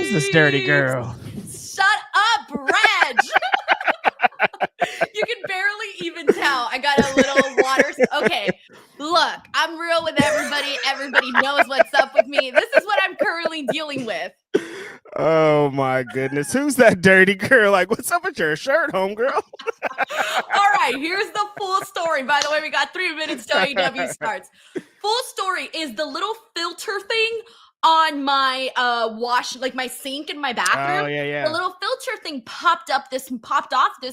Who's this dirty girl? Shut up, Reg. You can barely even tell. I got a little water. Okay, look, I'm real with everybody. Everybody knows what's up with me. This is what I'm currently dealing with. Oh my goodness. Who's that dirty girl? Like, what's up with your shirt, homegirl? All right, here's the full story. By the way, we got 3 minutes till AEW starts. Full story is the little filter thing on my wash, like my sink in my bathroom. Oh, yeah. The little filter thing popped off this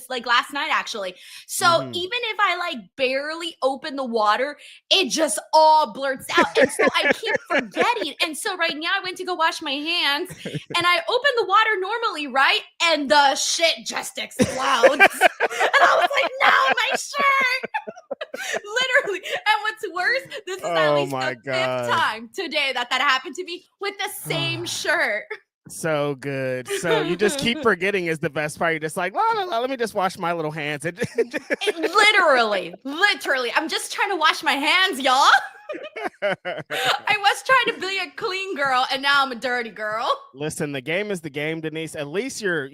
like last night, actually. So even if I like barely open the water, it just all blurts out. And so I keep forgetting. And so right now I went to go wash my hands and I open the water normally, right? And the shit just explodes. And I was like, no, my shirt. Literally. And what's worse, this is at least the fifth time today that happened to me with the same shirt. So good. So you just keep forgetting is the best part. You're just like, let me just wash my little hands. Literally. I'm just trying to wash my hands, y'all. I was trying to be a clean girl, and now I'm a dirty girl. Listen, the game is the game, Denise. At least you're,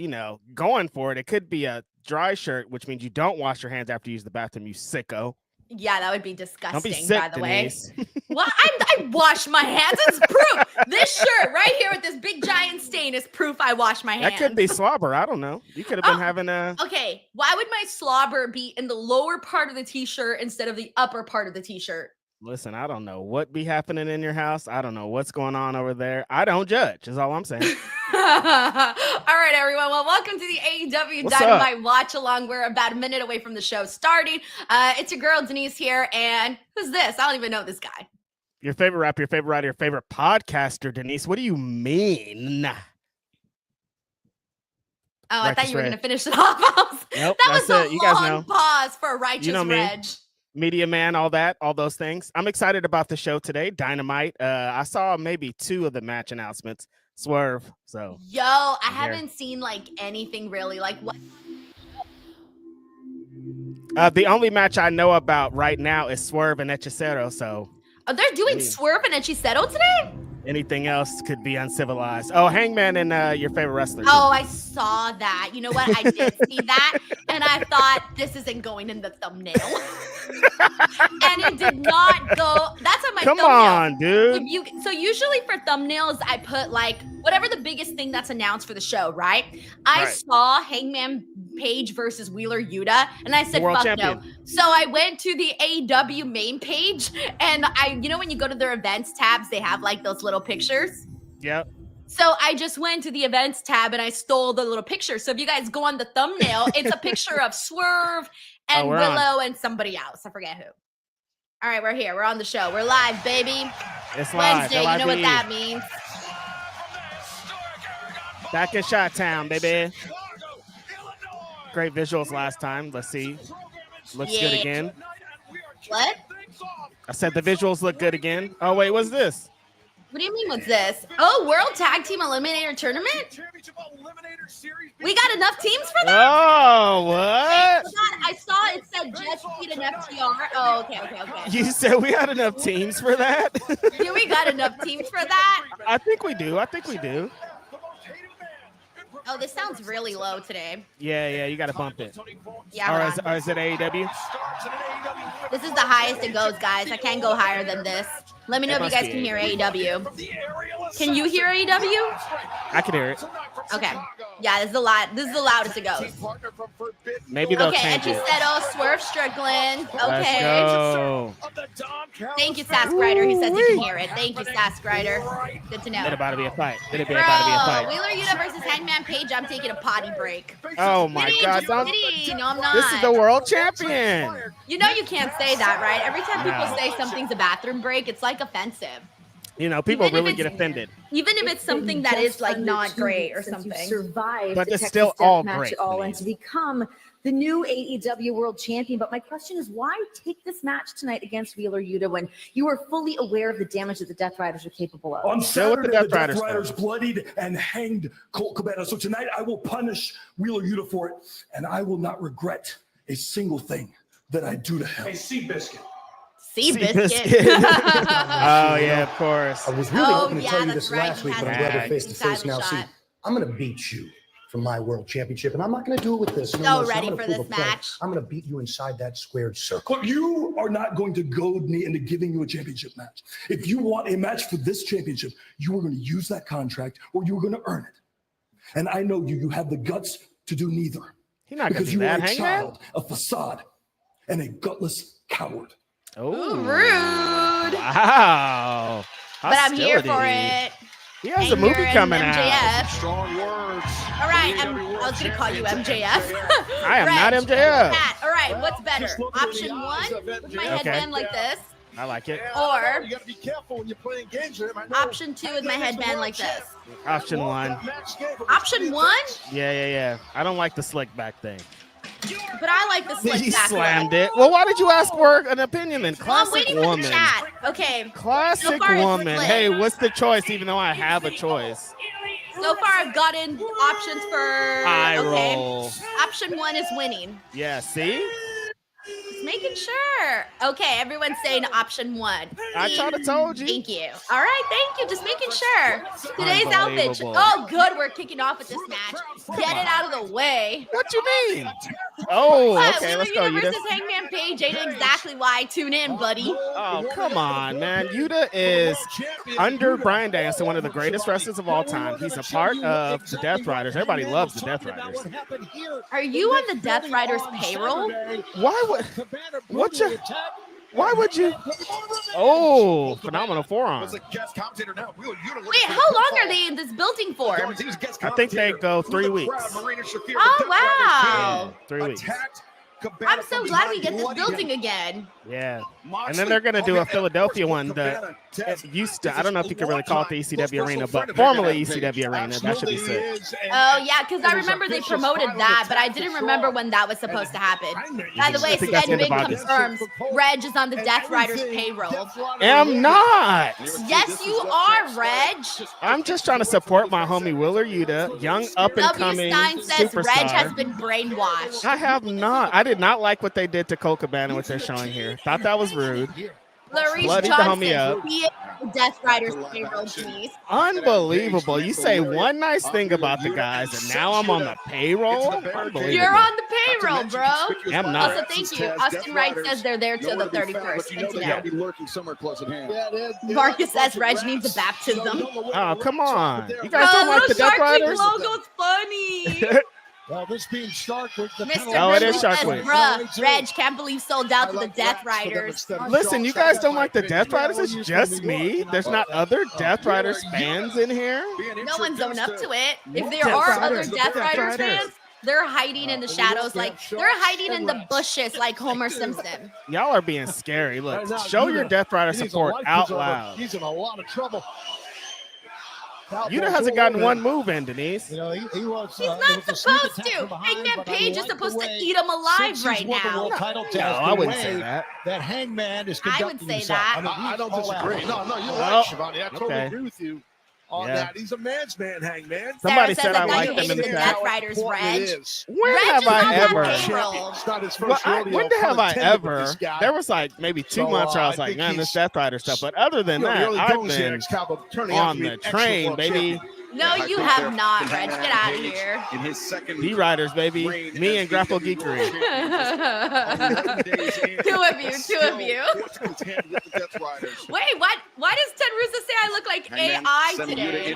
going for it. It could be a dry shirt, which means you don't wash your hands after you use the bathroom, you sicko. Yeah, that would be disgusting, don't be sick, by the Denise. way. Well, I wash my hands. It's proof. This shirt right here with this big giant stain is proof I wash my hands. That could be slobber. I don't know. You could have been having a... Okay, why would my slobber be in the lower part of the t-shirt instead of the upper part of the t-shirt? Listen, I don't know what be happening in your house. I don't know what's going on over there. I don't judge, is all I'm saying. All right, everyone. Well, welcome to the AEW Dynamite watch along. We're about a minute away from the show starting. It's your girl, Denise, here. And who's this? I don't even know this guy. Your favorite rapper, your favorite writer, your favorite podcaster, Denise. What do you mean? Oh, I thought you were going to finish it off. Nope, that was a you guys long know. pause for a righteous Reg. Media man, all those things. I'm excited about the show today, Dynamite. I saw maybe 2 of the match announcements. Swerve. So I haven't seen like anything really. Like what? The only match I know about right now is Swerve and Hechicero. So they're doing Swerve and Hechicero today? Anything else could be uncivilized. Oh, Hangman and your favorite wrestler. Oh, I saw that. You know what? I did see that. And I thought, this isn't going in the thumbnail. And it did not go. That's on my thumbnail. Come on, dude. So usually for thumbnails, I put like whatever the biggest thing that's announced for the show, right? I saw Hangman Page versus Wheeler Yuta, and I said, fuck no. So I went to the AEW main page, and when you go to their events tabs, they have like those little pictures. Yep. So I just went to the events tab and I stole the little picture. So if you guys go on the thumbnail, it's a picture of Swerve and Willow and somebody else. I forget who. All right, we're here. We're on the show. We're live, baby. It's live. Wednesday, you know what that means. Back in Chi-Town, baby. Great visuals last time. Let's see. Looks good again. What? I said the visuals look good again. Oh, wait, what's this? What do you mean, what's this? Oh, World Tag Team Eliminator Tournament? We got enough teams for that? Oh, what? I saw it said Jet Speed and FTR. Oh, okay. You said we had enough teams for that? Yeah, we got enough teams for that? I think we do. Oh, this sounds really low today. Yeah, you got to bump it. Yeah. Or is it AEW? This is the highest it goes, guys. I can't go higher than this. Let me know if you guys can hear AEW. Can you hear AEW? I can hear it. Okay. Yeah, this is the loudest it goes. Maybe they'll change it. Hechicero, Swerve Strickland. Okay. Let's go. Thank you, Sask Rider. He says he can hear it. Thank you, Sask Rider. Good to know. It's about to be a fight. Wheeler Yuta versus Hangman Page. I'm taking a potty break. Oh my God. No, I'm not. This is the world champion. You know you can't say that, right? Every time people say something's a bathroom break, it's like offensive. People really get offended. Even if it's something that is like not great or something. But it's still all great. And to become the new AEW World Champion. But my question is, why take this match tonight against Wheeler Yuta when you are fully aware of the damage that the Death Riders are capable of? On Saturday, the Death Riders bloodied and hanged Colt Cabana. So tonight I will punish Wheeler Yuta for it, and I will not regret a single thing that I do to him. Hey, Seabiscuit. Seabiscuit. Oh, yeah, of course. I was really hoping to tell you this last week, but I'm glad we're face to face now. See, I'm going to beat you for my world championship, and I'm not going to do it with this. So ready for this match. I'm going to beat you inside that squared circle. Look, you are not going to goad me into giving you a championship match. If you want a match for this championship, you are going to use that contract or you are going to earn it. And I know you have the guts to do neither. He's not because gonna do you are that, a Hangman? child, a facade, and a gutless coward. Oh, Rude. wow. But I'm here Hostility. for it. He has a Anger movie and coming out. MJF. Strong words. All right, I was going to call you MJF. I am not Reg, MJF. Pat, all right, what's better? Option one, with my Okay. headband like this. I like it. Or you gotta be careful when you're playing games with him. I know. option two with my headband like this. Option one. Option one? Yeah. I don't like the slick back thing. But I like the slick He back slammed look. it. Well, why did you ask for an opinion then? Well, I'm Classic waiting for woman. the chat. Okay. Classic So far it's woman. split. Hey, what's the choice? Even though I have a choice. So far, I've gotten options for. Eye roll. Option one is winning. Yeah, see? Just making sure. Okay, everyone's saying option one. I tried to told you. Thank you. All right, thank you. Just making sure. Today's outfit. Unbelievable. Oh, good. We're kicking off with this match. Get it out of the way. What you mean? Oh, What? okay, Wheeler let's go, Yuta Yuta. versus Hangman Page ain't exactly why I tune in, buddy. Oh, come on, man. Yuta is under Bryan Danielson, one of the greatest wrestlers of all time. He's a part of the Death Riders. Everybody loves the Death Riders. Are you on the Death Riders payroll? Why would Why would you? Oh, phenomenal forearm. Wait, how long are they in this building for? I think they go 3 weeks. Oh, wow. 3 weeks. I'm so glad we get this building again. Yeah. And then they're going to do a Philadelphia one that used to, I don't know if you can really call it the ECW Arena, but formerly ECW Arena. That should be sick. Oh, yeah, because I remember they promoted that, but I didn't remember when that was supposed to happen. By the way, I think that's Sven the end Big of August. confirms Reg is on the Death Riders payroll. Am not. Yes, you are, Reg. I'm just trying to support my homie Wheeler Yuta, young up and W. coming Stein says Reg has superstar. been brainwashed. I have not. I did not like what they did to Cole Cabana, what they're showing here. Thought that was rude. Clarice Bloodied the homie Johnson, up. he is the Death Riders payroll, please. Unbelievable. You say one nice thing about the guys, and now I'm on the payroll? Unbelievable. You're on the payroll, bro. I'm not. Also, thank you. Austin Wright says they're there till the 31st. Good to know. Marcus says Reg needs a baptism. Oh, come on. You guys don't like the Death Shark Week Riders? logo's funny. Well, this being Shark Week, the Mr. Oh, it Ridley is Shark says, Week. bruh, Reg can't believe sold out to the Death Riders. Listen, you guys don't like the Death Riders? It's just me. There's not other Death Riders fans in here. No one's owned up to it. If there are other Death Riders fans, they're hiding in the shadows, like they're hiding in the bushes like Homer Simpson. Y'all are being scary. Look, show your Death Rider support out loud. He's in a lot of trouble. Yuta hasn't gotten one move in, Denise. You know, he was, He's not supposed to. Hangman Page is supposed to eat him alive right now. No, I wouldn't say that. That Hangman is I would conducting say himself. that. I mean, I don't disagree. No, you're Oh, right, Shivani. I totally okay. agree with you on Yeah. that. He's a man's man, Hangman. Somebody Sarah said I says like you them in hated the the chat. Death Riders, Reg. When Reg have is on I that ever? payroll. It's not his Well, first rodeo. when have I Contended with ever? this guy. There was like maybe 2 So, months where I I was like, think man, this he's- Death Rider stuff. But other than You know, the that, early I've goings here, been it's kind of turning out on to be the an excellent train, world baby. champion. No, you have not, Reg. Get out of here. In his second D-Riders, baby. Me and Grapple Geekery. Two of you. Wait, what? Why does Ted Russo say I look like AI today?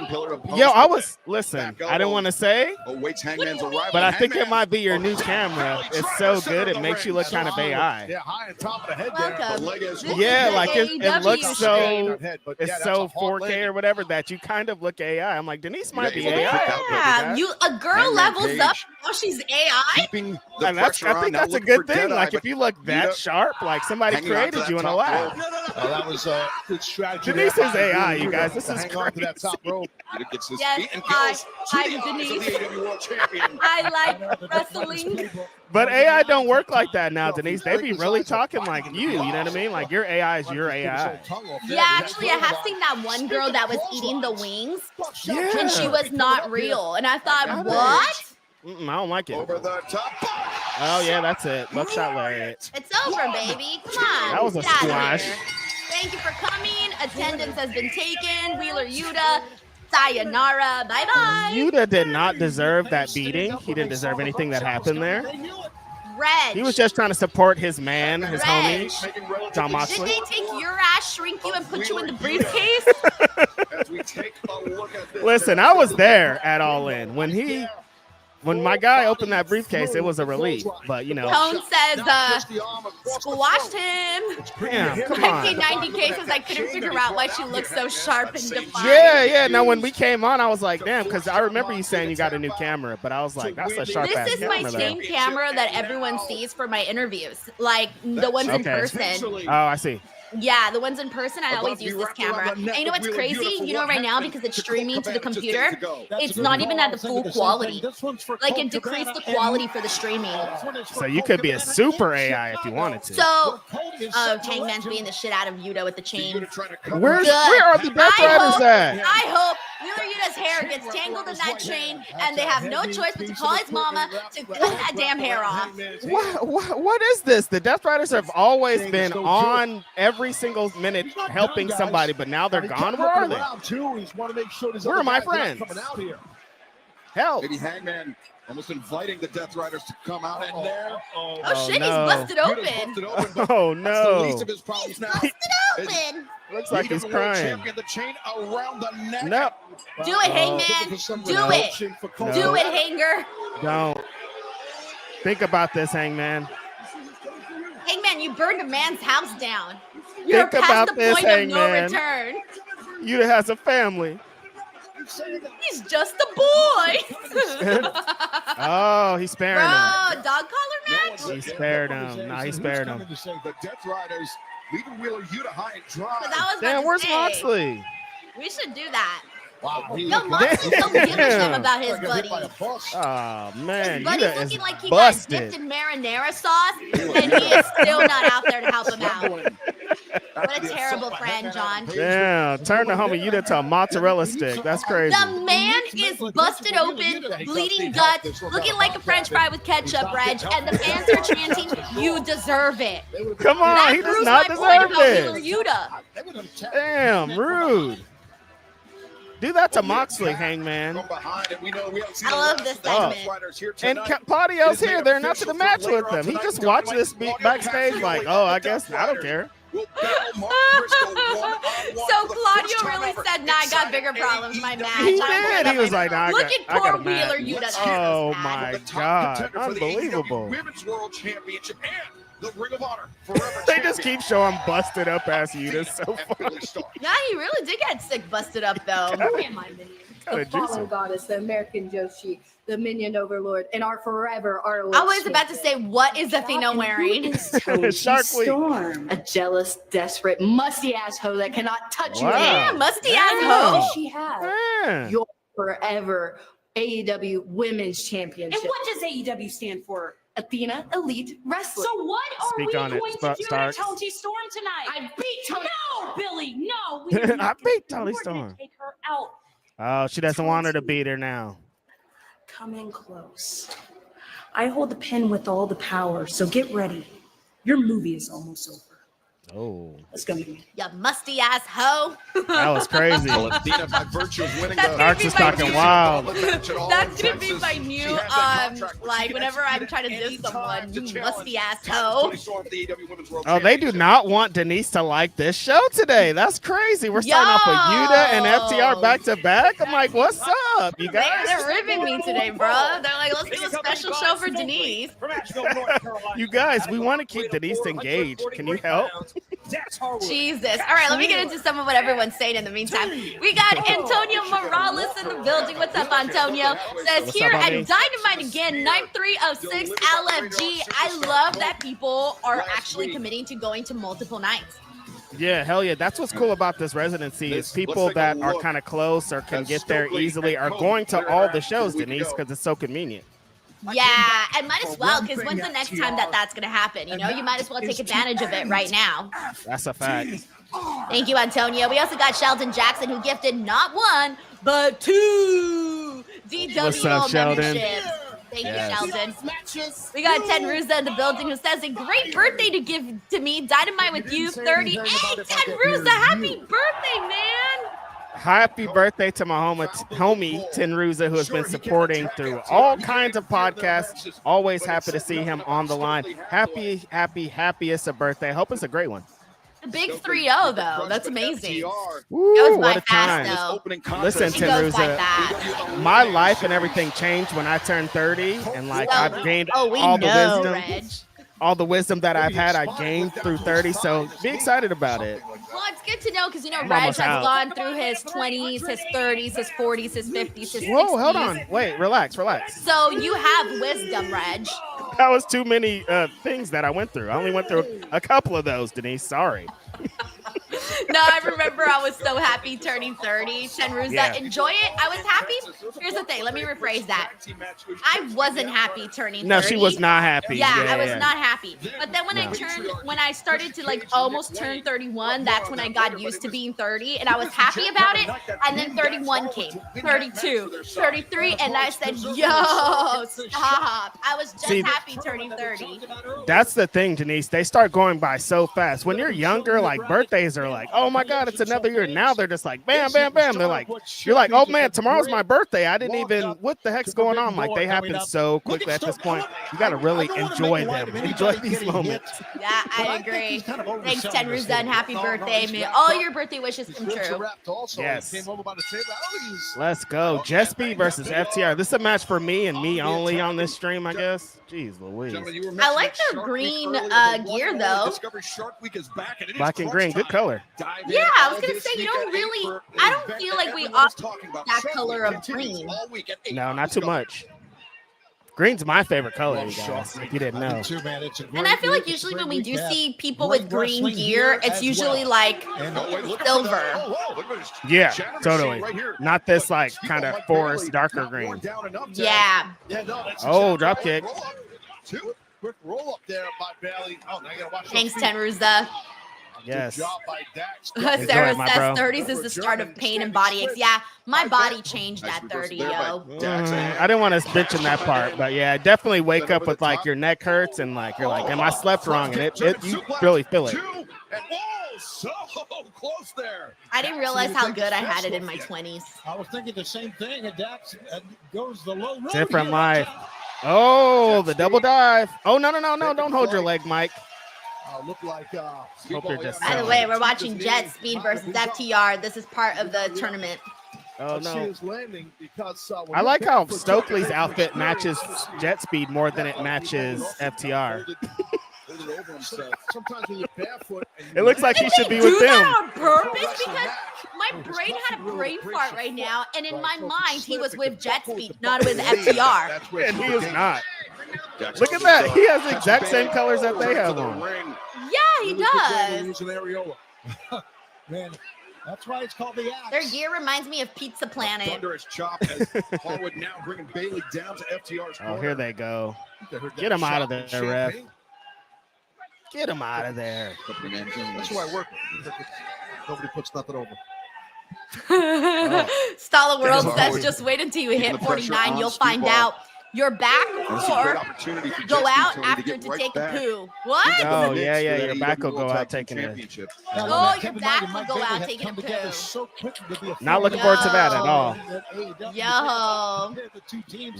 Yo, I was, listen, I didn't want to say, Awaits Hangman's arrival. but I think it might be your new camera. It's so good, it makes you look kind of AI. Yeah, high on top of the head Welcome. there. This Yeah, is like the it AEW looks so, But it's yeah, so that's a hard 4K landing. or whatever that you kind of look AI. I'm like, Denise might be Yeah, AI. Yeah, a girl Hangman levels Page. up. Oh, she's AI. Keeping the And that's, pressure I on. think Now that's a looking for good thing. Deadeye, Like but if you look that Yuta sharp, like somebody hanging on to created that you in a top lab. rope. That was a good strategy. Denise there is by AI, Yuta you guys. This to is hang on to that top rope. Yuta gets his Yes, feet and goes to I'm the eyes of Denise. the AEW World Champion. I like wrestling. But AI don't work like that now, Denise. They be really talking like you. You know what I mean? Like your AI is your AI. Yeah, actually, I have seen that one girl that was eating the wings, Yeah. and she was not real. And I thought, what? I don't like it. Over the top. Oh yeah, that's it. Buckshot lariat. It's over, baby. Come on. That was a get outta squash. here. Thank you for coming. Attendance has been taken. Wheeler Yuta. Sayonara. Bye-bye. Yuta did not deserve that beating. He didn't deserve anything that happened there. Reg. He was just trying to support his man, his homie, John Did Moxley. they take your ass, shrink you, and put you in the briefcase? As we take a look at this. Listen, I was there at All In. When my guy opened that briefcase, it was a relief. But, you know. Tone says, squashed him. Damn, come on. 1990 cases, I couldn't figure out why she looked so sharp and defined. Yeah. Now, when we came on, I was like, damn, because I remember you saying you got a new camera. But I was like, that's a sharp ass This is camera my there. same camera that everyone sees for my interviews. Like, the ones in person. Oh, I see. Yeah, the ones in person, I always use this camera. And you know what's crazy? You know, right now, because it's streaming to the computer, it's not even at the full quality. Like, it decreased the quality for the streaming. So you could be a super AI if you wanted to. So, Hangman's beating the shit out of Yuta with the chain. Where are the Death Riders at? I hope Wheeler Yuta's hair gets tangled in that chain, and they have no choice but to call his mama to cut that damn hair off. What is this? The Death Riders have always been on every single minute helping somebody, but now they're gone. Where are they? Where are my friends? Help. Maybe Hangman almost inviting the Death Riders to come out and there. Oh shit, no. he's busted open. Oh The no. least of his problems now. Busted open. Looks like he's crying. The chain around the neck. Nope. Do it, Hangman. Do it. No. Do it, Hanger. Don't. Think about this, Hangman. Hangman, you burned a man's house down. You're Think past about the this, point of no Hangman. return. Yuta has a family. He's just a boy. Oh, he spared him. Bro, dog collar match? He spared him. Nah, he spared him. The Death Riders leaving Wheeler Yuta high and dry. Because I was Damn, about to where's say, Moxley? we should do that. Wow. Yo, Moxley don't give a shit Damn. about his buddy. Oh man, Buddy's Yuta is looking like he busted. got dipped in marinara sauce, and he is still not out there to help him out. What a terrible friend, John. Damn, turn the homie Yuta to a mozzarella stick. That's crazy. The man is busted open, bleeding guts, looking like a french fry with ketchup, Reg, and the fans are chanting, you deserve it. Come on, That he does proves not my point deserve about Wheeler it. Yuta. Damn, rude. Do that to Moxley, Hangman. I love this segment. And Claudio's here. They're not to the match with them. He just watched this backstage like, oh, I guess I don't care. So Claudio really said, nah, I got bigger problems, my match. He did. He was like, nah, Look at I poor got a match. Wheeler Yuta. Oh my God, unbelievable. Women's World Championship and the Ring of Honor Forever They just keep showing busted up ass Yuta. So funny. Yeah, he really did get sick busted up, though. Kinda The fallen juicy. goddess, the American Joshi, the minion overlord, and our forever, our I was about to say, what is Athena wearing? Shark Week. Storm, a jealous, desperate, musty-ass hoe that cannot touch you. Wow. Yeah, musty ass Damn. hoe. She has Yeah. your forever AEW Women's Championship. And what does AEW stand for? Athena Elite Wrestler. So what are Speak we on it, going to do Starks. to Tony Storm tonight? I beat Tony. No, Billy, no. We are I not beat gonna- Tony we're gonna Storm. Take her out. Oh, she doesn't want her to beat her now. Come in close. I hold the pen with all the power, so get ready. Your movie is almost over. Oh, Let's go, man. You musty ass hoe. that was crazy. Well, Athena, by virtue of winning That's the gonna Starks be is my talking new- wild. That's gonna be my new, like whenever I'm trying to diss someone, you musty ass hoe. Oh, they do not want Denise to like this show today. That's crazy. We're starting off with Yuta and FTR back to back. I'm like, what's up, you guys? They're ripping me today, bro. They're like, let's do a special show for Denise. You guys, we want to keep Denise engaged. Can you help? Jesus. All right, let me get into some of what everyone's saying in the meantime. We got Antonio Morales in the building. What's up, Antonio? Says What's here up, at homie? Dynamite again, night 3 of 6 LFG. I love that people are actually committing to going to multiple nights. Yeah, hell yeah. That's what's cool about this residency is people that are kind of close or can get there easily are going to all the shows, Denise, because it's so convenient. Yeah, and might as well, because when's the next time that's going to happen? You know, you might as well take advantage of it right now. That's a fact. Thank you, Antonio. We also got Sheldon Jackson, who gifted not one, but 2 What's up, DWO Sheldon? memberships. Thank Yes. you, Sheldon. We got Ted Ruza in the building, who says, a great birthday to give to me. Dynamite with you, 30. Hey, Ted Ruza, happy birthday, man. Happy birthday to my homie Tenruza, who has been supporting through all kinds of podcasts. Always happy to see him on the line. Happiest of birthday. Hope it's a great one. The big 3-0 though. That's amazing. Woo, Goes what by a fast time. though. Listen, It goes by Tenruza, fast. my life and everything changed when I turned 30, and like I've gained all the wisdom. Reg. All the wisdom that I've had, I gained through 30. So be excited about it. Well, it's good to know because, I'm Reg almost has out. gone through his 20s, his 30s, his 40s, his 50s, his 60s. Whoa, hold on. Wait, relax. So you have wisdom, Reg. That was too many things that I went through. I only went through a couple of those, Denise. Sorry. No, I remember I was so happy turning 30. Tenruza, Yeah. enjoy it. I was happy. Here's the thing. Let me rephrase that. I wasn't happy turning 30. No, she was not happy. Yeah, I was not happy. But then when I started to like almost turn 31, that's when I got used to being 30 and I was happy about it. And then 31 came, 32, 33, and I said, yo, stop. I was just happy turning 30. That's the thing, Denise. They start going by so fast. When you're younger, like birthdays are like, oh my God, it's another year. Now they're just like, bam, bam, bam. They're like, you're like, oh man, tomorrow's my birthday. I didn't even, what the heck's going on? Like they happen so quickly at this point. You got to really enjoy them. Enjoy these moments. Yeah, I agree. Thanks, Tenruza, and happy birthday. May all your birthday wishes come true. Yes. Let's go. Jet Speed versus FTR. This is a match for me and me only on this stream, I guess. Jeez Louise. I like their green gear, though. Black and green. Good color. Yeah, I was going to say, I don't feel like we offer that color of green. No, not too much. Green's my favorte color, you guys, if you didn't know. And I feel like usually when we do see people with green gear, it's usually like silver. Yeah, totally. Not this like kind of forest darker green. Yeah. Oh, drop kick. Quick roll up there by Bailey. Oh, now you gotta watch. Thanks, Tenruza. Yes. Sarah says 30s is the start of pain and body aches. Yeah, my body changed at 30, yo. I didn't want to bitch in that part, but yeah, definitely wake up with like your neck hurts and like you're like, am I slept wrong? And it you really feel it. So close there. I didn't realize how good I had it in my 20s. I was thinking the same thing. Goes the low road. Different life. Oh, the double dive. Oh, no. Don't hold your leg, Mike. Look like Hope you're just By the way, we're watching Jet Speed versus FTR. This is part of the tournament. Oh, no. I like how Stokely's outfit matches Jet Speed more than it matches FTR. It looks like he should be with them. On purpose because my brain had a brain fart right now, and in my mind, he was with Jet Speed, not with FTR. And he is not. Look at that. He has the exact same colors that they have on. Yeah, he does. Man, that's why it's called the axe. Their gear reminds me of Pizza Planet. Thunderous chop as Harwood now bringing Bailey down to FTR's corner. Oh, here they go. Get him out of there, ref. Get him out of there. That's who I work with. Nobody puts nothing over. Stala World says, just wait until you hit 49. You'll find out. Your back or go out after to take a poo. What? Oh, yeah. Your back will go out taking a. Oh, your back will go out taking a poo. Not looking forward to that at all. Yo.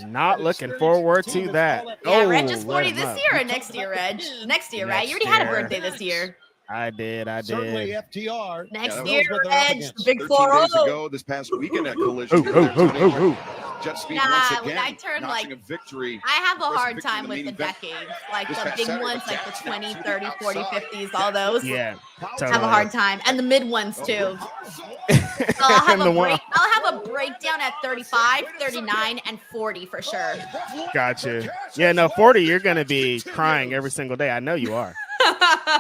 Not looking forward to that. Yeah, Reg is 40 this year or next year, Reg? Next year, right? You already had a birthday this year. I did. Certainly FTR. Next year, Reg, big 13 4-0. days ago, this past weekend at Collision. Jet Speed once again, when I turn like, a victory. I have a hard time with the decades, like the big ones, like the 20, 30, 40, 50s, all those. Yeah, totally. Have a hard time, and the mid ones too. So I'll have a breakdown at 35, 39, and 40 for sure. Gotcha. Yeah, no, 40, you're going to be crying every single day. I know you are.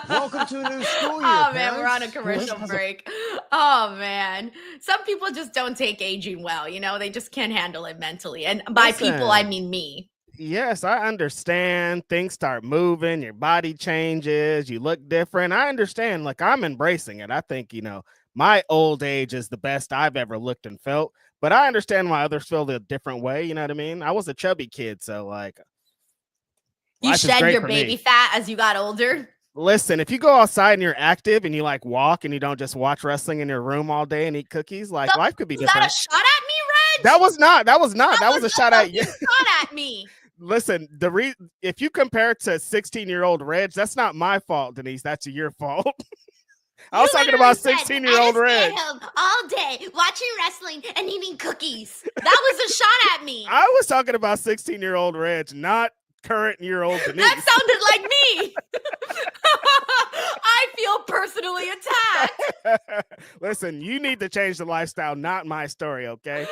Welcome to a new school year. Oh man, we're on a commercial break. Oh man, some people just don't take aging well. They just can't handle it mentally. And by people, I mean me. Yes, I understand. Things start moving, your body changes, you look different. I understand. Like I'm embracing it. I think my old age is the best I've ever looked and felt. But I understand why others feel a different way. You know what I mean? I was a chubby kid, so like. You shed your baby fat as you got older. Listen, if you go outside and you're active and you like walk and you don't just watch wrestling in your room all day and eat cookies, like life could be different. Is that a shot at me, Reg? That was not. That was a shot at you. Shot at me. Listen, if you compare it to 16-year-old Reg, that's not my fault, Denise. That's your fault. I was talking about 16-year-old Reg. All day watching wrestling and eating cookies. That was a shot at me. I was talking about 16-year-old Reg, not current year-old Denise. That sounded like me. I feel personally attacked. Listen, you need to change the lifestyle, not my story, okay?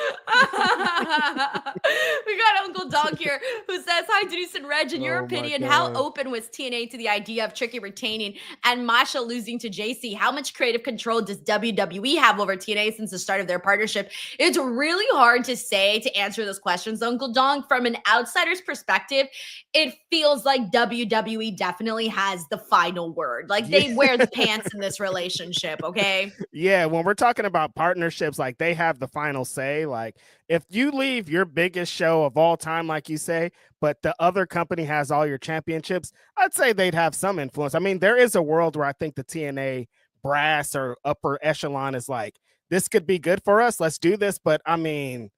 We got Uncle Dog here who says, hi, Denise and Reg. In your opinion, how open was TNA to the idea of Tricky retaining and Masha losing to JC? How much creative control does WWE have over TNA since the start of their partnership? It's really hard to say to answer those questions, Uncle Dong. From an outsider's perspective, it feels like WWE definitely has the final word. Like they wear the pants in this relationship, okay? Yeah, when we're talking about partnerships, like they have the final say. Like if you leave your biggest show of all time, like you say, but the other company has all your championships, I'd say they'd have some influence. I mean, there is a world where I think the TNA brass or upper echelon is like, this could be good for us. Let's do this. But I mean,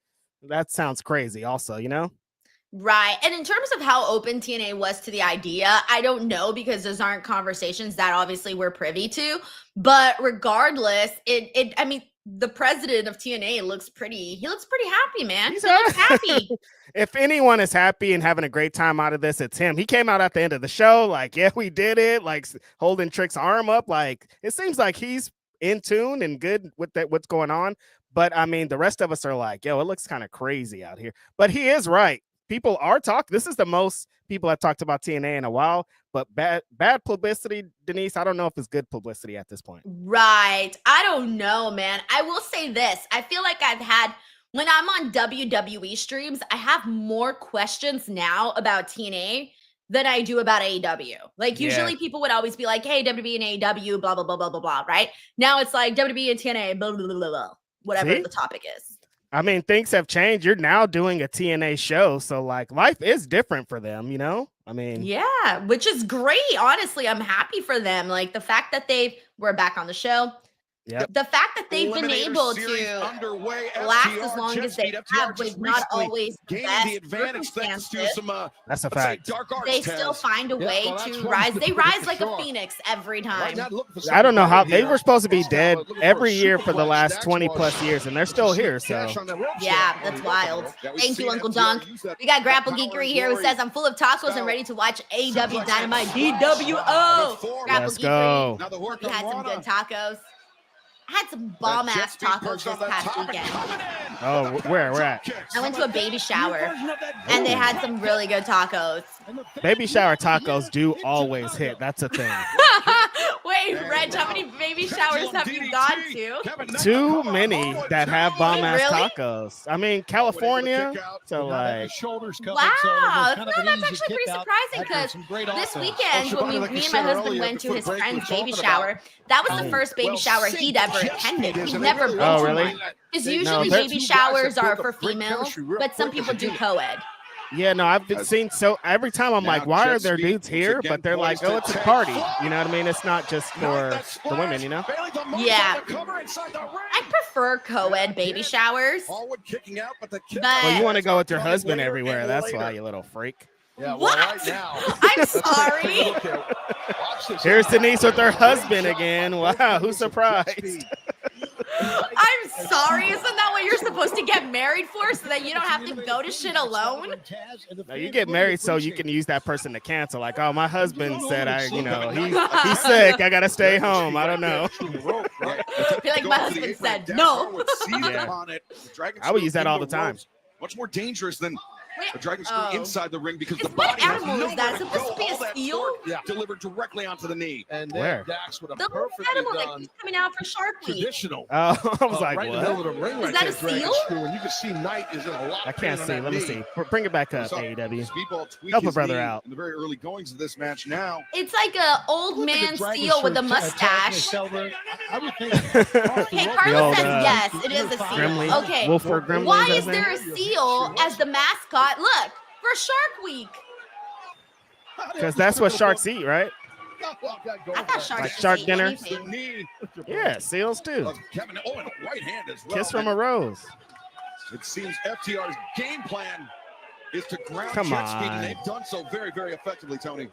that sounds crazy also, you know? Right. And in terms of how open TNA was to the idea, I don't know, because those aren't conversations that obviously we're privy to. But regardless, I mean, the president of TNA looks pretty happy, man. He looks happy. If anyone is happy and having a great time out of this, it's him. He came out at the end of the show like, yeah, we did it, like holding Trick's arm up. Like it seems like he's in tune and good with that, what's going on. But I mean, the rest of us are like, yo, it looks kind of crazy out here. But he is right. People are talking. This is the most people have talked about TNA in a while, but bad publicity, Denise. I don't know if it's good publicity at this point. Right. I don't know, man. I will say this. I feel like when I'm on WWE streams, I have more questions now about TNA than I do about AEW. Like usually people would always be like, hey, WWE and AEW, blah, blah, blah, blah, blah, blah, right? Now it's like WWE and TNA, blah, blah, blah, blah, blah, whatever the topic is. I mean, things have changed. You're now doing a TNA show. So, like, life is different for them, you know? I mean. Yeah, which is great. Honestly, I'm happy for them. Like, the fact that we're back on the show. Yep. The fact that they've been able to last as long as they have with not always the best circumstances. That's a fact. They still find a way to rise. They rise like a phoenix every time. I don't know how they were supposed to be dead every year for the last 20 plus years, and they're still here. So yeah, that's wild. Thank you, Uncle Dunk. We got Grapple Geekery here who says, I'm full of tacos and ready to watch AEW Dynamite DWO. Let's go. Hope you had some good tacos. I had some bomb-ass tacos this past weekend. Oh, where at? I went to a baby shower, and they had some really good tacos. Baby shower tacos do always hit. That's a thing. Wait, Reg, how many baby showers have you gone to? Too many that have bomb-ass tacos. I mean, California, so like. Wow, that's actually pretty surprising, because this weekend when me and my husband went to his friend's baby shower, that was the first baby shower he'd ever attended. He'd never been to one. Because usually baby showers are for females, but some people do co-ed. Yeah, no, I've been seeing, so every time I'm like, why are there dudes here? But they're like, oh, it's a party. You know what I mean? It's not just for the women, you know? Yeah. I prefer co-ed baby showers. But well, you want to go with your husband everywhere. That's why, you little freak. Yeah, well, what? Right now, I'm sorry. Here's Denise with her husband again. Wow, who's surprised? I'm sorry. Isn't that what you're supposed to get married for, so that you don't have to go to shit alone? No, you get married so you can use that person to cancel. Like, oh, my husband said he's sick. I gotta stay home. I don't know. I feel like my husband said no. Yeah. I would use that all the time. Much more dangerous than a dragon screw inside the ring, because the what body animal has is that? Is it supposed to be a seal? Delivered directly onto the knee. And where? Dax would have The perfectly animal that done keeps coming out for Shark Week. traditional. Oh, I was like, right what? in the middle of the ring, Is that a seal? And you can see Knight is in a lot. I can't see. Let me see. Bring it back up, AEW. Help a brother out. In the very early goings of this match now. It's like a old man seal with a mustache. I would think. Hey, Carla says yes, it is a seal. Grimly. Okay. Wolford Grimly. Why is there a seal as the mascot? Look, for Shark Week. Because that's what sharks eat, right? I thought sharks Like just shark ate dinner? anything. Yeah, seals too. Kevin, and a right hand as well. Kiss from a rose. It seems FTR's game plan is to ground Come jet speed, on. and they've done so very, very effectively, Tony.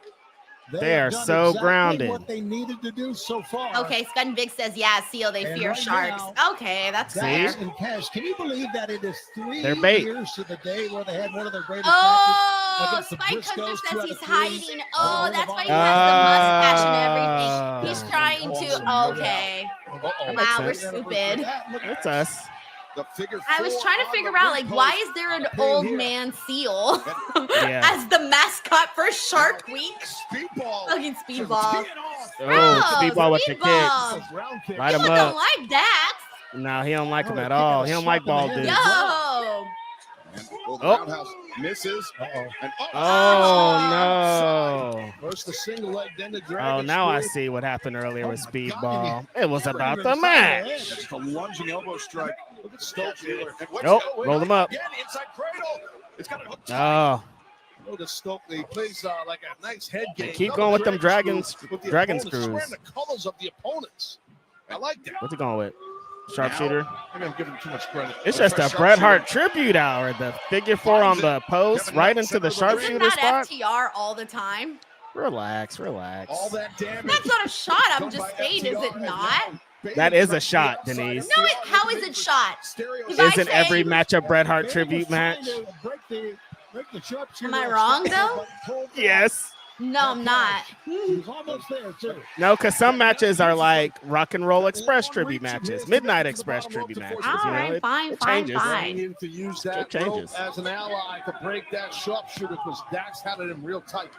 They have are done so exactly grounded. What they needed to do so far. Okay, Scud Big says, yeah, Seal, they And fear right sharks. now, Okay, that's See? fair. Dax and Cash, can you believe that it is 3 They're bait. years to the day where they had one of their greatest Oh, against the Spike Hunter Briscoes, 2 says out he's of 3. hiding. Oh, that's why he Oh. has the mustache and everything. He's trying to. Okay. That makes Wow, we're sense. stupid. It's us. The figure I was four trying to on figure the out, ring like, why post. is there an Pain old here. man seal Yeah. as the mascot for Shark Week? Speedball. Fucking Speedball. Oh, Gross, Speedball with the Speedball. kicks. Round kick. Light him People don't up. like that. No, he don't like him Oh, at kick all. out a He don't slap like in the bald head. dudes. Yo. And the Oh. roundhouse misses. Uh-oh. And Oh no. First the single leg, then the Oh, dragon now I screw. see what happened earlier with Oh, my Speedball. God. It was Never about even the saw match. It's the lunging elbow strike. Look at Stokes here. And what's Nope, going rolled him up. Again, inside cradle. It's got a hook. Oh, Look at Stokely. He plays like a nice head They game. keep Another going with them dragon screw with the dragon opponents. He's wearing screws. the colors of the opponents. I like that. what's he going with? Sharpshooter. I think I'm giving him too much credit. It's just a Bret Hart tribute hour. The figure four on the post, right into the Isn't sharpshooter that spot. FTR all the time? Relax, relax. All that damage. That's not a shot. I'm done just by saying, is FTR, it and not? now That is a shot, Denise. No, how is it shot? Stereo If I Isn't say- every match a Bret Hart Bailey tribute was trying match? to break the sharpshooter Am I off wrong, Stokely, though? but pulled back. Yes. No, I'm not. He was almost there, too. No, because some matches are like Rock and Roll Express tribute matches, Midnight Express tribute matches. All You know, right, fine, it fine, changes. fine. Needed to use that It changes. rope as an ally to break that sharpshooter because Dax had it in real tight.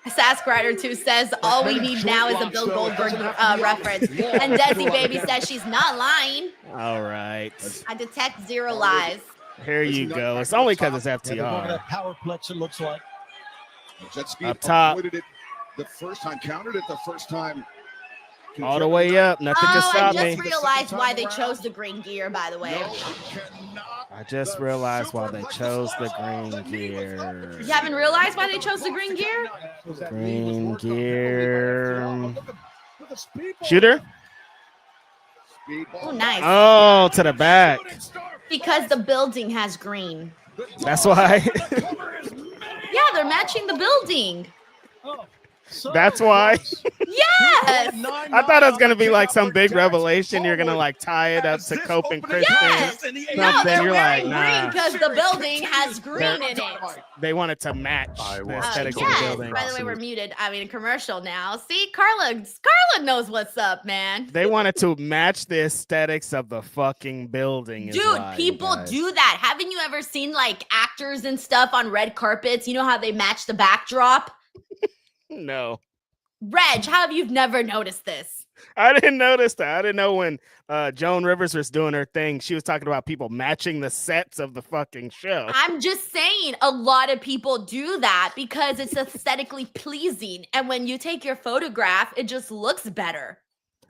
Sask Rider 2 says all we need now is a Bill Goldberg reference. And Desi Baby says she's not lying. All right. I detect zero lies. Here you go. It's only because it's Look at FTR. that powerplex, it looks like. Jet speed Up top. avoided it the first time, countered it the first time. All the way up. Nothing can Oh, I stop just me. realized why they chose the green gear, by the way. No, you cannot. I just realized why they chose the green gear. You haven't realized why they chose the green gear? Green gear. Look at Speedball. Shooter? Oh, nice. Oh, to the back. Because the building has green. That's why. Yeah, they're matching the building. Oh, so That's why. Yes. I thought it was gonna be like some big revelation. You're gonna like tie it up to Cope and Christian. Yes. No, Something. they're You're wearing like, green nah. because the building has green in it. They wanted to match the aesthetics of the Yes. building. By the way, we're muted. I mean, commercial now. See, Carla knows what's up, man. They wanted to match the aesthetics of the fucking building. is Dude, why, you people guys. do that. Haven't you ever seen like actors and stuff on red carpets? You know how they match the backdrop? No, Reg, how have you never noticed this? I didn't notice that. I didn't know when Joan Rivers was doing her thing. She was talking about people matching the sets of the fucking show. I'm just saying a lot of people do that because it's aesthetically pleasing. And when you take your photograph, it just looks better.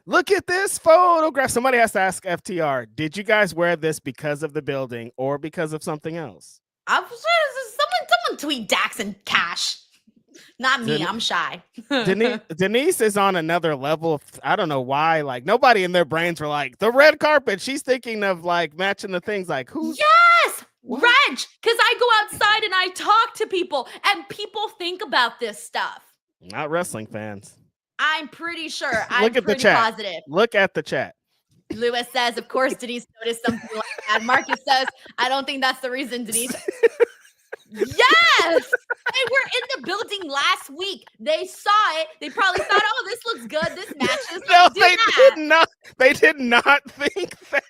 Look at this photograph. Somebody has to ask FTR, did you guys wear this because of the building or because of something else? Someone tweet Dax and Cash. Not me. Den- I'm shy. Denise is on another level. I don't know why. Like nobody in their brains were like the red carpet. She's thinking of like matching the things. Like who's? Yes, What? Reg. Because I go outside and I talk to people, and people think about this stuff. Not wrestling fans. I'm pretty sure. I'm Look at the pretty chat. positive. Look at the chat. Lewis says, of course, Denise noticed something like that. Marcus says, I don't think that's the reason, Denise. Yes! They were in the building last week. They saw it. They probably thought, oh, this looks good. This matches. No, Let's do they that. did not. They did not think that.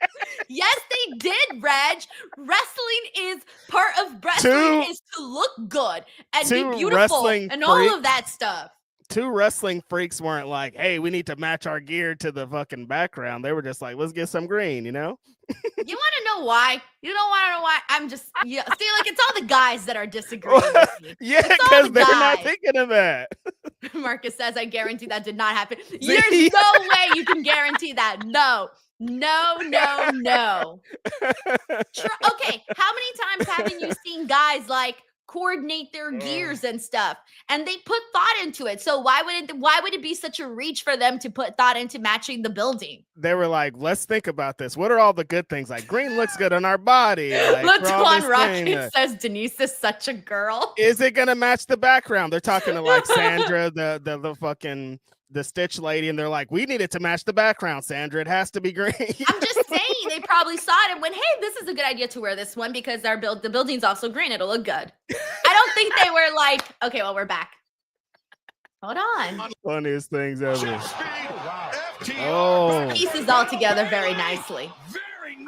Yes, they did, Reg. Wrestling is part of wrestling is to look good and be two beautiful wrestling and all freaks. of that stuff. Two wrestling freaks weren't like, hey, we need to match our gear to the fucking background. They were just like, let's get some green, you know? You want to know why? You don't want to know why? I'm just, see, like, it's all the guys that are disagreeing with me. Yeah, It's all because the they're not guys. thinking of that. Marcus says, I guarantee that did not happen. There's no way you can guarantee that. No. Okay, how many times haven't you seen guys like coordinate their gears and stuff, and they put thought into it. So why would it be such a reach for them to put thought into matching the building? They were like, let's think about this. What are all the good things? Like, green looks good on our body. Like, Let's for go all on this Rocket thing, says Denise is such a girl. is it gonna match the background? They're talking to like Sandra, the fucking the Stitch lady, and they're like, we need it to match the background, Sandra. It has to be green. I'm just saying they probably saw it and went, hey, this is a good idea to wear this one because the building's also green. It'll look good. I don't think they were like, okay, well, we're back. Hold on. Funniest things ever. Oh. Pieces all together very nicely.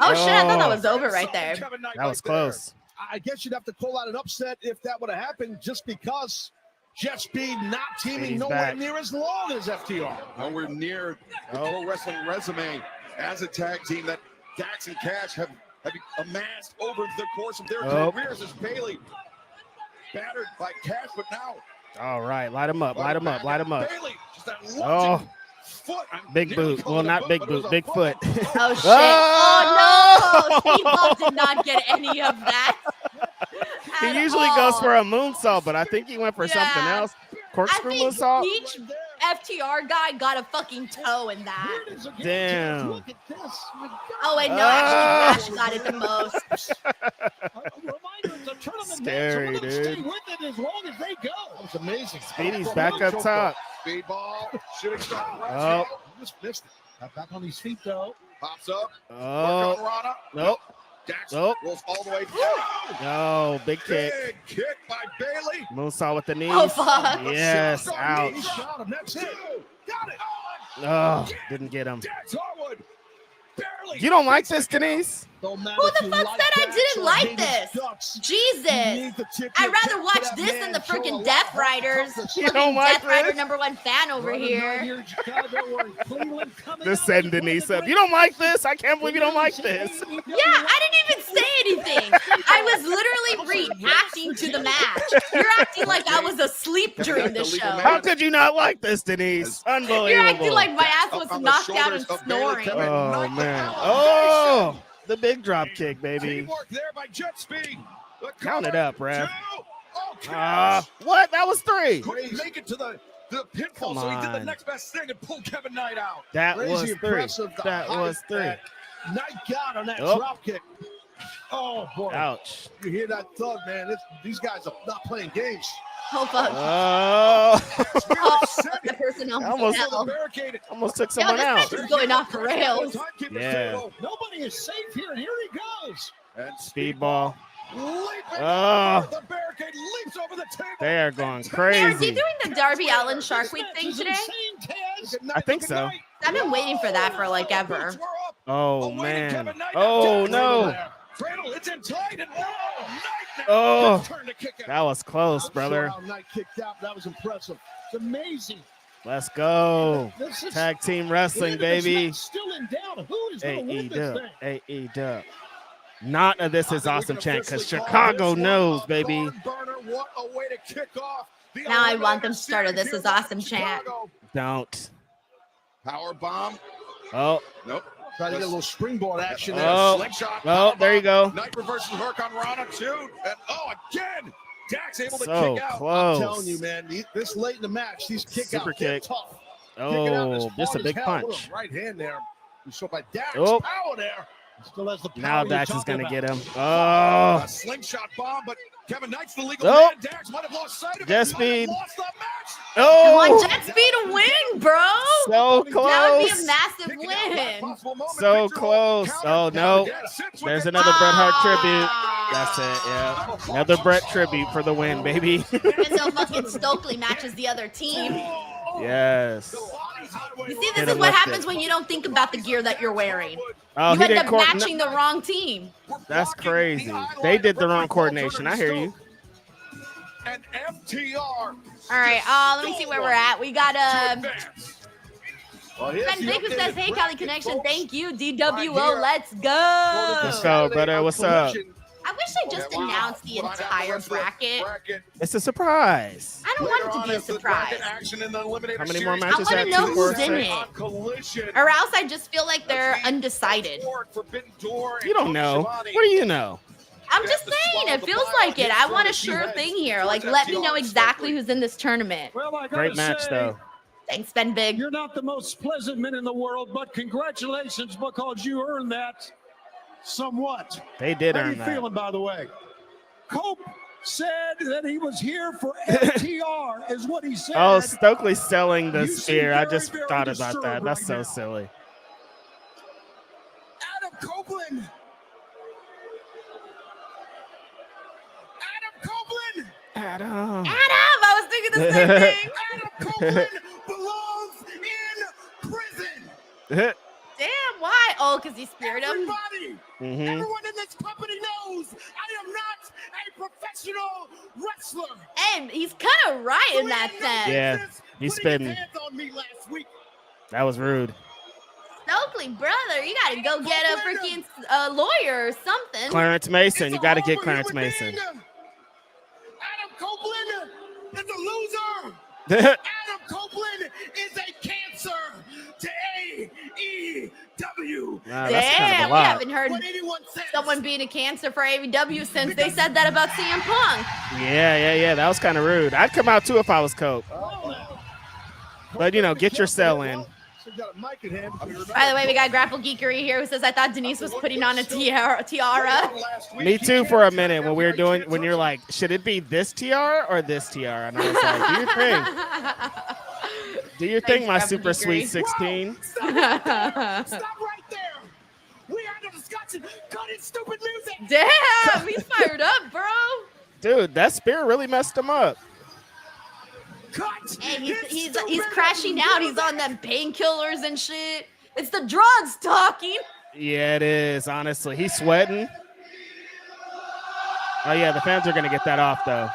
Oh, shit, I thought that was over right there. That was close. I guess you'd have to call out an upset if that would have happened just because Jet Speed not teaming nowhere near as long as FTR. Nowhere near the pro wrestling resume as a tag team that Dax and Cash have amassed over the course of their careers as Bailey battered by Cash, but now. All right, light him up, light him up, light him up. Bailey, just that foot. Big boot. Well, not big boot, big foot. Oh, shit. Oh, no. Speedball did not get any of that. He usually goes for a moonsault, but I think he went for something else. Corkscrew moonsault. Each FTR guy got a fucking toe in that. Damn. Oh, wait, no, actually, Cash got it the most. Scary, dude. Stay with it as long as they go. It's amazing. Speedy's back up top. Speedball shooting star. Oh. Just missed it. Not back on his feet though. Pops up. Oh. Nope. Dax Nope. rolls all the way down. No, big kick. Big kick by Bailey. Moonsault with the knees. Oh, fuck. Yes, ouch. That's it. Got it. Oh, didn't get him. Dax Harwood. Barely. You don't like this, Denise? Who the fuck said I didn't like this? Jesus. I'd rather watch this than the freaking Death Riders. You don't like Death Rider this? #1 fan over here. This setting Denise up. You don't like this? I can't believe you don't like this. Yeah, I didn't even say anything. I was literally reacting to the match. You're acting like I was asleep during the show. How could you not like this, Denise? Unbelievable. You're acting like my ass was knocked out and snoring. Oh, man. Oh, the big drop kick, baby. Teamwork there by Jet Speed. Count it up, Rev. Oh, What? That was 3. couldn't make it to the pinfall, Come so he did the on. next best thing and pulled Kevin Knight out. That Crazy was 3. impressive, the That was height 3. that Knight got on that Oh. drop kick. Oh boy. Ouch. You hear that thud, man. These guys are not playing games. Oh, fuck. Oh. Oh, that person Almost- fell. Almost took Yo, someone this out. match is going off the rails. Yeah. Nobody is safe here, and here he goes. And Speedball. leaping Oh. over the barricade, leaps over the table. They are going Is he crazy. doing the Darby Allin Shark Week thing today? I think so. I've been waiting for that for like ever. Oh, man. Oh, no. It's in tight and Oh, that was close, brother. Knight kicked out. That was impressive. It's amazing. Let's go. This is Tag team wrestling, baby. still in doubt. Who is going to win this thing? AEW. Not a This Is Awesome chant, because Chicago knows, baby. Now I want them to start a This Is Awesome chant. Don't. Power bomb. Oh, Nope. Try to get a little springboard action there. oh, Slingshot. oh, there you go. Knight reverses Hurk on Rana too. And again, Dax able to So kick out. I'm close. telling you, man, this late in the match, these kick Super outs, they're kick. tough. Kicking out as Oh, just a hard big as hell. punch. Look, right hand there. You saw by Dax. Oh. Power there. Still has the power Now you're Dax is talking going to about. get him. Oh, A slingshot bomb, but Kevin Knight's the legal Oh. man. Dax might have lost sight of it. Jet Might have Speed. lost the match. I want oh, Jet Speed to win, bro. so That would be a close. massive Picking out that win. possible moment. So Victor close. counter. Oh, no. Again, sits with There's it. another Bret Hart tribute. Ah. That's it, yeah. Another Bret tribute for the win, baby. Even though fucking Stokely matches the other team. Yes. You see, Hit this is him what with happens it. when you don't think about the gear that you're wearing. Oh, You he end didn't up matching the wrong team. That's crazy. They did the wrong coordination. I hear you. And FTR. All right, let me see where we're at. We got Well, here's Ben the Blake who updated says, "Hey, Cali bracket, Connection, folks. thank you, DWO. Right here. Let's go." Let's go, brother. What's up? I wish I just announced the entire bracket. It's a surprise. I don't want it to be a surprise. How many more I matches want have to know two, four, who's in six? it, Collision. or else I just feel like they're undecided. You don't know. What do you know? I'm just saying, it feels like it. I want a sure thing here. Like, let me know exactly who's in this tournament. Well, Great match, though. Thanks, Ben Big. You're not the most pleasant man in the world, but congratulations because you earned that somewhat. They did How earn you that. feeling, by the way? Cope said that he was here for FTR, is what he said. Oh, Stokely's selling the You spear. seem I just very, thought very about that. disturbed That's right so now. silly. Adam Copeland. Adam Copeland. Adam. I was thinking the same thing. Adam Copeland belongs in prison. Damn, why? Oh, because he speared him? Everybody, Mhm. everyone in this company knows I am not a professional wrestler. And he's kind of right in that sense. Yeah, he's Putting his spitting. hands on me last week. That was rude. Stokely, brother, you got to go get a freaking lawyer or something. Clarence Mason. You got to get Horrible Clarence human Mason. being. Adam Copeland is a loser. That's Adam Copeland is a cancer to AEW. kind Damn, of a we lot. haven't heard What anyone says. someone being a cancer for AEW since they said that about CM Punk. Yeah. That was kind of rude. I'd come out too if I was Cope. But, you know, get your sell in. Got a mic in hand. By the way, we got Grapple Geekery here who says, I thought Denise was putting on a tiara. Me too for a minute when we were doing, when you're like, should it be this tiara or this tiara? And I was like, do your thing. Do your thing, my Grapple super sweet Geekery. 16. Stop right there. We had a discussion. Cut it, stupid music. Damn, he's fired up, bro. Dude, that spear really messed him up. Cut. Hey, his he's stupid crashing out. He's on them painkillers and shit. It's the drugs talking. Yeah, it is, honestly. He's sweating. Oh, yeah, the fans are going to get that off, though.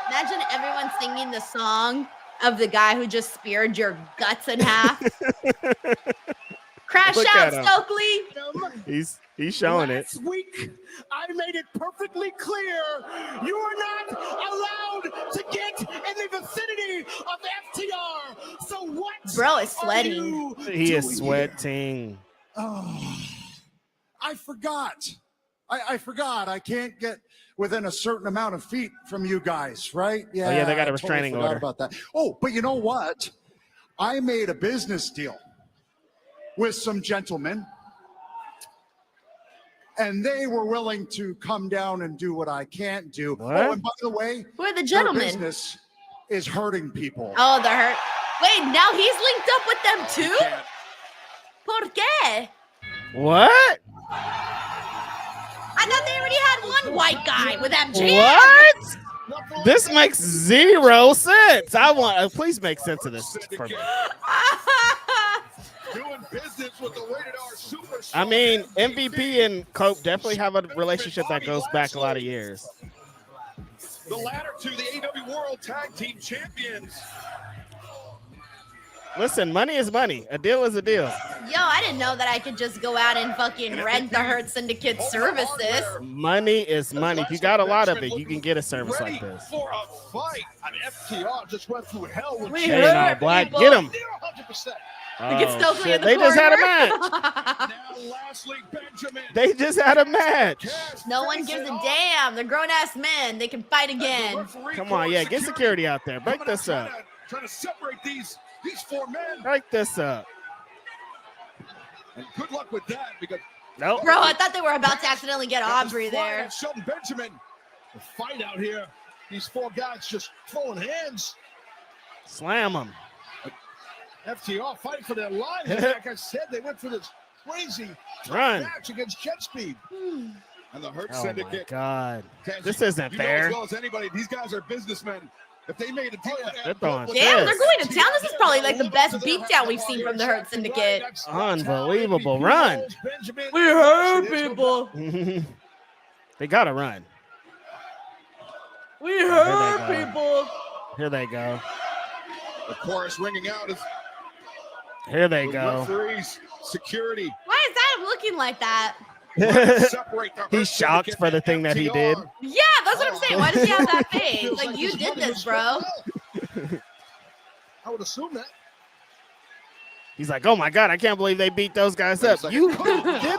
Imagine everyone singing the song of the guy who just speared your guts in half. Crash Look out, at him. Stokely. He's showing it. Last week, I made it perfectly clear you are not allowed to get in the vicinity of FTR. So what? Bro is are sweating. you He is doing sweating. Oh, I forgot. I forgot. I can't get within a certain amount of feet from you guys, right? Oh, yeah, they got a I restraining forgot order. about that. Oh, but you know what? I made a business deal with some gentlemen, and they were willing to come down and do what I can't do. What? Oh, and by the way, Who are the their gentlemen? business is hurting people. Oh, they're hurt. Wait, now he's linked up with them too? ¿Por qué? What? I thought they already had one white guy with MJF. What? This makes zero sense. I want, please make sense of this for me. Doing business with the rated R superstar. I mean, MVP and Cope definitely have a relationship that goes back a lot of years. The latter to the AEW World Tag Team Champions. Listen, money is money. A deal is a deal. Yo, I didn't know that I could just go out and fucking rent the Hurt Syndicate services. Money is money. If you got a lot of it, you can get a service like this. For a fight. I mean, FTR just went through hell with We Hey, no, hurt Black, people. get him. 100%. Look at Stokely shit. in the They just had a corner. match. Now, lastly, Benjamin. They just had a match. No one gives a damn. They're grown-ass men. They can fight again. Come on, yeah, get security out there. Break this up. Trying to separate these four men. Break this up. And good luck with that because Nope. Bro, I thought they were about to accidentally get Aubrey there. Shelton Benjamin. The fight out here. These four guys just throwing hands. Slam them. FTR fighting for their lives. And like I said, they went for this crazy Run. match against Jet Speed. And the Hurt Oh, my Syndicate. God. Taz, This you- isn't you know fair. as well as anybody, these guys are businessmen. If they made a deal, They're throwing Damn, fists. they're going to town. This is probably like the best beatdown we've seen from the Hurt Syndicate. Unbelievable. Run. We hurt people. They got to run. We Here hurt they go. people. Here they go. the chorus ringing out as Here they the go. referees, security. Why is that looking like that? Separate the Hurt He's shocked Syndicate for the and thing that he FTR. did. Yeah, that's what I'm saying. Why does he have that face? Feels Like, you his did money this, was bro. spent well. I would assume that. He's like, oh my God, I can't believe they beat those guys up. You did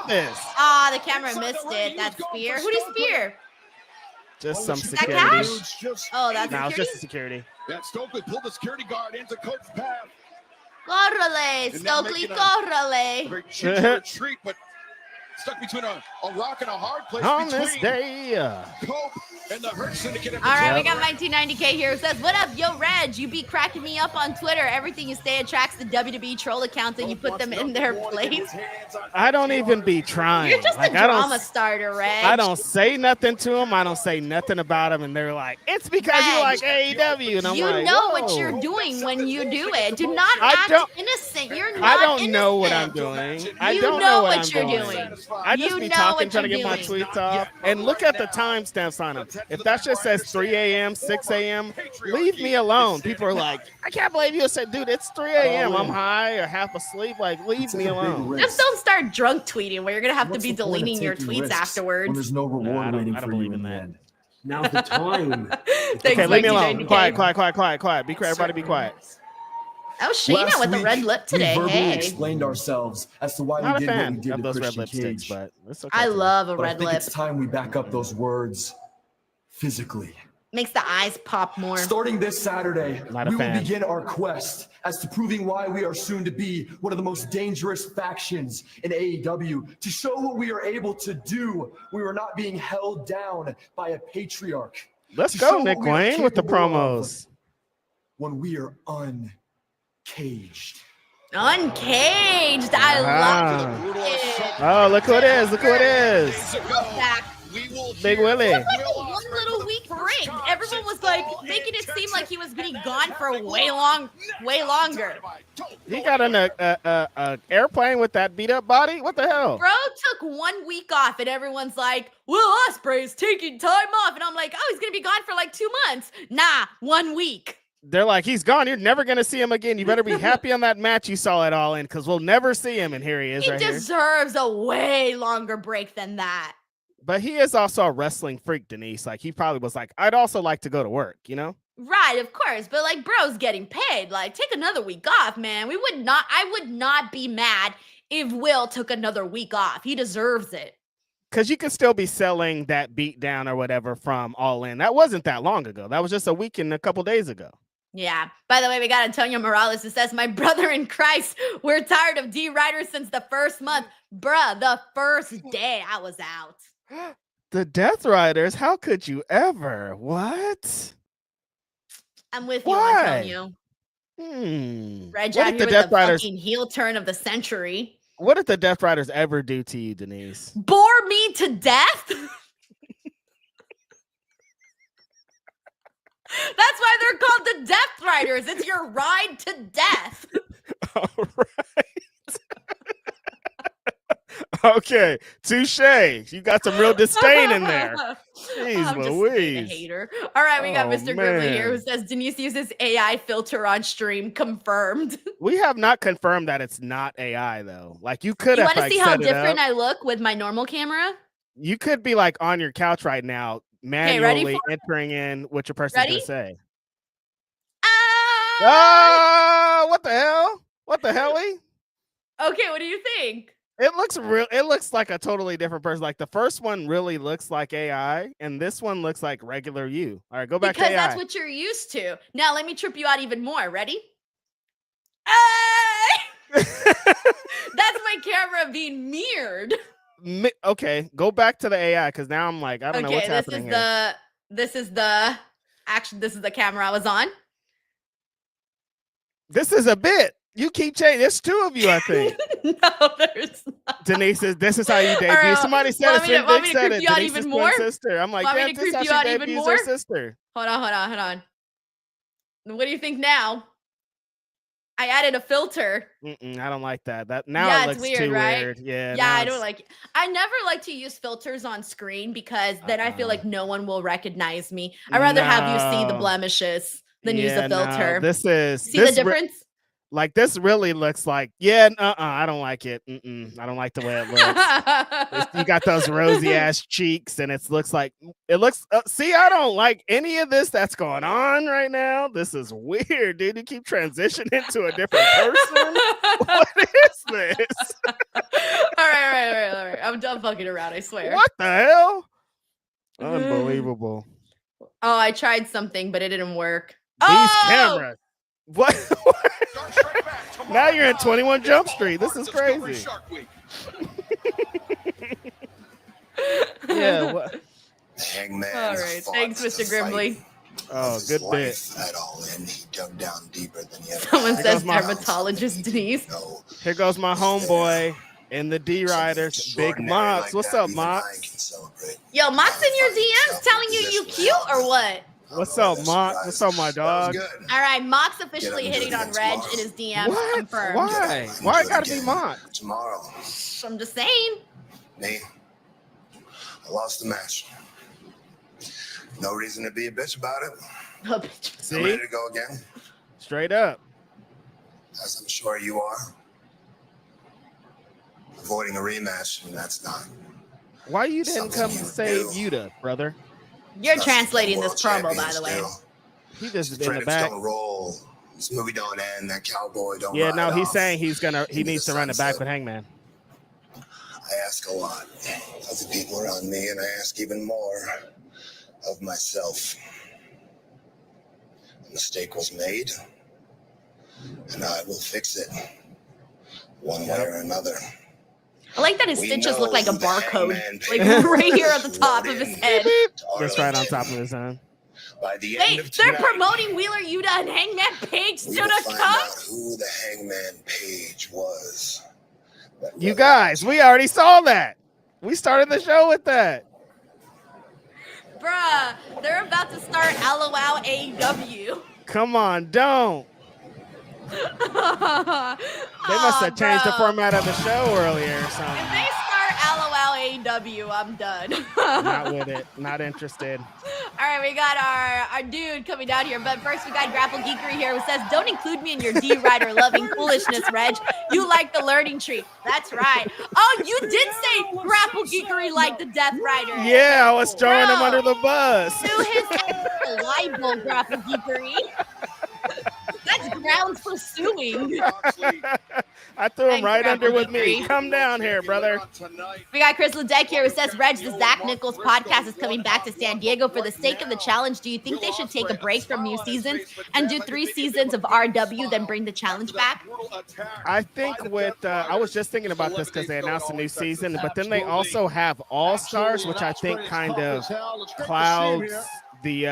this. Ah, the camera missed it. That spear. Who did he spear? Just some that security. cash? Oh, that's No, security? it's just the security. Yeah, Stokely pulled the security guard into Coach's path. Correle, And now Stokely, making a correle. very gingerly retreat, but stuck between a rock and a hard place On between this day. Cope and the Hurt Syndicate. All right, we got 1990K here who says, what up, yo, Reg? You be cracking me up on Twitter. Everything you say attracts the WWE troll accounts and you put them in their place. I don't even be trying. You're just like, a drama starter, Reg. I don't say nothing to them. I don't say nothing about them. And they're like, it's because you like AEW. And I'm you like, know whoa. what you're doing when you do it. Do not act innocent. You're not I don't innocent. know what I'm doing. I You don't know know what you're doing. I just You be know talking, what trying to you're get my doing. tweets off. And look at the timestamps on them. If that just says 3 a.m., 6 a.m., leave me alone. People are like, I can't believe you said, dude, it's 3 a.m. I'm high or half asleep. Like, leave me alone. Just don't start drunk tweeting where you're going to have to be deleting your tweets afterwards. When there's no reward waiting for you in the end. Now's the time. Okay, leave me alone. Quiet. Be quiet. Everybody be quiet. Oh, Shayna with the red lip today. We verbally Hey. explained ourselves as to why Not we a did what fan we did of to those red Christian lipsticks, Cage. but it's okay. I love a But I red think lip. it's time we back up those words physically. Makes the eyes pop more. Starting this Saturday, Not a we will fan. begin our quest as to proving why we are soon to be one of the most dangerous factions in AEW. To show what we are able to do, we are not being held down by a patriarch. Let's To go, show Nick what we are Wayne, with the capable of promos. when we are uncaged. Uncaged. I love it. Oh, look who it is. Look who it is. Back. Big Willie. It was like a one little week break. Everyone was like making it seem like he was getting gone for way longer. He got on a airplane with that beat up body. What the hell? Bro took 1 week off, and everyone's like, "Well, Ospreay is taking time off," and I'm like, "Oh, he's gonna be gone for like 2 months." Nah, 1 week. They're like, he's gone. You're never gonna see him again. You better be happy on that match you saw it all in, because we'll never see him. And here he is, He right here. deserves a way longer break than that. But he is also a wrestling freak, Denise. Like, he probably was like, I'd also like to go to work, you know? Right, of course, but like, bro's getting paid. Like, take another week off, man. I would not be mad if Will took another week off. He deserves it. Because you could still be selling that beat down or whatever from All In. That wasn't that long ago. That was just a week and a couple days ago. Yeah. By the way, we got Antonio Morales who says, my brother in Christ, we're tired of D-Riders since the first month. Bruh, the first day I was out. The Death Riders? How could you ever? What? I'm with you, Why? Antonio. Reg Reg what out did here the Death with the Riders? fucking heel turn of the century. What did the Death Riders ever do to you, Denise? Bore me to death? That's why they're called the Death Riders. It's your ride to death. All right. Okay, touche. You got some real disdain in there. Jeez I'm just Louise. a hater. All right, we got Oh, Mr. Gribbly here who man. says Denise uses AI filter on stream. Confirmed. We have not confirmed that it's not AI though. Like you could You have want to like, see how set it different up. I look with my normal camera? You could be like on your couch right now, ready manually for entering in what your person's Ready? gonna say. Ah! Oh, what the hell? What the hell? Okay, what do you think? It looks real. It looks like a totally different person. Like the first one really looks like AI, and this one looks like regular you. All right, go back Because to AI. that's what you're used to. Now let me trip you out even more. Ready? Hey! That's my camera being mirrored. Okay, go back to the AI because now I'm like, I don't know what's happening here. This is the camera I was on. This is a bit. You keep changing. There's two of you, I think. No, there's not. Denise, this is how you debut. All right, Somebody said want it. me to- Finn want Dick me to said creep it. you out Denise's even twin more? sister. I'm like, Want me yeah, to this creep is how you she out even debuts more? her sister. Hold on. What do you think now? I added a filter. I don't like that. That now Yeah, it it's looks weird, too right? weird. Yeah. Yeah, now I don't it's- like it. I never like to use filters on screen because then I feel like no one will recognize me. I'd rather have you see the No. blemishes than use Yeah, a no, filter. this is See the this difference? like this really looks like I don't like it. I don't like the way it looks. You got those rosy ass cheeks, and it looks see, I don't like any of this that's going on right now. This is weird, dude. You keep transitioning to a different person. What is this? All right. I'm done fucking around, I swear. What the hell? Unbelievable. Oh, I tried something, but it didn't work. These cameras. What? Now you're in 21 Jump Street. This is crazy. Yeah. What? Hangman. All right. Thanks, Mr. Grimley. Oh, good bit. At all, and he dug down deeper than he ever. Someone says dermatologist Denise. Here goes my homeboy in the D Riders, Big Mox. What's up, Mox? Yo, Mox in your DMs telling you cute or what? What's up, Mox? What's up, my dog? All right, Mox officially hitting on Reg in his DMs. What? Confirmed. Why? Why it gotta be Mox? Tomorrow. I'm just saying. Me. I lost the match. No reason to be a bitch about it. See? I'm ready to go again. Straight up. As I'm sure you are. Avoiding a rematch, and that's not. Why you didn't come save Yuta, brother? You're translating this promo, by the way. He just in the It's back. gonna roll. This movie don't end. That cowboy don't. Yeah, ride no, he's off. saying he needs to run it back with Hangman. I ask a lot of the people around me, and I ask even more of myself. A mistake was made, and I will fix it one way or another. I like that his stitches look like a barcode, like right here at the top of his head. That's right on top of his head. By the Hey, end of they're tonight, promoting Wheeler Yuta and Hangman Page we to will the find cup. out who the Hangman Page was. You guys, we already saw that. We started the show with that. Bruh, they're about to start LOL AEW. Come on, don't. They must have changed the format of the show earlier or something. If they start LOL AEW, I'm done. Not with it. Not interested. All right, we got our dude coming down here. But first, we got Grapple Geekery here who says, don't include me in your D-Rider loving foolishness, Reg. You like the learning tree. That's right. Oh, you did say Grapple Geekery like the Death Rider. Yeah, I was throwing him under the bus. To his libel, Grapple Geekery. That's grounds for suing. I threw him Thanks, right under Grapple with me. Geekery. Come down here, brother. We got Chris Ledeck here who says, Reg, the Zach Nichols podcast is coming back to San Diego for the sake of the challenge. Do you think they should take a break from new seasons and do 3 seasons of RW, then bring the challenge back? I think with, I was just thinking about this because they announced a new season, but then they also have All-Stars, which I think kind of clouds the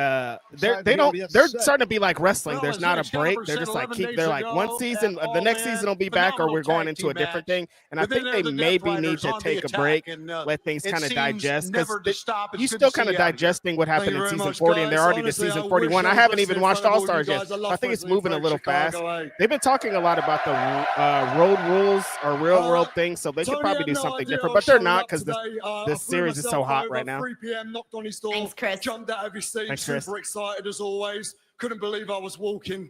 they're starting to be like wrestling. There's not a break. They're just like they're like one season, the next season will be back, or we're going into a different thing. And I think they maybe need to take a break, let things kind of digest, because you still kind of digesting what happened in season 40, and they're already to season 41. I haven't even watched All Stars yet. I think it's moving a little fast. They've been talking a lot about the road rules or real world things, so they could probably do something different, but they're not because this series is so hot right now. Thanks, Chris. Jumped out of his seat, Thanks, Chris. super excited as always. Couldn't believe I was walking.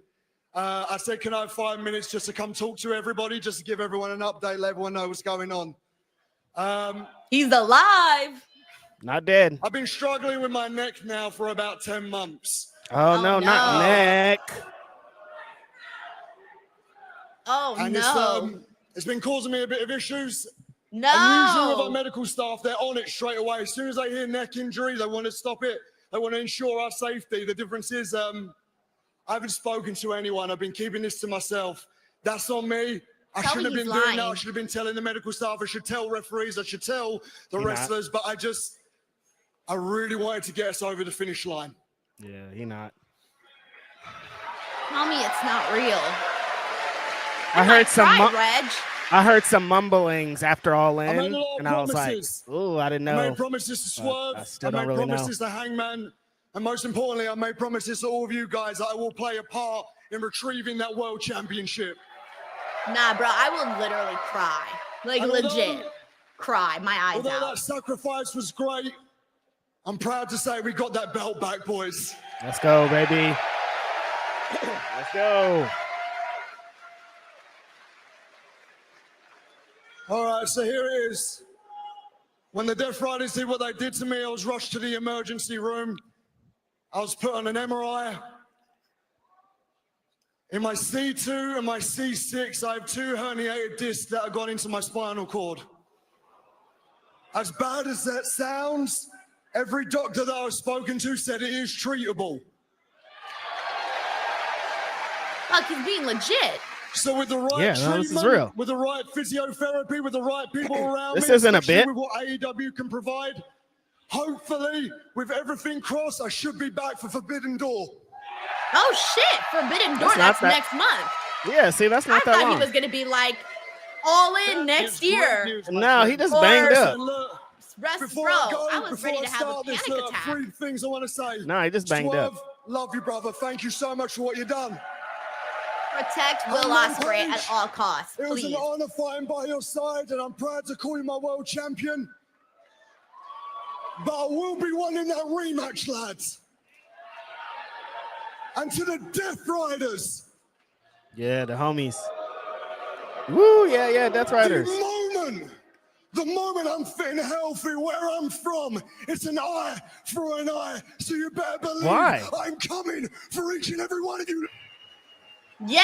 I said, can I have 5 minutes just to come talk to everybody, just to give everyone an update, let everyone know what's going on. He's alive. Not dead. I've been struggling with my neck now for about 10 months. Oh, no, not neck. Oh, and no. It's been causing me a bit of issues. No. And usually with our medical staff, they're on it straight away. As soon as they hear neck injury, they want to stop it. They want to ensure our safety. The difference is I haven't spoken to anyone. I've been keeping this to myself. That's on me. I shouldn't have been doing that. I should have been telling the medical staff. I should tell referees. I should tell the wrestlers. But I really wanted to get us over the finish line. Yeah, he not. Tell me it's not real. I heard some. Reg. I heard some mumblings after All In, and I was like, "Ooh, I didn't know." I made promises to Swerve. I made promises to Hangman, and most importantly, I made promises to all of you guys that I will play a part in retrieving that world championship. Nah, bro, I will literally cry, like legit, cry my eyes although out. That sacrifice was great, I'm proud to say we got that belt back, boys. Let's go, baby. Let's go. All right, so here it is. When the Death Riders did what they did to me, I was rushed to the emergency room. I was put on an MRI. In my C2 and my C6, I have 2 herniated discs that have gone into my spinal cord. As bad as that sounds, Every doctor that I've spoken to said it is treatable. Fuck, he's being legit. So with the right treatment, this is real. with the right physiotherapy, with the right people around This me, isn't a especially bit. with what AEW can provide, hopefully, with everything crossed, I should be back for Forbidden Door. Oh shit, Forbidden Door, that's next month. Yeah, see, that's not I that thought long. he was gonna be like all in next year. No, he just banged up. Rest, bro. I was ready to have a panic attack. 3 things I want to say. No, he just banged up. Swerve, love you, brother. Thank you so much for what you've done. Protect Will Ospreay at all costs, It was please. an honor fighting by your side, and I'm proud to call you my world champion. But I will be wanting that rematch, lads. And to the Death Riders. Yeah, the homies. Woo, yeah, Death Riders. The moment I'm fit and healthy where I'm from, it's an eye for an eye. So you better believe Why? I'm coming for each and every one of you. Yeah!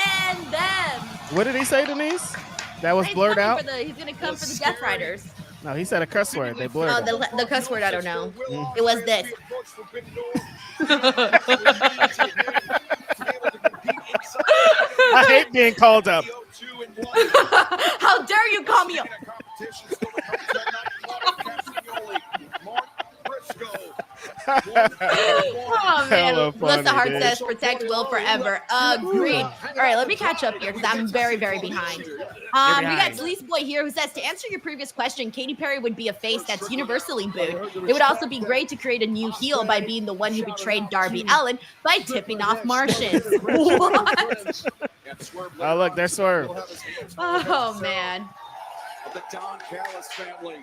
And then What did he say, Denise? That was blurred out? he's gonna come for the Death Riders. No, he said a cuss word. They blurred Oh, it. the cuss word, I don't know. It was this. I hate being called up. How dare you call me up? Oh man, Hella funny, Melissa Hart dude. says protect Will forever. Agreed. All right, let me catch up here because I'm very, very behind. We got Sleaze Boy here who says, to answer your previous question, Katy Perry would be a face that's universally booed. It would also be great to create a new heel by being the one who betrayed Darby Allin by tipping off Martians. What? Oh, look, there's Swerve. Oh man. The Don Callis family.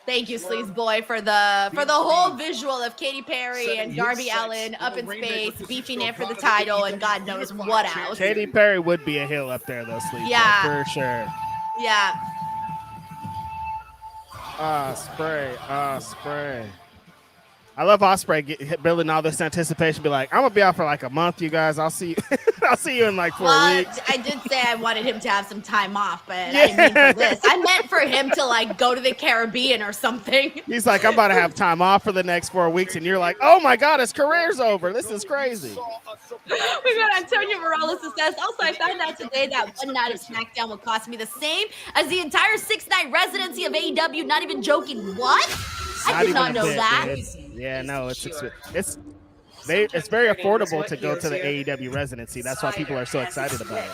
Thank you, Sleaze Boy, for the whole visual of Katy Perry and Darby Allin up in space, beefing it for the title, and God knows what else. Katy Perry would be a heel up there, though, Sleep. Yeah. For sure. Yeah. Ospreay. I love Ospreay building all this anticipation. Be like, I'm gonna be out for like a month, you guys. I'll see you. I'll see you in like 4 weeks. I did say I wanted him to have some time off, but I didn't mean for this. I meant for him to like go to the Caribbean or something. He's like, I'm about to have time off for the next 4 weeks, and you're like, oh my God, his career's over. This is crazy. We got Antonio Morales who says, also, I found out today that one night of SmackDown will cost me the same as the entire 6-night residency of AEW. Not even joking. What? I did not know that. Yeah, no, it's very affordable to go to the AEW residency. That's why people are so excited about it.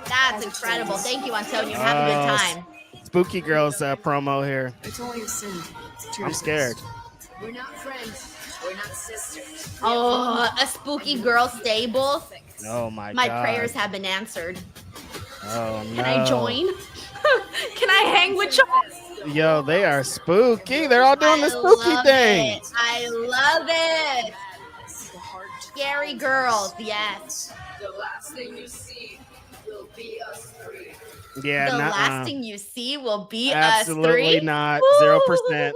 That's incredible. Thank you, Antonio. Have a good time. Spooky Girls promo here. It's only a sin. I'm scared. We're not friends. We're not sisters. Oh, a spooky girl stable. Oh my God. My prayers have been answered. Oh no. Can I join? Can I hang with you? Yo, they are spooky. They're all doing the spooky thing. I love it. Scary girls, yes. The last thing you see will be us three. Yeah, the nuh-uh. last thing you see will be Absolutely us three. not. 0%.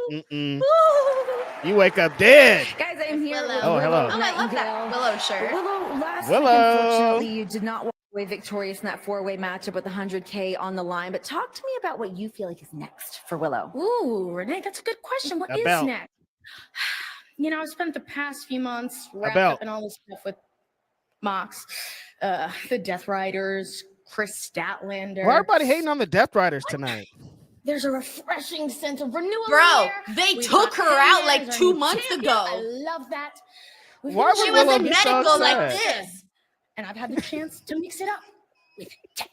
You wake up dead. Guys, I'm here. Willow. Oh, hello. Oh, I love that Willow shirt. Willow, last week, Willow. unfortunately, you did not walk away victorious in that 4-way matchup with 100K on the line. But talk to me about what you feel like is next for Willow. Ooh, Renee, that's a good question. What A is belt. next? You know, I spent the past few months wrapped belt. up in all this stuff with Mox, the Death Riders, Chris Statlander. Why everybody hating on the Death Riders tonight? There's a refreshing sense of renewal. Bro, in there. they We've took got her out Hangman like as our 2 new months champion. ago. I love that. Why would She was Willow in be so medical like upset? this. And I've had the chance to mix it up with Tekla.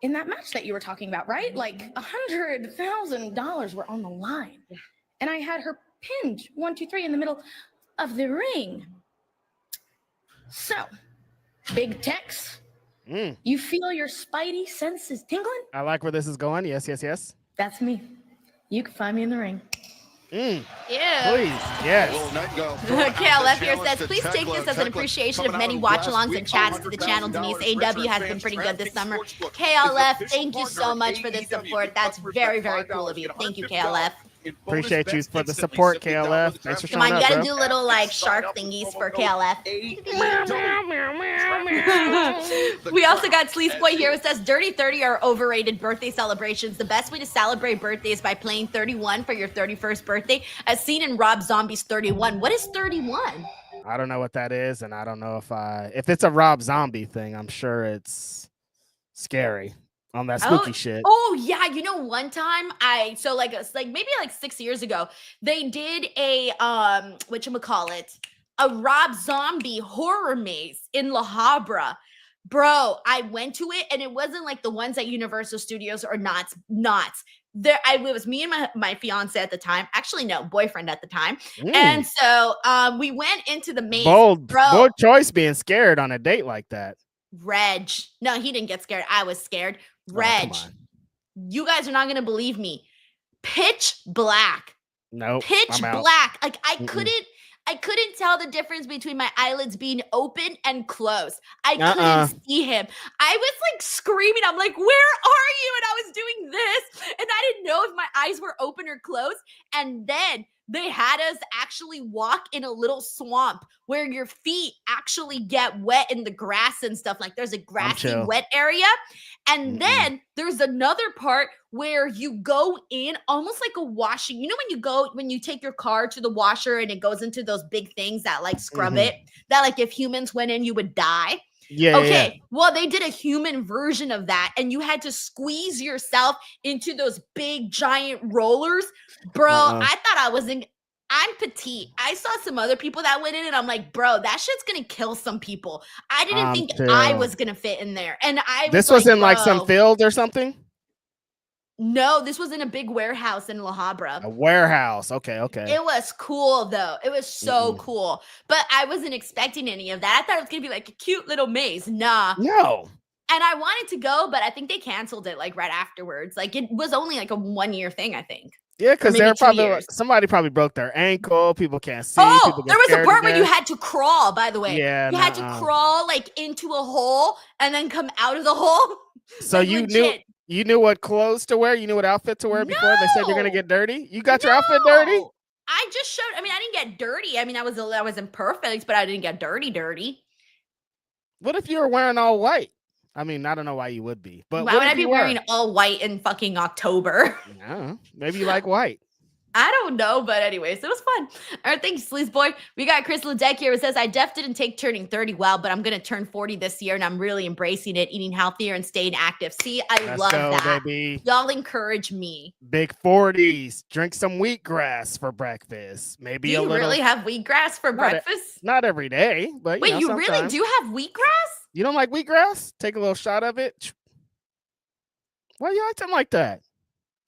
In that match that you were talking about, right? Like $100,000 were on the line. And I had her pinned 1, 2, 3 in the middle of the ring. So, Big Tex, you feel your spidey senses tingling? I like where this is going. Yes, yes, yes. That's me. You can find me in the ring. Please, Yeah. yes. KLF here says, please take this as an appreciation of many watch-alongs and chats to the channel. Denise, AEW has been pretty good this summer. KLF, thank you so much for this support. That's very, very cool of you. Thank you, KLF. Appreciate you for the support, KLF. Thanks for Come showing on, you up, gotta bro. do little like shark thingies for KLF. We also got Sleaze Boy here who says Dirty 30 are overrated birthday celebrations. The best way to celebrate birthdays is by playing 31 for your 31st birthday, as seen in Rob Zombie's 31. What is 31? I don't know what that is, and I don't know if it's a Rob Zombie thing. I'm sure it's scary on that spooky shit. Oh yeah, you know, one time maybe 6 years ago, they did a whatchamacallit, a Rob Zombie horror maze in La Habra. Bro, I went to it and it wasn't like the ones at Universal Studios or not. There, it was me and my fiance at the time. Actually, no, boyfriend at the time. And so we went into the maze. Bold choice being scared on a date like that. Reg. No, he didn't get scared. I was scared. Reg. You guys are not going to believe me. Pitch black. Nope. Pitch black. Like I couldn't tell the difference between my eyelids being open and closed. I couldn't see him. I was like screaming. I'm like, where are you? And I was doing this. And I didn't know if my eyes were open or closed. And then they had us actually walk in a little swamp where your feet actually get wet in the grass and stuff. Like there's a grassy wet area. And then there's another part where you go in almost like a washing. You know, when you take your car to the washer and it goes into those big things that like scrub it, that like if humans went in, you would die. Yeah. Okay. Yeah. Well, they did a human version of that, and you had to squeeze yourself into those big giant rollers. Bro, I thought I'm petite. I saw some other people that went in, and I'm like, bro, that shit's gonna kill some people. I didn't think I was gonna fit in there. And this was in like some field or something? No, this was in a big warehouse in La Habra. A warehouse. Okay. It was cool though. It was so cool. But I wasn't expecting any of that. I thought it was gonna be like a cute little maze. Nah. No. And I wanted to go, but I think they canceled it like right afterwards. Like it was only like a 1-year thing, I think. Yeah, because they're probably somebody probably broke their ankle. People can't see. Oh, there was a part where you had to crawl, by the way. Yeah. You had to crawl like into a hole and then come out of the hole. So like, you knew what clothes to wear? You knew what outfit to wear before they said you're gonna get dirty? You got your outfit dirty? I just showed. I mean, I didn't get dirty. I mean, I was imperfect, but I didn't get dirty. What if you were wearing all white? I mean, I don't know why you would be, but why would I be wearing all white in fucking October? Yeah, maybe you like white. I don't know, but anyways, it was fun. All right, thanks, Sleaze Boy. We got Chris Ledeck here who says, I didn't take turning 30 well, but I'm going to turn 40 this year, and I'm really embracing it, eating healthier and staying active. See, I love that. Baby. Y'all encourage me. Big 40s. Drink some wheatgrass for breakfast. Maybe do you really have wheatgrass for breakfast? Not every day, but wait, you really do have wheatgrass? You don't like wheatgrass? Take a little shot of it. Why are you acting like that?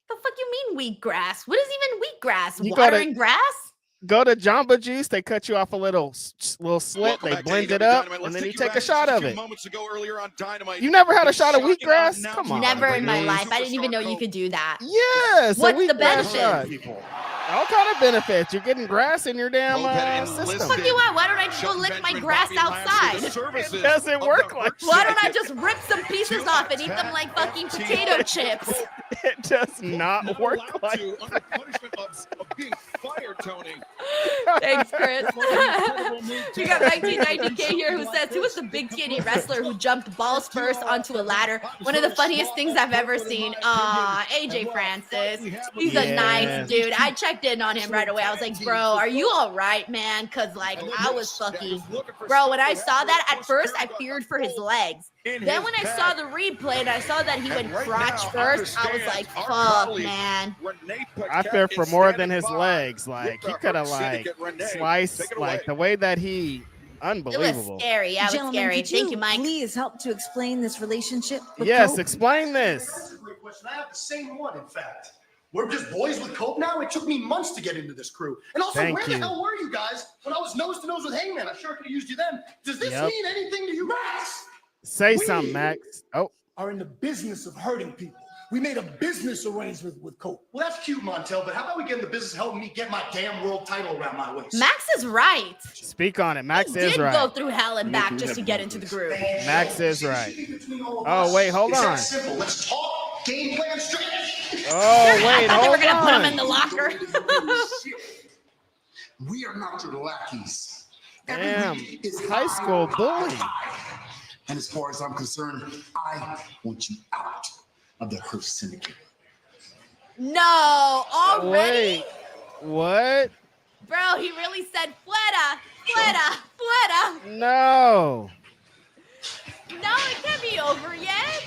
The fuck you mean wheatgrass? What is even wheatgrass? Water and grass? Go to Jamba Juice. They cut you off a little slit. They blend it up, and then you take a shot of it. You never had a shot of wheatgrass? Come on. Never in my life. I didn't even know you could do that. Yes. What's the benefit? All kind of benefits. You're getting grass in your damn system. Fuck you want? Why don't I just go lick my grass outside? It doesn't work like that. Why don't I just rip some pieces off and eat them like fucking potato chips? It does not work like that. Thanks, Chris. We got 1990K here who says, who was the big skinny wrestler who jumped balls first onto a ladder? One of the funniest things I've ever seen. AJ Francis. He's a nice dude. I checked in on him right away. I was like, bro, are you all right, man? Because like I was fucking, bro, when I saw that at first, I feared for his legs. Then when I saw the replay and I saw that he went crotch first, I was like, fuck, man. I fear for more than his legs. Like he could have like sliced like the way that he unbelievable. It was scary. Yeah, it was scary. Thank you, Mike. Please help to explain this relationship. Yes, Cope? Explain this. That's a great question. I have the same one, in fact. We're just boys with Cope now. It took me months to get into this crew. And also, where the hell were you guys when I was nose to nose with Hangman? I sure could have used you then. Does this mean anything to you, Max? Say something, Max. Are in the business of hurting people. We made a business arrangement with Cope. Well, that's cute, Montel, but how about we get in the business of helping me get my damn world title around my waist? Max is right. Speak on it. Max he is right. Did go through hell and back just to get into the groove. Max is right. Oh, wait, hold on. Simple. Let's talk game plan strategy. Oh, I wait, thought they were hold gonna put him on. in the locker. We are not your lackeys. Damn, high school bully. And as far as I'm concerned, I want you out of the Hurt Syndicate. No, already? Wait, what? Bro, he really said fuera. No. No, it can't be over yet.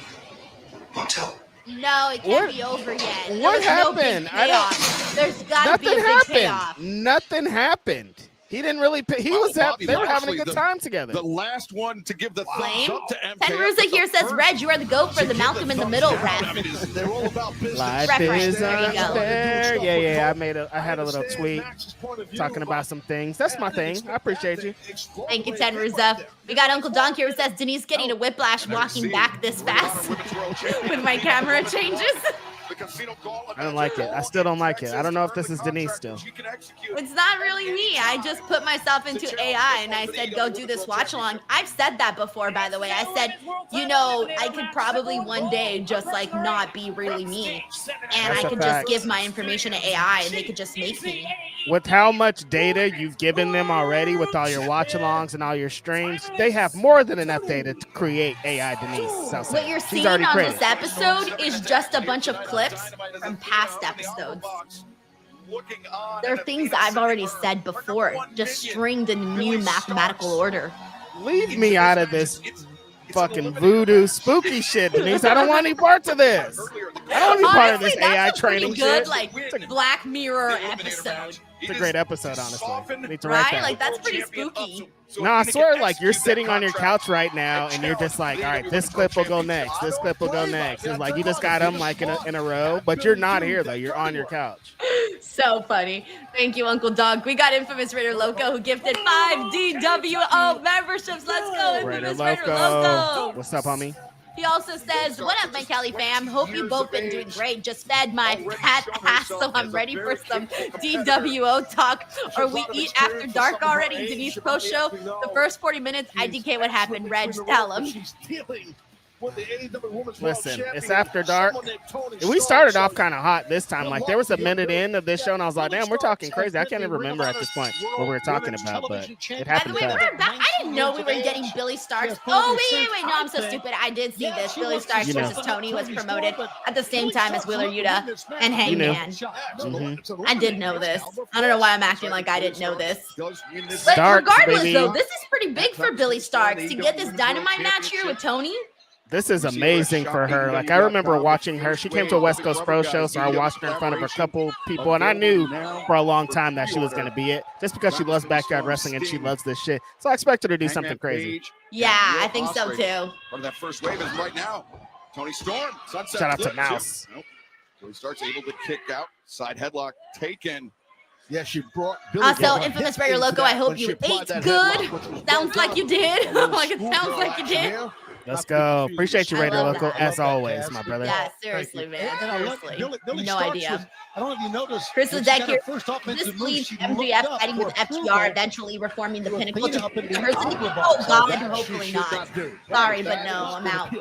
Hotel. No, it can't be over yet. There What was no big happened? payoff. There's got to be a Nothing big happened. payoff. Nothing happened. He didn't really. He Well, was. Bobby They were having a Lashley, good time together. The last one to give the Flame? thumbs up to MJF. Ten Rusa here says, Reg, you are the GOAT for the Malcolm in the Middle ref. They're all about business. Life Reference, is there you go. unfair. Yeah. I had a little tweet talking about some things. That's my thing. I appreciate you. Thank you, Ten Rusa. We got Uncle Donk here who says, Denise getting a whiplash walking back this fast with my camera changes. I don't like it. I still don't like it. I don't know if this is Denise still. It's not really me. I just put myself into AI and I said, go do this watch along. I've said that before, by the way. I said, you know, I could probably one day just like not be really me. And That's I a could fact. just give my information to AI and they could just make me. With how much data you've given them already with all your watch-alongs and all your streams, they have more than enough data to create AI Denise. Salcedo. What you're She's seeing already on created. this episode is just a bunch of clips from past episodes. There are things I've already said before, just stringed in new mathematical order. Leave me out of this fucking voodoo spooky shit, Denise. I don't want any parts of this. I don't want any part of this Honestly, AI that's a pretty training good, shit. like, Black Mirror episode. It's a great episode, honestly. Need to write Right? that. Like, that's pretty spooky. No, I swear, like, you're sitting on your couch right now, and you're just like, all right, this clip will go next. This clip will go next. It's like you just got them, like, in a row, but you're not here, though. You're on your couch. So funny. Thank you, Uncle Doug. We got Infamous Raider Loco who gifted 5 DWO memberships. Let's go, Raider Infamous Raider Loco. Loco. What's up, homie? He also says, what up, my Kelly fam? Hope you both been doing great. Just fed my fat ass, so I'm ready for some DWO talk. Or we eat after dark already. Denise post show. The first 40 minutes, IDK what happened. Reg, tell him. Listen, it's after dark. We started off kind of hot this time. Like, there was a minute in of this show, and I was like, damn, we're talking crazy. I can't even remember at this point what we were talking about, but it By the happened way, fast. we're back. I didn't know we were getting Billy Starks. Oh, wait. No, I'm so stupid. I did see this. Billy Starks You know. versus Tony was promoted at the same time as Wheeler Yuta and You knew. Hangman. I did know this. I don't know why I'm acting like I didn't know this. But Starks, regardless, baby. though, this is pretty big for Billy Starks to get this Dynamite match here with Tony. This is amazing for her. Like, I remember watching her. She came to a West Coast Pro show, so I watched her in front of a couple people, and I knew for a long time that she was going to be it, just because she loves backyard wrestling and she loves this shit. So I expected her to do something crazy. Yeah, I think so too. Part of that first wave is right now. Tony Storm. Sunset Shout out to flip. Mouse. Nope. Tony Stark's able to kick out. Side headlock taken. Yeah, she brought Billy Also, Gunn Infamous hit Raider into Loco, that I hope when you she applied ate that good. headlock, which was Sounds like you did. Like it sounds like you did. Let's go. Appreciate you, I Raider love Loco, that. as always, my brother. Yeah, seriously, man. And I love Seriously. Billy No Starks idea. was- I don't know if you noticed. Chris when is she back got here. her first offensive This move, leaves she MJF looked up fighting for with approval. FTR, eventually reforming the She was pinnacle being to up in the Hurt Syndicate. opera Oh box. God, That hopefully she not. should not do. Sorry, but no, I'm out.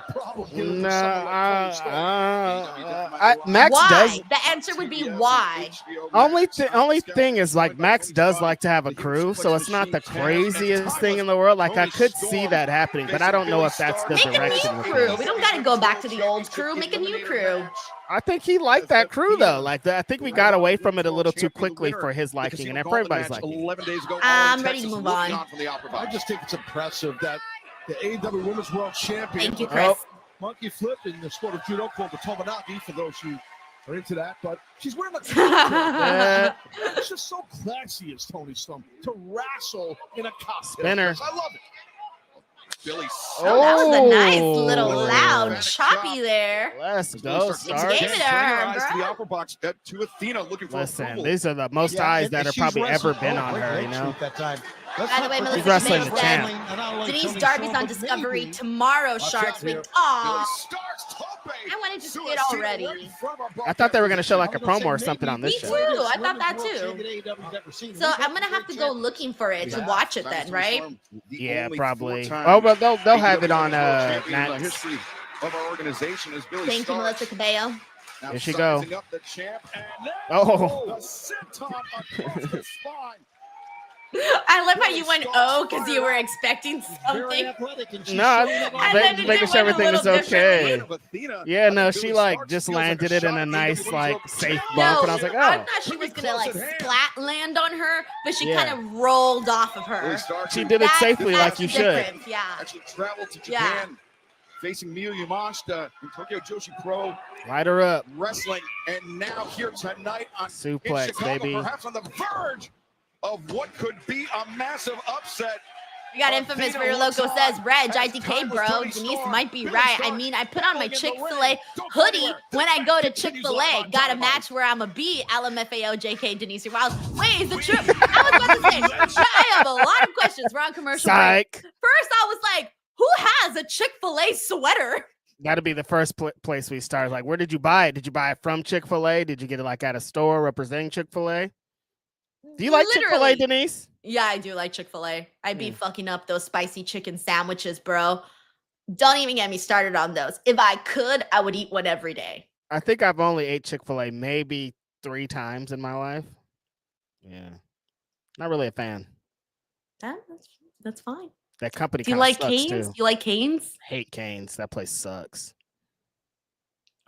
Max Why? does. The answer would be why. Only thing is, like, Max does like to have a crew, so it's not the craziest thing in the world. Like, I could see that happening, but I don't know if that's the Make a direction. new with crew. this. We don't got to go back to the old crew. Make a new crew. I think he liked that crew, though. Like, I think we got away from it a little too quickly for his liking, and for everybody's liking. 11 days ago, I'm ready to move on. I just think it's impressive that the AEW Women's World Champion. Thank you, Chris. Monkey flip in the sport of judo called the Tomonaga, for those who are into that. But she's wearing a it's just so classy as Tony Storm to wrestle in a costume. Spinner. I love it. Billy. Oh, that was a nice Oh. little loud choppy there. Let's go, Starks. Gave it to her, To the bro. upper box to Athena looking for Listen, approval. these are the most eyes that have probably ever been on her, you know? That time. By the way, Melissa wrestling Mayo the said, champ. Denise Darby's on Discovery tomorrow, Sharks Week. Aw, I wanted to see it already. I thought they were going to show like a promo or something on Me this too. show. I thought that too. So I'm gonna have to go looking for it to watch it then, right? Yeah, probably. Oh, but they'll have it on Max. history of our organization is Billy Thank you, Starks. Melissa Cabello. Now Here she go. sizing up the champ, and now Oh. the senton across the spine. I love how you went because you were expecting something. No, I'm making sure everything is okay. Yeah, no, she like just landed it in a nice like safe bump, and I was like, I oh. thought she was gonna like splat land on her, but she Yeah. kind of rolled off of her. She did it safely like you should. Yeah. Actually traveled to Japan, facing Miyu Yamashita in Tokyo Joshi Pro. Light her up. Wrestling, and now here tonight on Suplex, in Chicago, baby. perhaps on the verge of what could be a massive upset. We got Infamous for your local says, Reg, IDK, bro. Denise might be right. I mean, I put on my Chick-fil-A hoodie when I go to Chick-fil-A. Got a match where I'm a B, LMFAO, JK, Denise, Wild. Wait, is it true? I was about to say, I have a lot of questions. We're on commercial break. First, I was like, who has a Chick-fil-A sweater? That'd be the first place we start. Like, where did you buy it? Did you buy it from Chick-fil-A? Did you get it like at a store representing Chick-fil-A? Do you like Chick-fil-A, Denise? Yeah, I do like Chick-fil-A. I'd be fucking up those spicy chicken sandwiches, bro. Don't even get me started on those. If I could, I would eat one every day. I think I've only ate Chick-fil-A maybe 3 times in my life. Yeah. Not really a fan. That's fine. That company Do you kinda like sucks, Cane's? too. You like Cane's? Hate Cane's. That place sucks.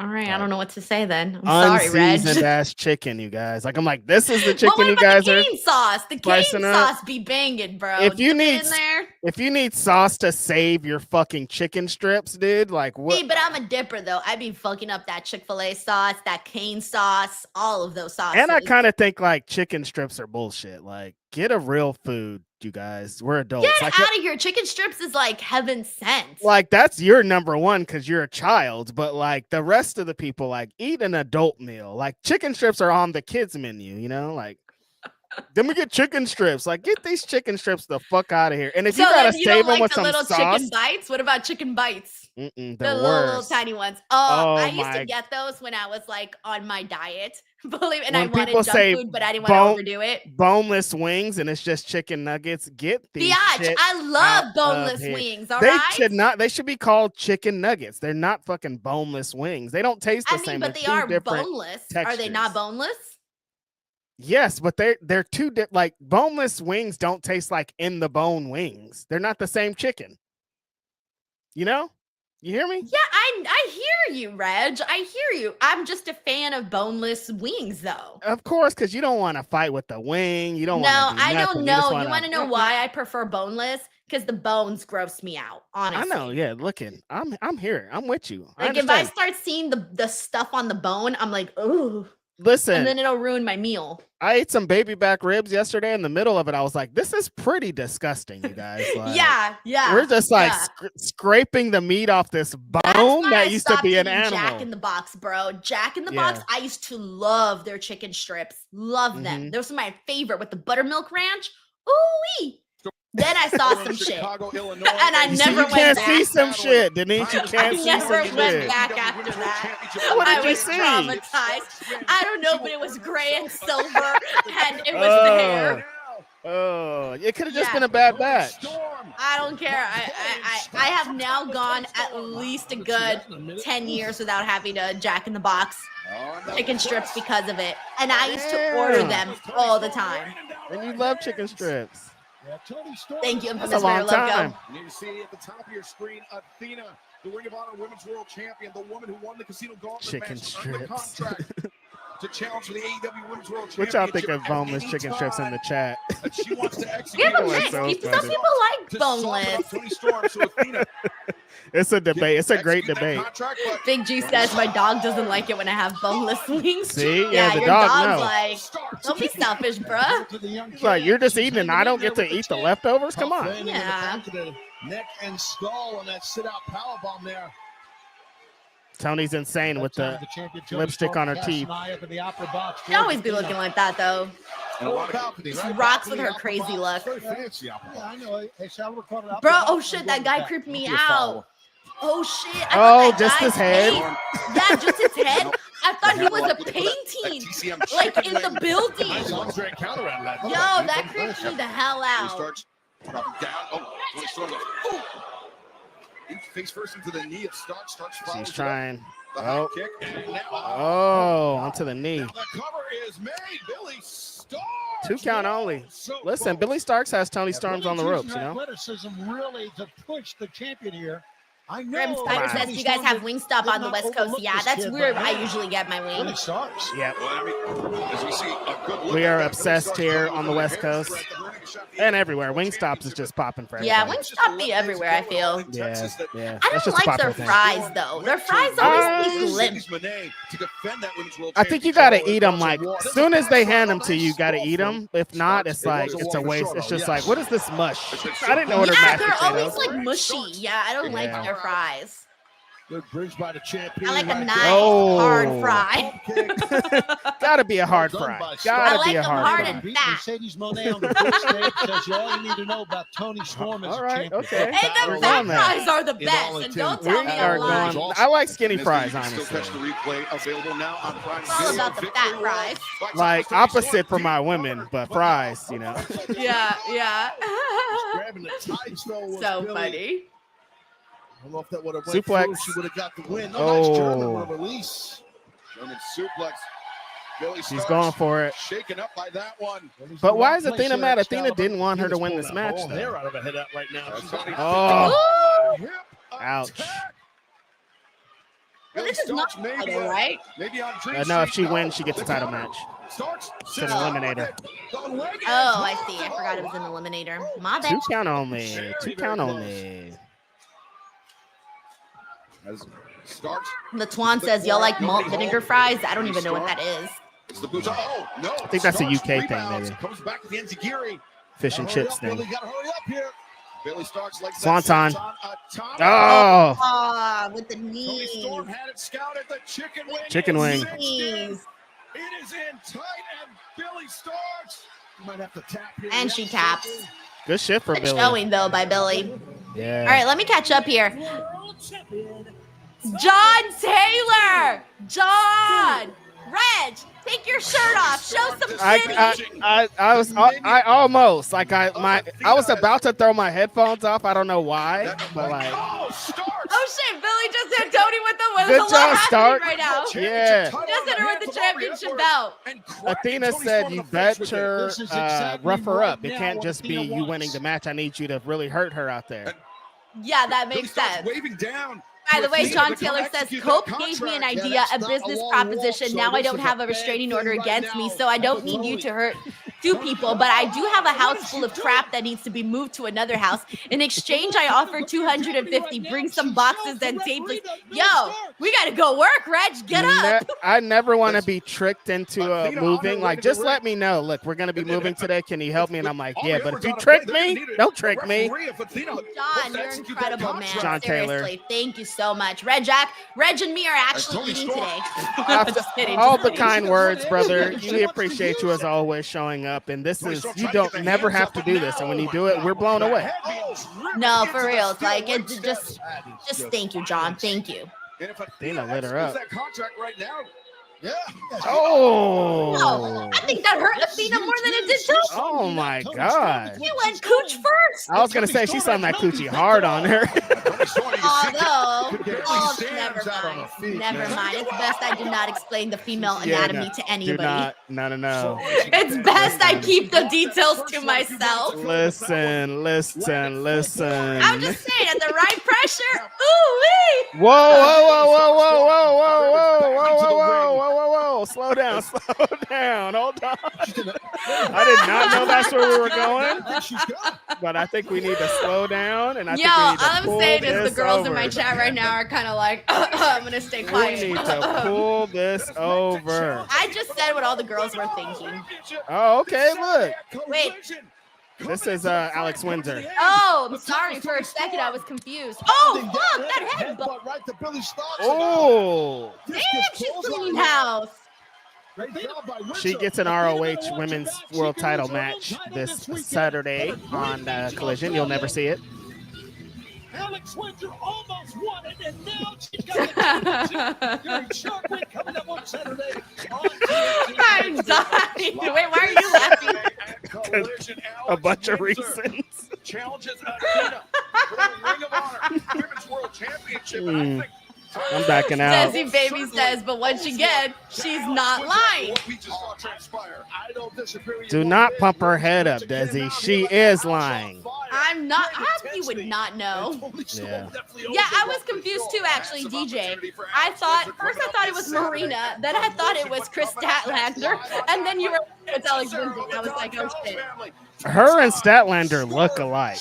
All right, I don't know what to say then. I'm sorry, Reg. Unseasoned ass chicken, you guys. Like, I'm like, this is the chicken you guys the are cane sauce. The cane spicing up. sauce be banging, bro. If you Dip it need in there. if you need sauce to save your fucking chicken strips, dude, like what? Hey, but I'm a dipper though. I be fucking up that Chick-fil-A sauce, that cane sauce, all of those sauces. And I kind of think like chicken strips are bullshit. Like, get a real food, you guys. We're adults. Get Like, out of here. Chicken strips is like heaven sent. like that's your number one because you're a child, but like the rest of the people, like eat an adult meal. Like chicken strips are on the kids menu, you know, like then we get chicken strips. Like get these chicken strips the fuck out of here. And if you gotta you save don't them like with the some little sauce, chicken bites? What about chicken bites? the The little worst. tiny ones. Oh I used my- to get those when I was like on my diet. Believe and When I wanted people junk say food, but I didn't want to overdo it. boneless wings and it's just chicken nuggets. Get these. Biatch, shit I love out boneless of here. wings, all they right? should not. They should be called chicken nuggets. They're not fucking boneless wings. They don't taste the I mean, same. but They're they two are different boneless. Are they not boneless? Yes, but they're two like boneless wings don't taste like in the bone wings. They're not the same chicken. You know? You hear me? Yeah, I hear you, Reg. I hear you. I'm just a fan of boneless wings, though. Of course, because you don't want to fight with the wing. You don't No, want to. I don't know. You want want to know why I prefer boneless? Because the bones gross me out. Honestly, I know. Yeah, looking. I'm here. I'm with you. Like if I start seeing the stuff on the bone, I'm like, ooh. Listen, and then it'll ruin my meal. I ate some baby back ribs yesterday. In the middle of it, I was like, "This is pretty disgusting, you guys." Like, yeah. We're just like scraping the meat off this bone that used to be an animal. Jack in the Box, bro. Jack in the Box. I used to love their chicken strips. Love them. Mhm. Those were my favorite with the buttermilk ranch. Ooh-wee. Then I saw some shit. Chicago, Illinois, and I never went can't back. see some shit, Denise. You I can't see never some went shit. back after that. What did I you was see? traumatized. I don't know, but it was gray and silver, and it was the hair. Oh, it could have just been a bad batch. I don't care. I have now gone at least a good 10 years without having a Jack in the Box chicken strips because of it. And I used to order them all the time. And you love chicken strips. Thank you. That's a long time. You need to see at the top of your screen, Athena, the Ring of Honor Women's World Champion, the woman who won the Casino Gauntlet Chicken match, earned the strips. contract to challenge for the AEW Women's World Championship. What y'all think of boneless chicken strips in the chat? That she wants to execute. Give them That was mixed. so Some funny. people like boneless. Tony Storm, so Athena, It's a debate. It's a great debate. contract, but Big G says my dog doesn't like it when I have boneless wings. See? Yeah, the your dog dog's knows. like, don't be selfish, bruh. Like you're just eating and I don't get to eat the leftovers? Come on. Yeah. Neck and skull on that sit-out powerbomb there. Tony's insane with the lipstick on her teeth. She always be looking like that, though. Balcony, She right? rocks with her crazy look. Very fancy apple. Yeah, I know. Hey, shall we call it up? Bro, oh shit, that guy creeped me out. Oh shit. I Oh, thought that just guy's his head? face- Yeah, just his head. I thought he was a painting, like in the building. Yo, that creeped me the hell out. starts dropping down. Oh, Tony Storm goes, ooh. Face first into the knee of Starks. Starks follows She's it up. trying. The high kick. And now, onto the knee. now the cover is made. Billy Starks. 2 count only. So Listen, Billy Starks has Tony Storms on the ropes, you know? Athleticism really to push the champion here. I Grim know. Spider Wow. says you guys have Wingstop on the West Coast. Yeah, that's where I usually get my Billy wings. Starks. Yep. Well, I mean, as we see a good look We at are that, obsessed Billy here Starks on the West Coast and everywhere. Wingstops is just popping for Yeah, everybody. Wingstop be everywhere, I feel. Yeah. I That's don't just a like popular their thing. fries, though. Their fries always taste limp. I think you got to eat them like as soon as they hand them to you, you got to eat them. If not, it's like it's a waste. It's just like, what is this mush? I didn't order Yeah, mashed they're always potatoes. like mushy. Yeah, I don't like their fries. Good bridge by the champion. I like a right nice, there. hard fry. Gotta be a hard Well done fry. by Gotta I be a like them hard hard fry. and Beat fat. Mercedes Monet on the big stage tells you all you need to know about Tony Storm as All a right, champion. okay. And We're the going fat there. fries are the In best. all And don't intents tell We me are I'm lying. going. I like skinny fries, Still honestly. catch the replay available now on Prime It's all Video. about the fat fries. Like opposite for my women, but fries, you know. Yeah, yeah. Grabbing the tights though was So Billy. funny. I don't know if that would have went Suplex. through. She would have got the win. No, nice German Oh. release. German suplex. Billy She's Starks going for it. shaken up by that one. But why is Athena mad? Athena didn't want her to win this match, Hair though. out of her head out right now. She's got Oh, Hip ouch. attack. Well, Billy this is not Starks maybe, title, right? maybe on Dream No, if Street. she wins, she gets a title match. Starks It's an eliminator. Oh, I see. I forgot it was an eliminator. My 2 bad. count only. 2 count only. As Starks. Latuan says, y'all like malt vinegar fries? I don't even know what that is. It's the boots. Oh, no. I think that's a Starks UK thing, rebounds, maybe. Comes back to the Enziguri. Fish and chips thing. Billy, gotta hurry up here. Billy Starks like Swanton. Atomic. Oh, Ah, with the Tony knees. Storm had it scouted. The chicken wing. Chicken is wing. cinched in. Knees. It is in tight, and Billy Starks. You might have to tap here. And she taps. good shit for Good Billy. showing, though, by Billy. Yeah. All right, let me catch up here. John Taylor! John! Reg, take your shirt off. Show some titties. I almost like I was about to throw my headphones off. I don't know why, but like Oh, Starks. Oh shit, Billy just hit Tony with the win. Good There's a lot job, happening Stark. right now. Yeah. He just hit her with the championship belt. Athena said, you better This is exactly rough her right up. It now can't what just be Athena you wants. winning the match. I need you to really hurt her out there. Yeah, that Billy makes Starks sense. waving down. By the way, Athena John to come Taylor says, execute Cope that gave me an contract. idea, that's a not business a long proposition. walk, so Now I this don't is a have a bad restraining thing order right against me, now. so I don't need you to hurt two people. But I do have a house full of crap that needs to be moved to another house. In exchange, I offer 250. Bring some boxes and tape. Yo, we got to go work, Reg. Get up. I never want to be tricked into moving. Like, just let me know. Look, we're gonna be moving today. Can you help me? And I'm like, yeah. But if you trick me, don't trick me. John, you're incredible, man. John Taylor. Seriously, thank you so much. Reg and me are actually eating today. Just kidding. All just the kidding. kind words, brother. We appreciate you as always showing up. And this is, you don't never have to do this. And when you do it, we're blown away. No, for real. It's like, it just thank you, John. Thank you. Athena lit her up. That contract right now. Yeah. Oh. No, I think that hurt Athena more than it did Tony. Oh my God. You went cooch first. I was gonna say she slammed that coochie hard on her. Although, never mind. Never mind. It's best I do not explain the female anatomy to Do anybody. not. No. It's best I keep the details to myself. Listen. I'm just saying, at the right pressure, ooh wee. Whoa. Slow down. Hold on. I did not know that's where we were going. But I think we need to slow down. And I think we Yo, need to all I'm pull saying is this the girls in over. my chat right now are kind of like, I'm going to stay quiet. We need to pull this over. I just said what all the girls were thinking. Oh, okay. Look. Wait. This is Alex Windsor. Oh, I'm sorry. For a second, I was confused. Oh, fuck, that headbutt. Right to Billy Starks. Oh. Damn, she's cleaning house. She gets an ROH Women's World Title match this Saturday on Collision. You'll never see it. Alex Windsor almost won it, and now she's got a during Shark Week coming up on Saturday. I'm dying. Wait, why are you laughing? A bunch of reasons. Challenges Athena for the Ring of Honor Women's World Championship. And I think I'm backing out. Desi Baby says, but once again, she's not lying. Do not pump her head up, Desi. She is lying. I'm not. You would not know. Yeah. Yeah, I was confused too, actually, DJ. First I thought it was Marina, then I thought it was Chris Statlander, and then you were telling me, and I was like, oh shit. Her and Statlander look alike.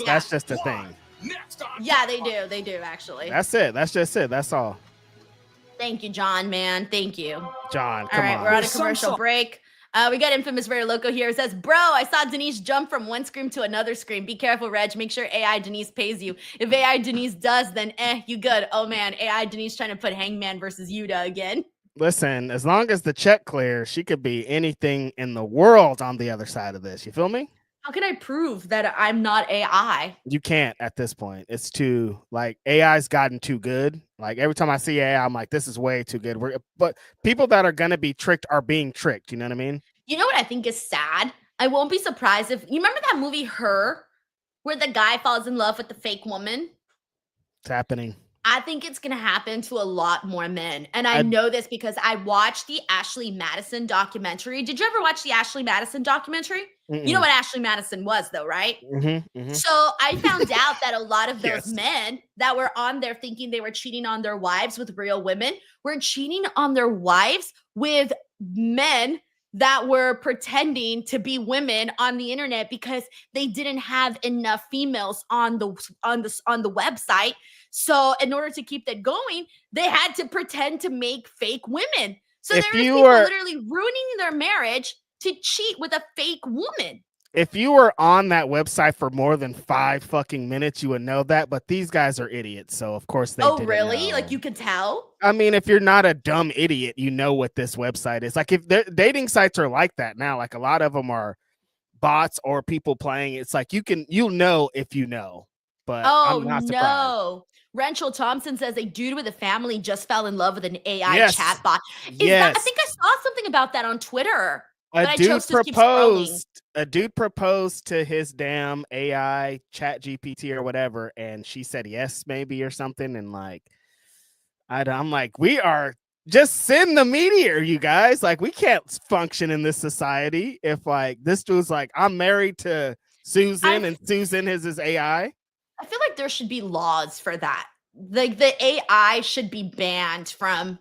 That's just a thing. Yeah, they do actually. That's it. That's just it. That's all. Thank you, John, man. Thank you. John, All come right, on. we're on a commercial break. We got Infamous Very Loco here. It says, bro, I saw Denise jump from one scream to another scream. Be careful, Reg. Make sure AI Denise pays you. If AI Denise does, then you good. Oh, man. AI Denise trying to put Hangman versus Yuta again. Listen, as long as the check clears, she could be anything in the world on the other side of this. You feel me? How can I prove that I'm not AI? You can't at this point. It's too, like, AI's gotten too good. Like, every time I see AI, I'm like, this is way too good. But people that are going to be tricked are being tricked. You know what I mean? You know what I think is sad? I won't be surprised if you remember that movie Her, where the guy falls in love with the fake woman. It's happening. I think it's going to happen to a lot more men. And I know this because I watched the Ashley Madison documentary. Did you ever watch the Ashley Madison documentary? Mm-mm. You know what Ashley Madison was, though, right? Mm-hmm, mm-hmm. So I found out that a lot of those men that were on there thinking they were cheating on their wives with real women were cheating on their wives with men that were pretending to be women on the internet because they didn't have enough females on the website. So in order to keep that going, they had to pretend to make fake women. So there were people literally ruining their marriage to cheat with a fake woman. If you were on that website for more than 5 fucking minutes, you would know that. But these guys are idiots, so of course they. Oh, really? Know. Like you could tell? I mean, if you're not a dumb idiot, you know what this website is. Like if dating sites are like that now, like a lot of them are bots or people playing. It's like you'll know if you know. But I'm not surprised. No. Rachel Thompson says a dude with a family just fell in love with an AI chatbot. I think I saw something about that on Twitter. A dude proposed to his damn AI chat GPT or whatever, and she said yes, maybe or something. And like, I'm like, we are just send the meteor, you guys. Like, we can't function in this society if like this dude's like, I'm married to Susan and Susan is his AI. I feel like there should be laws for that. Like the AI should be banned from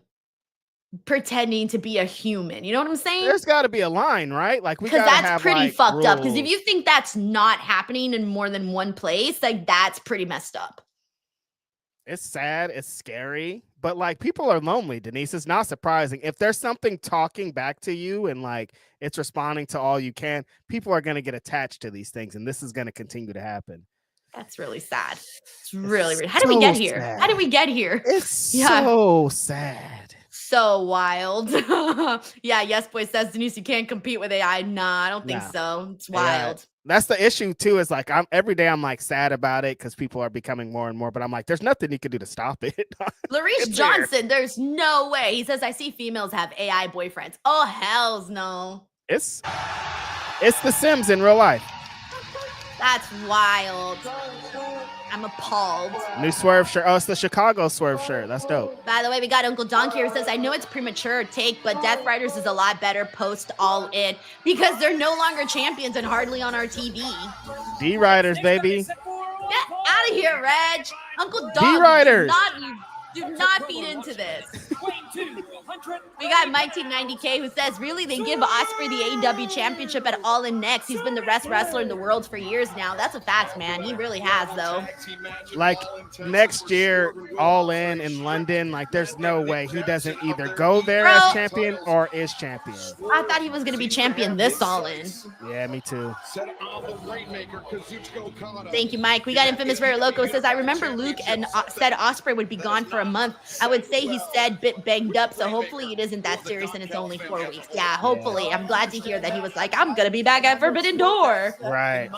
pretending to be a human. You know what I'm saying? There's got to be a line, right? Like because that's pretty fucked up. Because if you think that's not happening in more than one place, like that's pretty messed up. It's sad. It's scary. But like people are lonely, Denise. It's not surprising. If there's something talking back to you and like it's responding to all you can, people are going to get attached to these things. And this is going to continue to happen. That's really sad. It's really. How did we get here? Sad. How did we get here? It's so sad. So wild. Yeah, Yes Boy says, Denise, you can't compete with AI. Nah, I don't think so. It's wild. Yeah. That's the issue too, is like every day I'm like sad about it because people are becoming more and more, but I'm like, there's nothing you can do to stop it. Larice Johnson, there's no way. He says, I see females have AI boyfriends. Oh, hells no. It's The Sims in real life. That's wild. I'm appalled. New Swerve shirt. Oh, it's the Chicago Swerve shirt. That's dope. By the way, we got Uncle Donk here who says, I know it's premature take, but Death Riders is a lot better post All In because they're no longer champions and hardly on our TV. D-Riders, baby. Get out of here, Reg. Uncle Donk, D-Riders. Do not feed into this. We got Mike Team 90K who says, really, they give Ospreay the AEW championship at All In next. He's been the best wrestler in the world for years now. That's a fact, man. He really has, though. Like, next year, All In London, like, there's no way he doesn't either go there as champion or is champion. I thought he was going to be champion this All In. Yeah, me too. Thank you, Mike. We got Infamous Very Loco who says, I remember Luke and said Ospreay would be gone for a month. I would say he said bit banged up, so hopefully it isn't that serious and it's only 4 weeks. Yeah, hopefully. I'm glad to hear that he was like, I'm gonna be back at Forbidden Door. Right.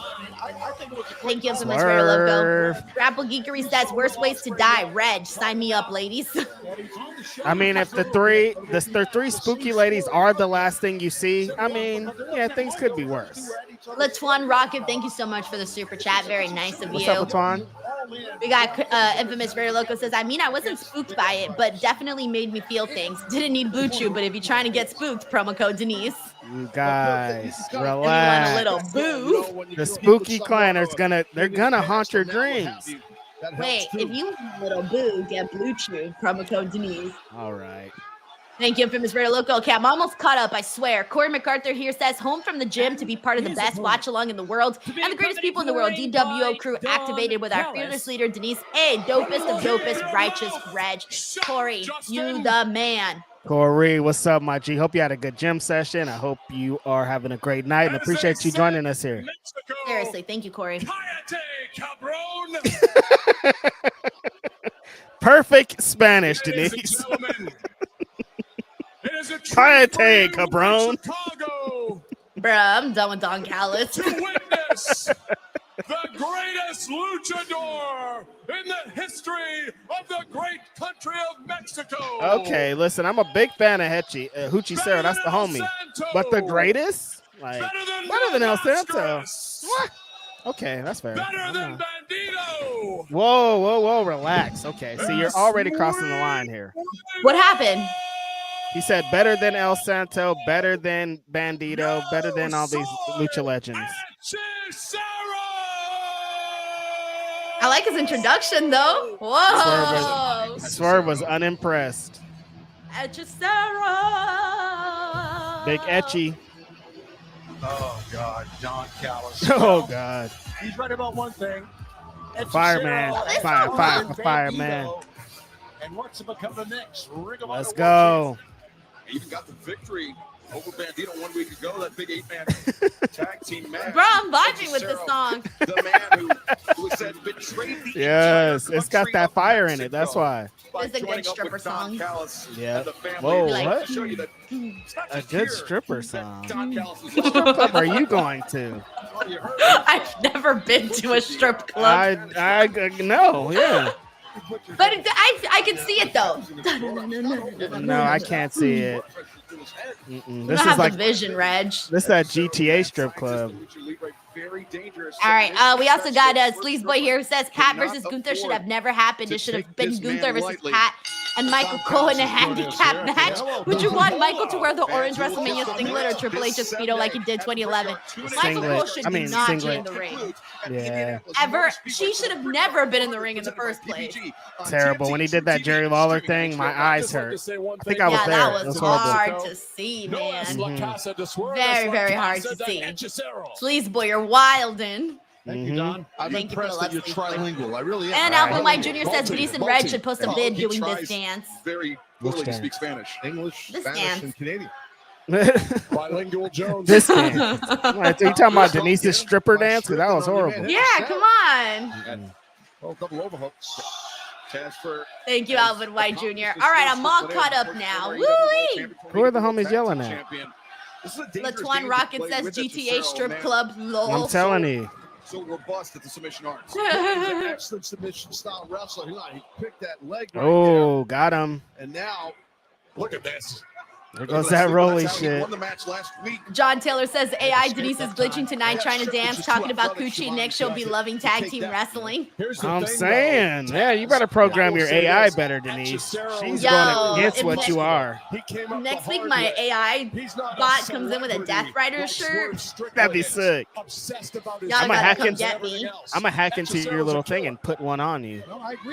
Thank you so much, Very Loco. Grapple Geekery says, worst ways to die. Reg, sign me up, ladies. I mean, if the three spooky ladies are the last thing you see, I mean, yeah, things could be worse. Latuan Rocket, thank you so much for the super chat. Very nice of you. What's up, Latuan? We got Infamous Very Loco says, I mean, I wasn't spooked by it, but definitely made me feel things. Didn't need Blue Chew, but if you're trying to get spooked, promo code Denise. You guys, And you want a little boo. The spooky clan they're gonna haunt your dreams. Wait, if you want a little boo, get Blue Chew, promo code Denise. All right. Thank you, Infamous Very Loco. Okay, I'm almost caught up, I swear. Corey MacArthur here says, home from the gym to be part of the best watch-along in the world and the greatest people in the world. DWO crew activated with our fearless leader, Denise. Hey, dopest of dopest, righteous Reg. Corey, you the man. Corey, what's up, my G? Hope you had a good gym session. I hope you are having a great night and appreciate you joining us here. Seriously, thank you, Corey. Perfect Spanish, Denise. Cállate, cabrón. Bruh, I'm done with Don Callis. To witness the greatest luchador in the history of the great country of Mexico. Okay, listen, I'm a big fan of Hoochie Sarah. That's the homie. But the greatest? Like, better than El Santo. What? Okay, that's fair. Better than Bandito. Whoa, relax. Okay, see, you're already crossing the line here. What happened? He said better than El Santo, better than Bandito, better than all these lucha legends. I like his introduction, though. Whoa. Swerve was unimpressed. Hechicero. Big Etchy. Oh, God. Don Callis. Oh, God. He's right about one thing. Fireman. Fireman. And what's to become the next? Let's go. Even got the victory over Bandito 1 week ago. That big 8-man tag team match. Bro, I'm vibing with this song. The man who said betrayed the Yes, it's got that fire in it. That's why. It's a good stripper song. Yeah. Whoa, what? A good stripper song. What strip club are you going to? I've never been to a strip club. I know, yeah. But I can see it though. No, I can't see it. This is like the vision, Reg. This is that GTA strip club. All right. We also got Sleaze Boy here who says Pat versus Gunther should have never happened. It should have been Gunther versus Pat and Michael Cole in a handicap match. Would you want Michael to wear the orange WrestleMania singlet or Triple H Speedo like he did 2011? Michael Cole should not be in the ring. Yeah. Ever. She should have never been in the ring in the first place. Terrible. When he did that Jerry Lawler thing, my eyes hurt. I think I was there. That was hard horrible. to see, man. Very, very hard to see. Sleaze Boy, you're wildin'. Thank you, Don. I'm Thank you for impressed the that you're love, trilingual. I really am. And Alvin White Jr. says Denise and Red should post a vid doing this dance. Very fluently to speak Spanish. English, This Spanish, dance. and Canadian. Bilingual Jones. This game. Are you talking about Denise's stripper dance? Because that was horrible. Yeah, come on. Oh, double overhooks. Transfer. Thank you, Alvin White Jr. All right, I'm all caught up now. Woo-wee. Who are the homies yelling at? Latuan Rocket says GTA strip club. Lol. I'm telling you. So robust at the submission arts. He's an excellent submission style wrestler. He picked that leg right Oh, there. got him. And now, look at this. There goes that rolly That's how he shit. won the match last week. John Taylor says AI Denise is glitching tonight trying to dance, talking about Coochie. Next she'll be loving tag team wrestling. I'm saying, yeah, you better program your AI better, Denise. She's going against what you are. Next week, my AI bot comes in with a Death Rider shirt. That'd be sick. Y'all I'm gotta come into get me. I'm gonna hack into your little thing and put one on you.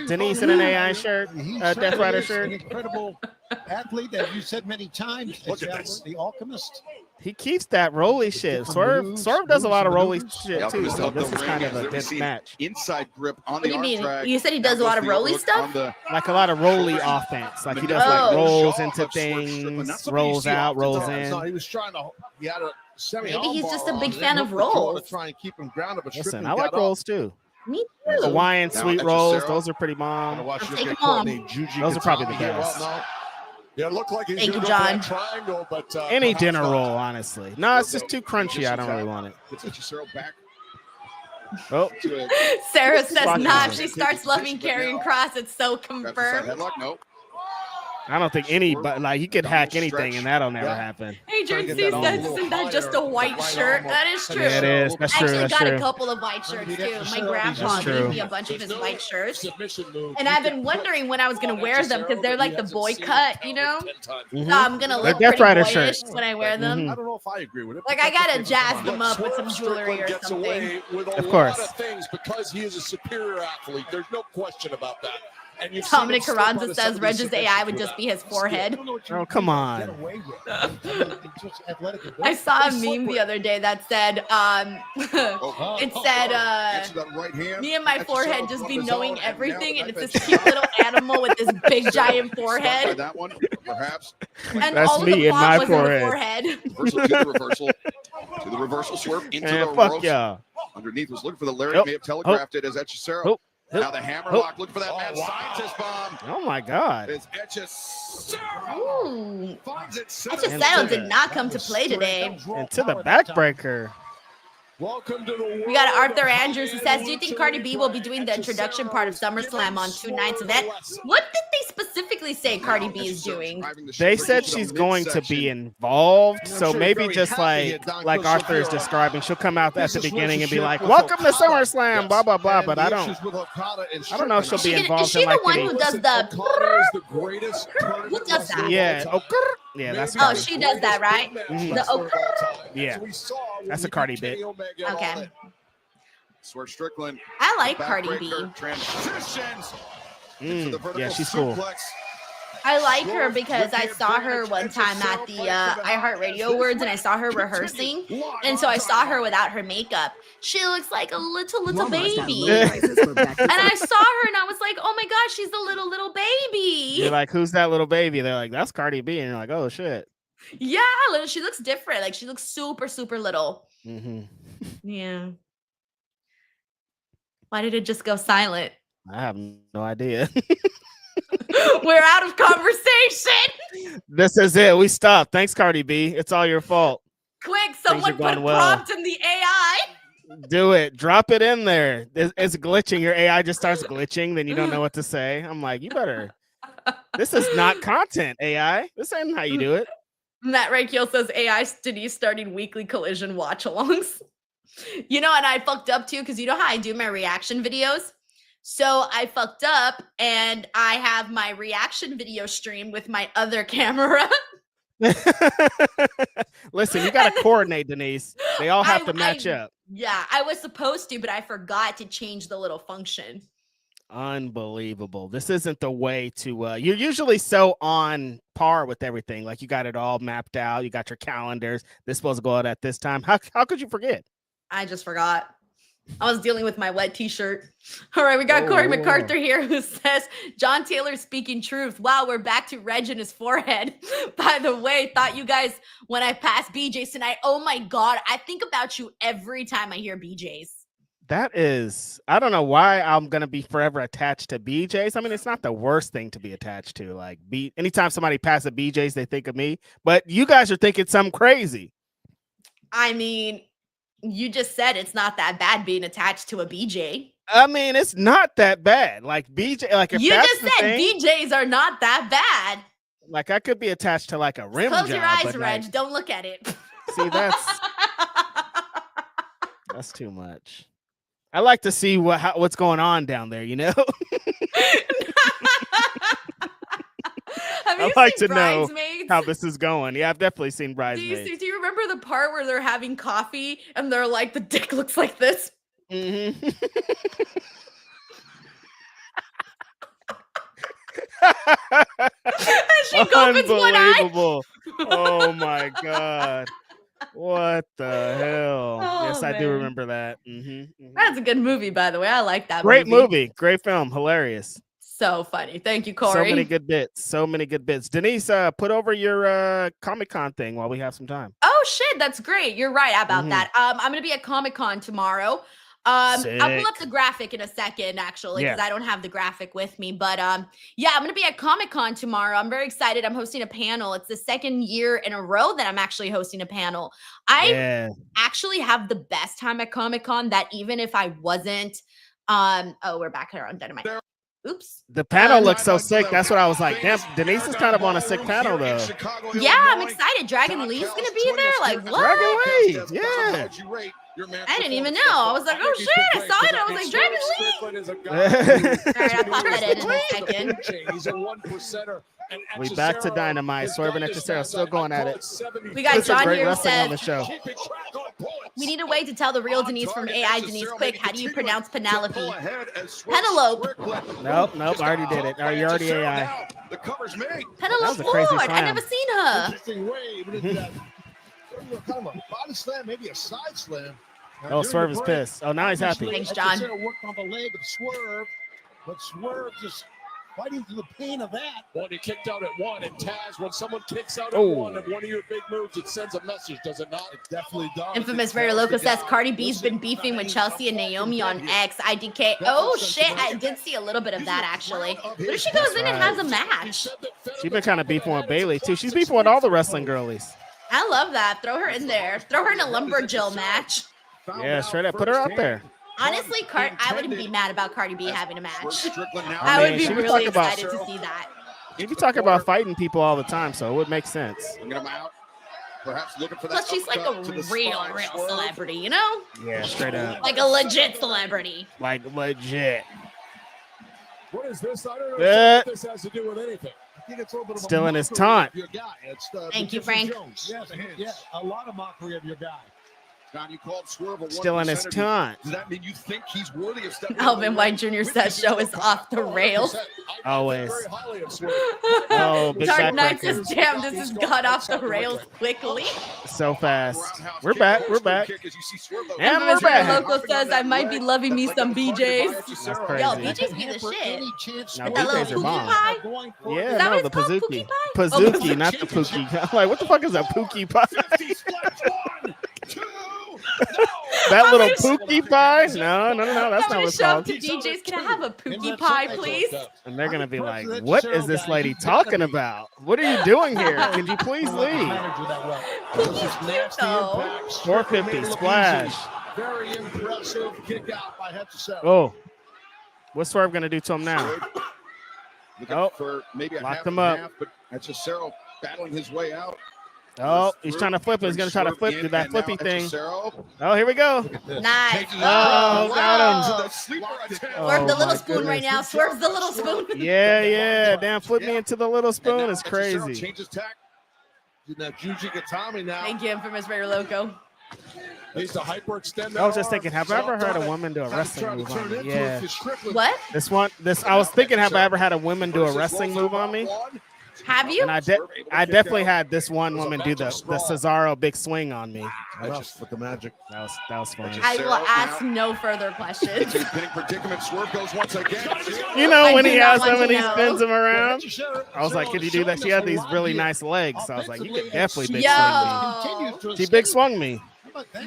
Denise in an AI shirt, Death Rider shirt. An incredible athlete that you said many times. Look at this. The Alchemist. He keeps that rolly shit. Swerve does a lot of rolly shit too, Alchemist so up the this is kind ring of a as we good see match. Inside grip on What the do you arm mean? drag. You said he does a lot of rolly stuff? Like a lot of rolly offense. Like he does like rolls into things, rolls out, rolls in. No, he was trying to. He had a semi. Maybe he's just a big armbar fan on of him to rolls. try and keep him grounded, but Listen, Strickland I like got up. rolls too. Me too. Hawaiian Now, sweet Hechicero. rolls, those are pretty bomb. Watch him Take get him caught on. in a Juji Those are probably the Katana. best. Well, no. Yeah, it looked like he's Thank gonna you, go for John. that triangle, but Any perhaps dinner not. roll, honestly. No, it's just too crunchy. I don't really want it. Gets Hechicero back Oh, to it. Sarah says, Watch nah, it. she starts loving carrying cross. It's so Grabs the side confirmed. headlock. No. I don't think but like, you could hack anything and that'll never happen. Adrian C says, isn't that just a white shirt? That is true. Yeah, it is. That's true. I actually That's got true. a couple of white shirts too. My grandpa gave me a bunch of his white shirts. And I've been wondering when I was going to wear them because they're like the boy cut, you know? So I'm going to look pretty boyish when I wear them. I don't know if I agree with it. Like, I got to jazz them up with some jewelry or something. Of course. Things because he is a superior athlete. There's no question about that. And Dominic Carranza says Reg's AI would just be his forehead. Oh, come on. I saw a meme the other day that said, it said, me and my forehead just be knowing everything, and it's this cute little animal with this big giant forehead. That one, perhaps. And that's all of me the in my font was forehead. in the forehead. Reversal to the reversal. To the reversal swerve into And the fuck ropes. yeah. Underneath was looking for the lariat, may have telegraphed it as Echicero. Now the hammerlock, look for that mad scientist bomb. Oh my God. It's Echicero. Ooh. Finds it. Echicero did not come to play today. And to the backbreaker. Welcome to the We got Arthur Andrews who says, do you think Cardi B will be doing the introduction part of SummerSlam on 2 nights event? What did they specifically say Cardi B is doing? They said she's going to be involved, so maybe just like Arthur is describing, she'll come out at the beginning and be like, "Welcome to SummerSlam," blah blah blah. But I don't know if she'll be involved. Is she the one who does the? Who does that? Yeah. Oh, yeah, that's. Oh, she does that, right? Mhm. The Yeah, that's a Cardi bit. Okay. Swerve Strickland. I like Cardi B. Transitions. Yeah, she's cool. I like her because I saw her one time at the iHeartRadio Awards, and I saw her rehearsing, and so I saw her without her makeup. She looks like a little baby, and I saw her, and I was like, "Oh my gosh, she's a little baby." You're like, "Who's that little baby?" They're like, "That's Cardi B," and you're like, "Oh shit." Yeah, she looks different. Like she looks super little. Mm-hmm. Yeah. Why did it just go silent? I have no idea. We're out of conversation. This is it. We stopped. Thanks, Cardi B. It's all your fault. Quick, someone put a well. prompt in the AI. Do it. Drop it in there. It's glitching. Your AI just starts glitching. Then you don't know what to say. I'm like, you better. This is not content, AI. This ain't how you do it. Matt Rakiel says AI Denise starting weekly collision watch-alongs. You know, and I fucked up too, because you know how I do my reaction videos? So I fucked up, and I have my reaction video stream with my other camera. Listen, you got to coordinate, Denise. They all have to match up. Yeah, I was supposed to, but I forgot to change the little function. Unbelievable. This isn't the way to you're usually so on par with everything. Like you got it all mapped out. You got your calendars. This is supposed to go out at this time. How could you forget? I just forgot. I was dealing with my wet t-shirt. All right, we got Corey MacArthur here who says, John Taylor speaking truth. Wow, we're back to Reg in his forehead. By the way, thought you guys, when I passed BJ's tonight, oh my God, I think about you every time I hear BJ's. That is, I don't know why I'm going to be forever attached to BJ's. I mean, it's not the worst thing to be attached to. Like, anytime somebody passes BJ's, they think of me. But you guys are thinking something crazy. I mean, you just said it's not that bad being attached to a BJ. I mean, it's not that bad. Like BJ, like if you that's just said thing, BJ's are not that bad. Like I could be attached to like a rim Close job. Your eyes, Reg. Like, don't look at it. See, that's too much. I like to see what's going on down there. You know. I'd like to know how this is going. Yeah, I've definitely seen Bridesmaids. Do you remember the part where they're having coffee and they're like, the dick looks like this? Mm-hmm. And she opens one eye. Oh my God. What the hell? Oh, yes, I man. do remember that. Mm-hmm. That's a good movie, by the way. I like that Great movie. Great film. Hilarious. So funny. Thank you, Corey. So many good bits. Denise, put over your Comic-Con thing while we have some time. Oh, shit. That's great. You're right about that. I'm going to be at Comic-Con tomorrow. I'll pull up the graphic in a second, actually, because I don't have the graphic with me. But yeah, I'm going to be at Comic-Con tomorrow. I'm very excited. I'm hosting a panel. It's the second year in a row that I'm actually hosting a panel. I actually have the best time at Comic-Con that even if I wasn't, we're back here on Dynamite. Oops. The panel looks so sick. That's what I was like. Damn, Denise is kind of on a sick panel though. Yeah, I'm excited. Dragon Lee's gonna be there. Like what? Dragon Lee, yeah. I didn't even know. I was like, oh shit! I saw it. I was like, Dragon Lee. All right, I'll pop that in a second. He's a 1%er. We back to Dynamite. Swerving at Hechicero, still going at it. We got John great here wrestling on says the show. we need a way to tell the real Denise from AI Denise quick. How do you pronounce Penelope? Penelope. Nope, I already did it. You already AI. Penelope Ford. I never seen her. Interesting way. We did that. Kind of a body slam, maybe a side slam. Oh, Swerve is pissed. Oh, now he's happy. Thanks, John. Worked on the leg of Swerve, but Swerve just fighting through the pain of that. Well, he kicked out at 1, and Taz, when someone kicks out at 1 of one of your big moves, it sends a message, does it not? It definitely does. Infamous Very Loco says Cardi B's been beefing with Chelsea and Naomi on X. IDK. Oh shit, I did see a little bit of that actually. What if she goes in and has a match? She's been kind of beefing with Bailey too. She's beefing with all the wrestling girlies. I love that. Throw her in there. Throw her in a Lumberjill match. Yeah, straight up. Put her out there. Honestly, I wouldn't be mad about Cardi B having a match. I would be really excited to see that. She'd be talking about fighting people all the time, so it would make sense. Plus, she's like a real celebrity, you know? Yeah, straight up. Like a legit celebrity. Like legit. What is this? I don't know what this has to do with anything. I think it's a little bit of Still a in his mockery taunt. of your guy. It's, Thank you, Frank. Yeah, a lot of mockery of your guy. John, you called Swerve a Still in his taunt. Does that mean you think he's worthy of stepping? Alvin White Jr. says show is off the rails. Always. Oh, big Dark Knight backbreaker. says, damn, this has got off the rails quickly. So fast. We're back. We're back. And we're Infamous Very back. Loco says I might be loving me some BJs. That's crazy. Yo, BJs be the shit. Now, With that little BJs are pookie bomb. pie. Yeah, Is that no, what the it's called? Pazuki. Pookie pie? Pazuki, not the Pookie. I'm like, what the fuck is a Pookie pie? That little Pookie pie? No, that's not I'm what's gonna show up called. to DJs. Can I have a Pookie pie, please? And they're gonna be like, "What is this lady talking about? What are you doing here? Can you please leave?" Pookie's cute though. 450 splash. Very impressive kick out by Hechicero. Oh, what's Swerve gonna do to him now? Oh, for maybe a locked half him and up. half, but Hechicero battling his way out. Oh, he's trying to flip it. He's gonna try to flip, do that And now flippy thing. Hechicero Oh, here we go. Nice. Oh, got Whoa. him. Swerve the Oh, little my spoon right goodness. now. Swerve the little spoon. Yeah. Damn, flip me into the little spoon is crazy. Changes tack. Now Juji Gatami now. Thank you, Infamous Very Loco. He's the hyperextender. I was just thinking, have I ever heard a woman do a wrestling move on me? Yeah. What? I was thinking, have I ever had a woman do a wrestling move on me? Have you? And I definitely had this one woman do the Cesaro big swing on me. With the magic. That was funny. I will ask no further questions. Pinning predicament. Swerve goes once again. You know, I when do he not has want them and to he know. spins them around. I was like, could you do that? She had these really nice legs. So I was like, you could definitely big swing me. She big swung me.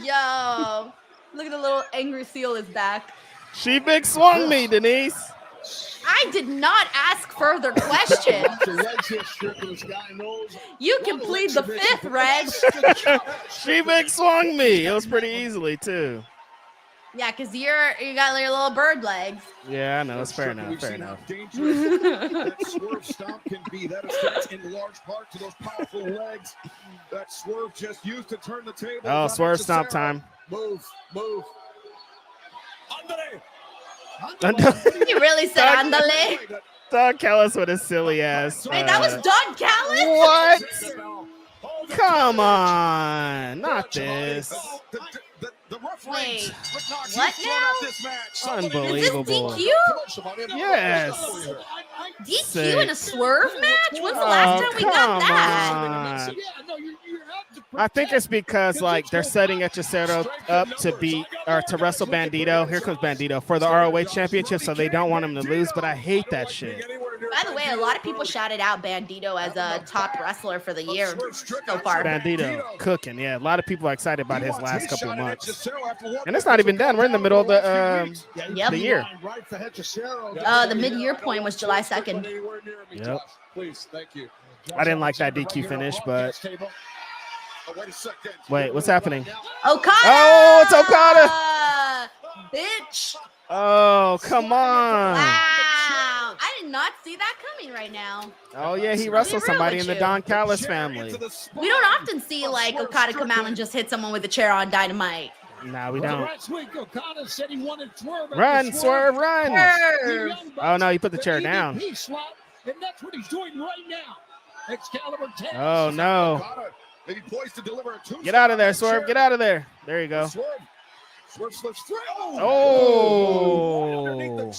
Yo, look at the little angry seal is back. She big swung me, Denise. I did not ask further questions. You can plead the fifth, Reg. She big swung me. It was pretty easily too. Yeah, because you got your little bird legs. Yeah, I know. It's fair enough. Fair enough. That Swerve stomp can be. That is thanks in large part to those powerful legs that Swerve just used to turn the table. Oh, Swerve stomp time. Move. He really said andale. Don Callis with his silly ass. Wait, that was Don Callis? What? Come on. Not this. The Wait, what now? Unbelievable. Is this DQ? Yes. DQ in a swerve match? When's the last time we got that? I think it's because like they're setting Hechicero up to beat or to wrestle Bandito. Here comes Bandito for the ROH championship, so they don't want him to lose. But I hate that shit. By the way, a lot of people shouted out Bandito as a top wrestler for the year so far. Bandito cooking, yeah. A lot of people are excited about his last couple of months, and it's not even done. We're in the middle of the year. The mid-year point was July 2nd. Yep. Please, thank you. I didn't like that DQ finish, but wait, what's happening? Okada! Oh, it's Okada! Bitch! Oh, come on! Wow! not see that coming right now. Oh yeah, he wrestled somebody in the Don Callis family. We don't often see like Okada come out and just hit someone with a chair on Dynamite. Nah, we don't. Last week, Okada said he wanted Swerve. Run, Swerve, run! Swerve. Oh no, he put the chair down. Slot, and that's what he's doing right now. Excalibur 10. Oh no! Maybe poised to deliver a Get out of there, Swerve! Get out of there! There you go. Swerve slips through. Oh!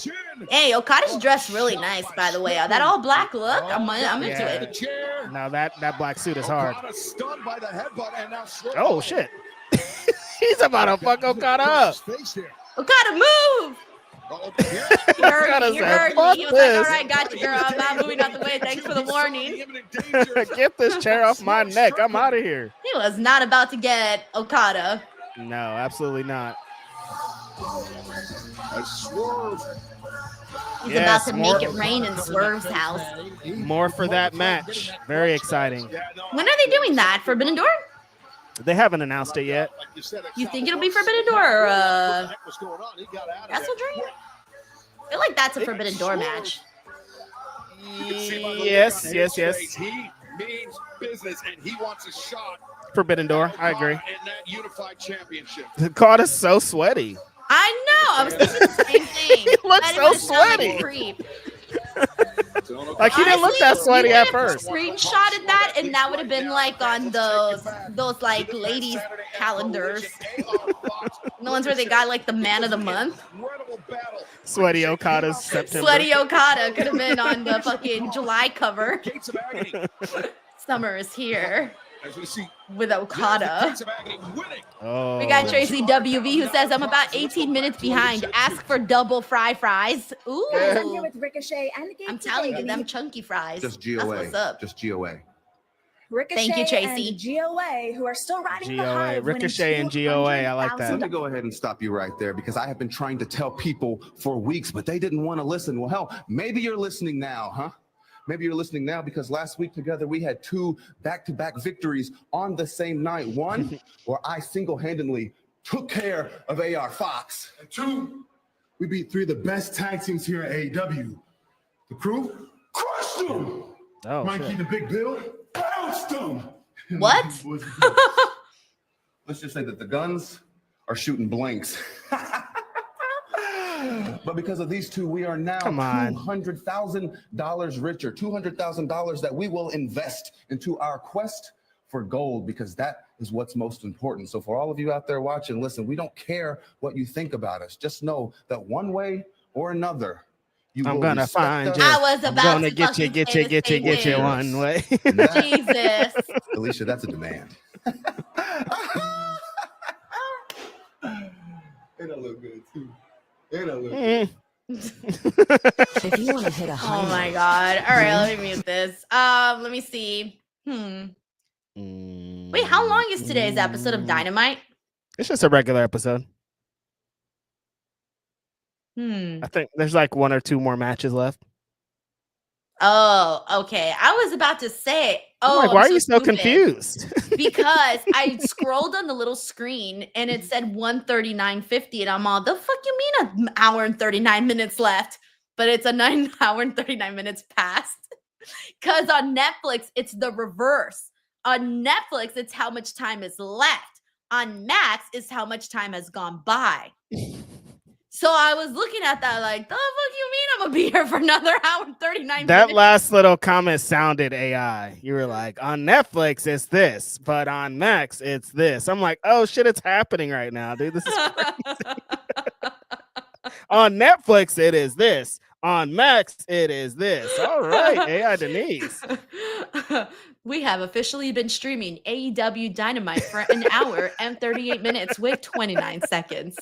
Hey, Okada's dressed really nice, by the way. That all black look, I'm into it. Now that black suit is hard. Stunned by the headbutt, and now oh shit! He's about to fuck Okada up. Okada, move! He heard me. He was like, all right, got you, girl. I'm not moving out the way. Thanks for the warning. Get this chair off my neck. I'm out of here. He was not about to get Okada. No, absolutely not. He's about to make it rain in Swerve's house. More for that match. Very exciting. When are they doing that? Forbidden Door? They haven't announced it yet. You think it'll be Forbidden Door or Wrestle Dream? I feel like that's a Forbidden Door match. Yes. He means business, and he wants a shot. Forbidden Door. I agree. In that unified championship. Okada's so sweaty. I know. I was thinking the same thing. He looks so sweaty. Like he didn't look that sweaty at first. Screenshotted that, and that would have been like on those like ladies calendars. The ones where they got like the man of the month. Sweaty Okada's September. Sweaty Okada could have been on the fucking July cover. Summer is here. With Okada. Oh. We got Tracy WV who says, I'm about 18 minutes behind. Ask for double fries. Ooh. Guys, I'm here with Ricochet and the I'm telling you, them chunky fries. Just GOA. That's what's up. Just GOA. Ricochet Thank you, Tracy. and GOA, who are still riding the high. GOA. Ricochet and GOA. I like that. Let me go ahead and stop you right there because I have been trying to tell people for weeks, but they didn't want to listen. Well, hell, maybe you're listening now, huh? Maybe you're listening now because last week together we had 2 back-to-back victories on the same night. One, where I single-handedly took care of AR Fox. And 2, we beat 3 of the best tag teams here at AEW. The Crew crushed them. Oh, Mikey shit. the Big Bill bounced them. What? Let's just say that the guns are shooting blanks. But because of these 2, we are now $200,000 richer, $200,000 that we will invest into our quest for gold because that is what's most important. So for all of you out there watching, listen, we don't care what you think about us. Just know that one way or another, I'm gonna find you. I was about to get you one way. Jesus. Alicia, that's a demand. It'll look good too. It'll look good. If you want to hit a high Oh my god. All right, let me mute this. Let me see. Wait, how long is today's episode of Dynamite? It's just a regular episode. I think there's like 1 or 2 more matches left. Oh, okay. I was about to say, Why are you so confused? Because I scrolled on the little screen and it said 1:39:50, and I'm all, the fuck you mean an hour and 39 minutes left? But it's a 9 hour and 39 minutes past. Because on Netflix, it's the reverse. On Netflix, it's how much time is left. On Max, it's how much time has gone by. So I was looking at that like, the fuck you mean I'm gonna be here for another hour and 39 minutes? That last little comment sounded AI. You were like, on Netflix, it's this, but on Max, it's this. I'm like, oh shit, it's happening right now, dude. This is crazy. On Netflix, it is this. On Max, it is this. All right, AI Denise. We have officially been streaming AEW Dynamite for an hour and 38 minutes with 29 seconds.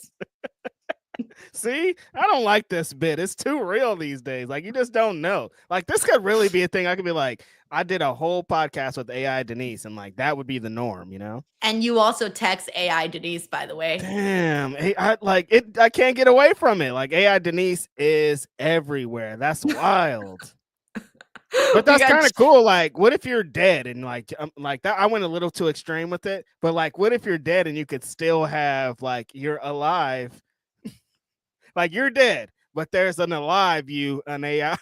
See, I don't like this bit. It's too real these days. Like, you just don't know. Like, this could really be a thing. I could be like, I did a whole podcast with AI Denise, and like that would be the norm, you know? And you also text AI Denise, by the way. Damn, I can't get away from it. Like, AI Denise is everywhere. That's wild. But that's kind of cool. Like, what if you're dead and like that? I went a little too extreme with it, but like, what if you're dead and you could still have like you're alive? Like, you're dead, but there's an alive you, an AI.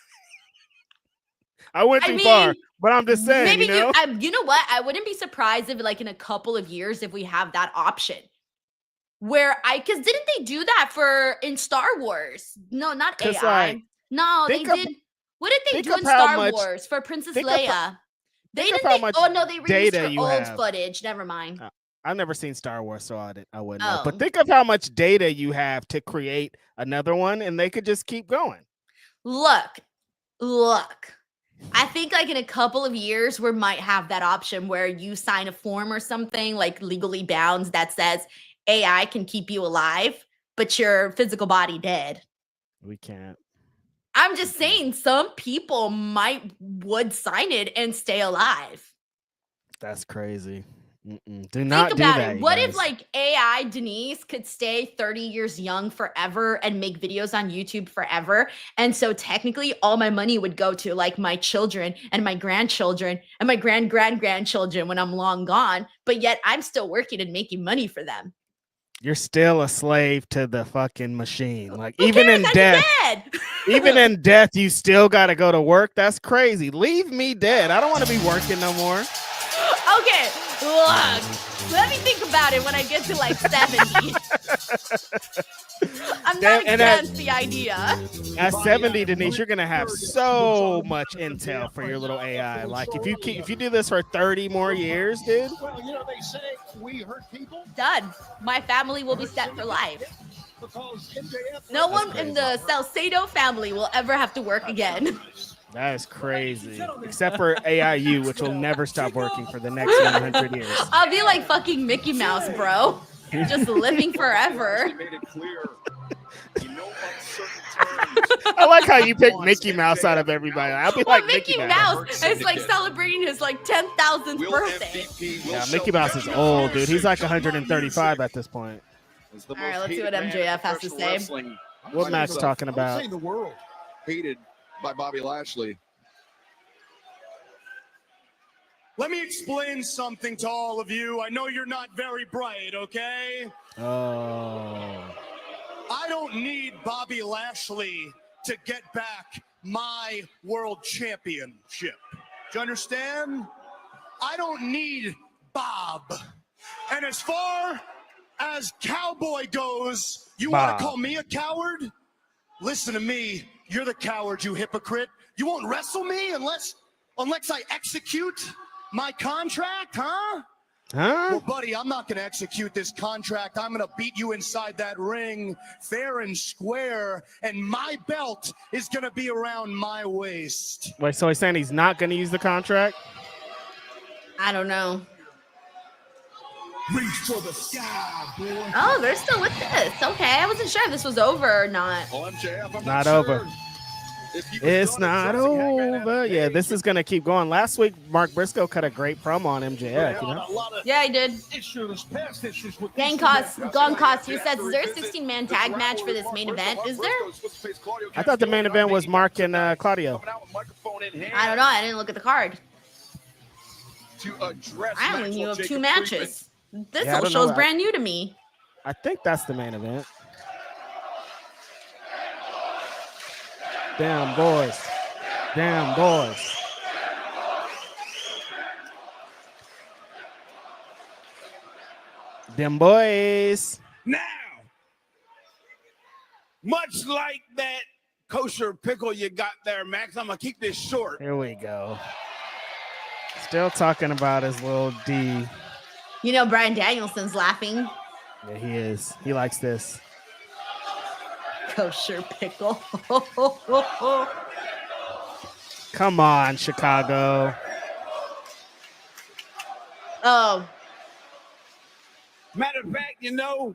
I went too far, but I'm just saying. Maybe you know what? I wouldn't be surprised if, like, in a couple of years, if we have that option. Because didn't they do that in Star Wars? No, not AI. No, they did. What did they do in Star Wars for Princess Leia? They released her old footage. Never mind. I've never seen Star Wars, so I wouldn't know. But think of how much data you have to create another one, and they could just keep going. Look. I think like in a couple of years, we might have that option where you sign a form or something like legally bound that says AI can keep you alive, but your physical body dead. We can't. I'm just saying some people would sign it and stay alive. That's crazy. Do not think about it. What if like AI Denise could stay 30 years young forever and make videos on YouTube forever? And so technically all my money would go to like my children and my grandchildren and my grandchildren when I'm long gone. But yet I'm still working and making money for them. You're still a slave to the fucking machine. Like even in death, even in death, you still got to go to work. That's crazy. Leave me dead. I don't want to be working no more. Okay. Look, let me think about it when I get to like 70. I'm not against the idea. At 70, Denise, you're gonna have so much intel for your little AI. Like if you do this for 30 more years, dude. Well, you know they say we hurt people. Done. My family will be set for life. No one in the Salcedo family will ever have to work again. That is crazy. Except for AIU, which will never stop working for the next 100 years. I'll be like fucking Mickey Mouse, bro. Just living forever. I like how you pick Mickey Mouse out of everybody. I'll be like Mickey Mouse is like celebrating his like 10,000th birthday. Yeah, Mickey Mouse is old, dude. He's like 135 at this point. All right, let's see what MJF has to say. What Max talking about? The world hated by Bobby Lashley. Let me explain something to all of you. I know you're not very bright, okay? Oh. I don't need Bobby Lashley to get back my world championship. Do you understand? I don't need Bob. And as far as Cowboy goes, you want to call me a coward? Listen to me. You're the coward, you hypocrite. You won't wrestle me unless I execute my contract, huh? Well, buddy, I'm not going to execute this contract. I'm going to beat you inside that ring fair and square, and my belt is going to be around my waist. Wait, so he's saying he's not going to use the contract? I don't know. Reach for the sky, boy. Oh, they're still with this. Okay, I wasn't sure if this was over or not. Well, MJF, I'm not sure. over. It's not over. Yeah, this is going to keep going. Last week, Mark Briscoe cut a great promo on MJF. You know? Yeah, he did. Gang Cost, you said, is there a 16-man tag match for this main event? Is there? I thought the main event was Mark and Claudio. I don't know. I didn't look at the card. I only knew of 2 matches. This whole show's brand new to me. I think that's the main event. Damn, boys. Damn, boys. Them boys. Now, much like that kosher pickle you got there, Max, I'm going to keep this short. Here we go. Still talking about his little D. You know, Bryan Danielson's laughing. Yeah, he is. He likes this. Kosher pickle. Come on, Chicago. Oh. Matter of fact, you know,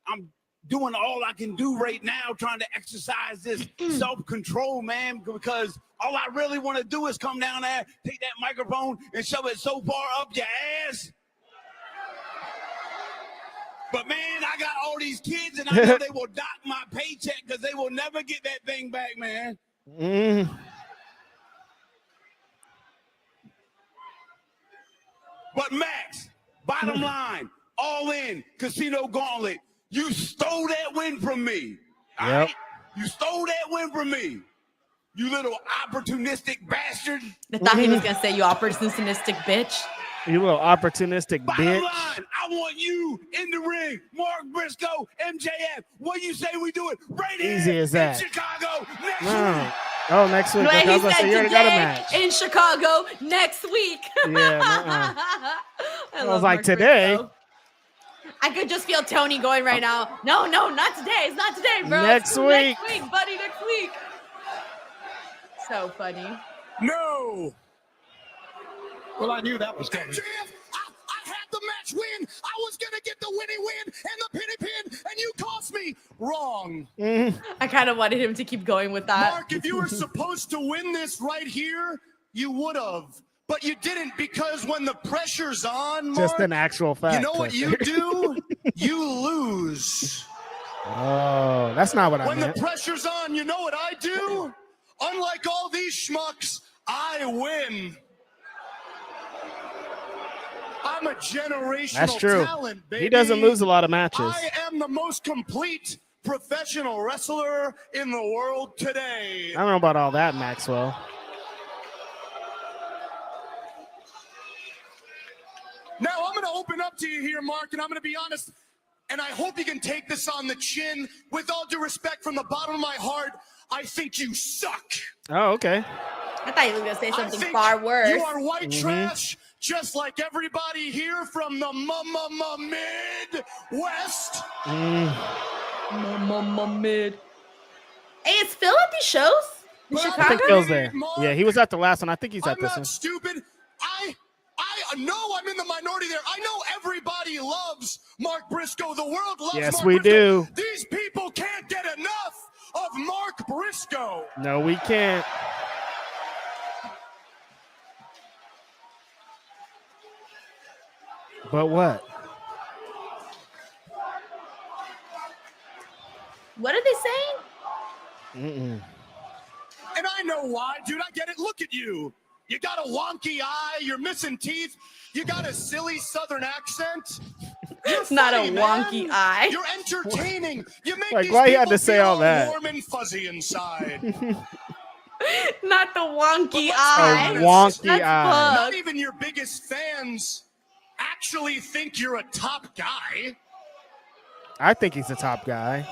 I'm doing all I can do right now, trying to exercise this self-control, man, because all I really want to do is come down there, take that microphone, and shove it so far up your ass. But, man, I got all these kids, and I know they will dock my paycheck because they will never get that thing back, man. But, Max, bottom line, all in, Casino Gauntlet, you stole that win from me. All right? You stole that win from me. you little opportunistic bastard. I thought he was gonna say you opportunistic bitch. You little opportunistic Bottom bitch. line, I want you in the ring, Mark Briscoe, MJF. What do you say we do it right Easy here as that. in Chicago next No. week? Oh, next week. Wait, I he was gonna said say you already got a today match. in Chicago next week. Yeah, I was love like, Mark today. Briscoe. I could just feel Tony going right now. No, not today. It's not today, bro. Next It's week. Next week, buddy. Next week. So funny. No. Well, I knew that was coming. MJF, I had the match win. I was going to get the winning win and the pinny pin, and you cost me. Wrong. I kind of wanted him to keep going with that. Mark, if you were supposed to win this right here, you would have. But you didn't, because when the pressure's on, Mark, Just an actual fact. you know what you do? You lose. Oh, that's not what I When meant. the pressure's on, you know what I do? Unlike all these schmucks, I win. I'm a generational That's true. talent, baby. He doesn't lose a lot of matches. I am the most complete professional wrestler in the world today. I don't know about all that, Maxwell. Now, I'm going to open up to you here, Mark, and I'm going to be honest, and I hope you can take this on the chin. With all due respect from the bottom of my heart, I think you suck. Oh, okay. I thought he was going to say something think far worse. You are white trash, just like everybody here from the Midwest. Mid. Hey, is Phil at these shows in But Chicago? I think Phil's there. Yeah, he was at the last one. I think he's at I'm this not one. stupid. I know I'm in the minority there. I know everybody loves Mark Briscoe. The world loves Yes, Mark we Briscoe. do. These people can't get enough of Mark Briscoe. No, we can't. But what? What are they saying? And I know why, dude. I get it. Look at you. You got a wonky eye. You're missing teeth. You got a silly Southern accent. It's not a wonky eye. You're entertaining. You make Like, these why you had people to say feel all that? warm and fuzzy inside. Not the wonky A eye. wonky That's eye. Not even your biggest fans actually think you're a top guy. I think he's the top guy.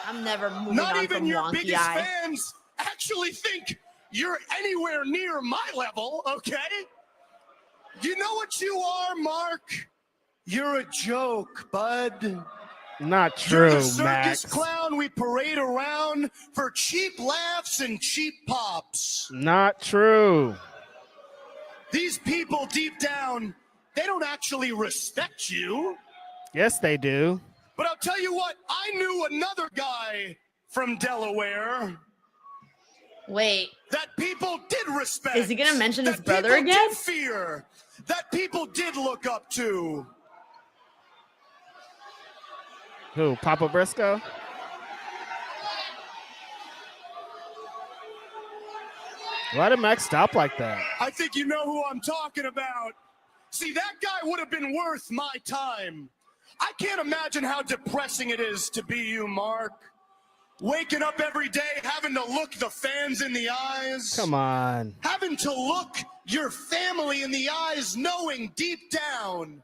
I'm never moving Not on even from your wonky biggest eye. fans actually think you're anywhere near my level, okay? You know what you are, Mark? You're a joke, bud. Not You're true, the circus Max. clown we parade around for cheap laughs and cheap pops. Not true. These people deep down, they don't actually respect you. Yes, they do. But I'll tell you what, I knew another guy from Delaware Wait, that people did respect. is he going to mention his that brother people again? did fear, that people did look up to. Who? Papa Briscoe? Why did Max stop like that? I think you know who I'm talking about. See, that guy would have been worth my time. I can't imagine how depressing it is to be you, Mark. Waking up every day, having to look the fans in the eyes. Come on. Having to look your family in the eyes, knowing deep down,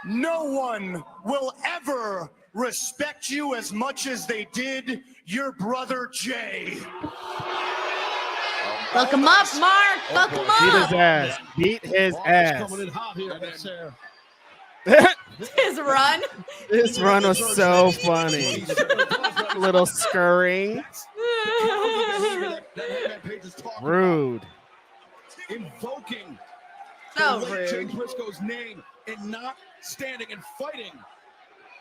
no one will ever respect you as much as they did your brother Jay. Welcome up, Mark. Welcome Beat his up. ass. Beat his ass. Coming in hot here. That's there. His run. This run was so funny. Little scurrying. Rude. Invoking So the late Jay rude. Briscoe's name and not standing and fighting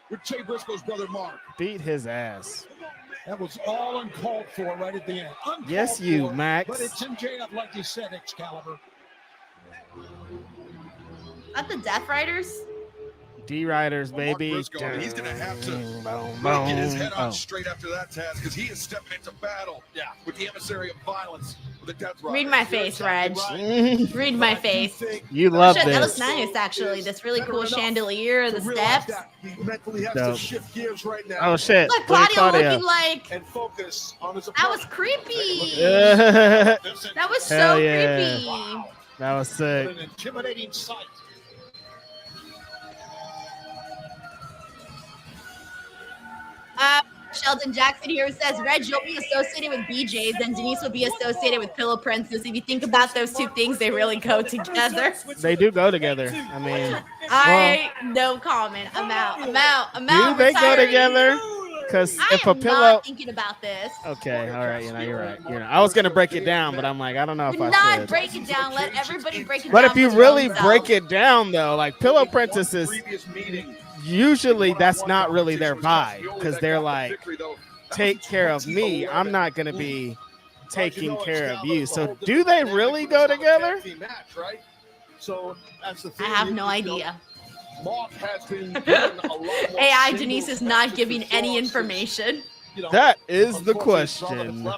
with Jay Briscoe's brother Mark. Beat his ass. That was all uncalled for right at the end. Uncalled Yes, you, for, Max. But it's MJF, like you said, Excalibur. At the Death Riders? D-Riders, baby. Briscoe, he's going to have to really get his head on straight after that task because he is stepping into battle with the emissary of violence with the Death Riders. Read my face, Reg. Read my face. You love Shit, this. That looks nice, actually. This really cool chandelier, the steps. He mentally has Dope. to shift gears right now. Oh, shit. Look, Claudio looking like... And focus on his That was creepy. That was so Hell yeah. creepy. Wow. That was sick. An intimidating sight. Sheldon Jackson here says, Reg, you'll be associated with BJ's and Denise will be associated with Pillow Princess. If you think about those two things, they really go together. They do go together. I mean, no comment. I'm out. Do they go together? Because if a pillow. Not thinking about this. Okay, all right. You're right. I was gonna break it down, but I'm like, I don't know if Do I not should. break it down. Let everybody break it But down. if you for really themselves. break it down, though, like Pillow Princesses, usually that's not really their vibe because they're like, take care of me. I'm not gonna be taking care of you. So do they really go together? I have no idea. Mark has been doing a lot more AI Denise is not giving any information. That is the question.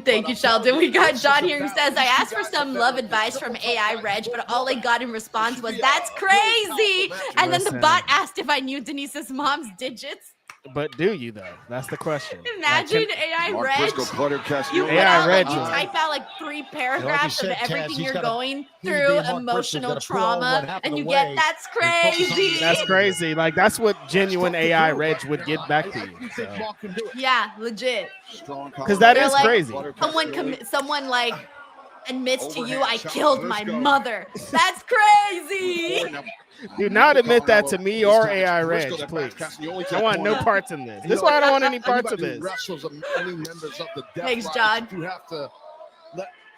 Thank you, Sheldon. We got John here who says, I asked for some love advice from AI Reg, but all I got in response was, that's crazy. And then the Listen. bot asked if I knew Denise's mom's digits. But do you though? That's the question. Imagine AI Mark Reg. Briscoe, Claudio You Castagnoli. put out, Reg. you type out like 3 paragraphs said, of everything Taz, you're he's going gotta- through, Mark Briscoe's emotional gotta put all what trauma, happened and you away get, that's and focus on crazy. That's crazy. Like that's what genuine AI Reg would get back to you. Yeah, legit. Because that They're is like, crazy. Someone like admits to you, I killed my mother. That's crazy. Do not admit that to me or AI Reg, please. I want no parts in this. This is why I don't want any parts of this. Thanks, John. You have to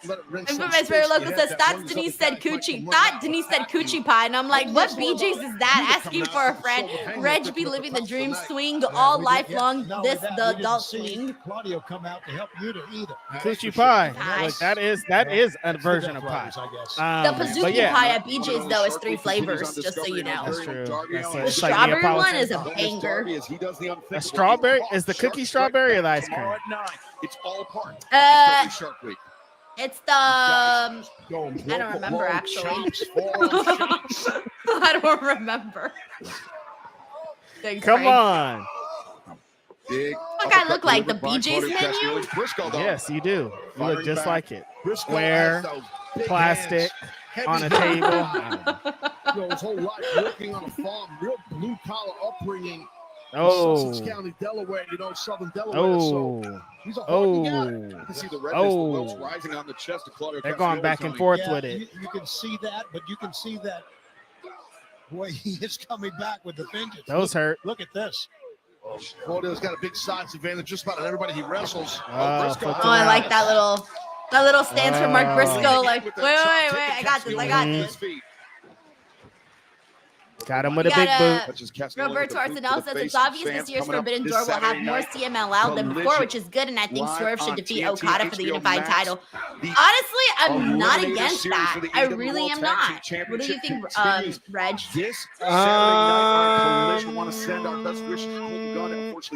let it rinse And some my space spirit in local your says, head that thoughts brings Denise up said the guy coochie. fighting Thought right Denise now. said coochie pie. And I'm like, what BJ's is that? Asking for a friend. Reg be living the dream swing all life long. This the adult swing. Claudio come out to help you to eat it. Coochie pie. Like that is a version of pie. The But Pazuki yeah. pie at BJ's though is 3 flavors, just so you know. That's true. That's The it's like strawberry Neapolitan. one is a banger. A strawberry is the cookie strawberry or the ice cream? It's all part. Shark Week. It's the I don't remember actually. I don't remember. Thanks, Come Frank. on. Big Look, I look like the BJ's menu. Yes, you do. You look just like it. Briscoe Square, has those big plastic, hands, on a heavy table. hands. His whole life working on a farm, real blue collar upbringing. Oh. Sussex County, Delaware, southern Delaware. Oh. So he's a hard guy. You can see the redness, the welts rising on the chest of Claudio They're going Castagnoli, back and Tony. forth with it. You can see that, but you can see that boy, he is coming back with the vengeance. Those hurt. Look at this. Claudio's got a big size advantage just about on everybody he wrestles. Briscoe. Oh, I like that little stance from Mark Briscoe. Like, wait, I got this. Got him with a We big got, boot. Roberto Arsenal says it's obvious this year's Forbidden Door will have more CML out than before, which is good, and I think Swerve should defeat Okada for the unified title. Honestly, I'm not against that. I really am not. What do you think, Reg?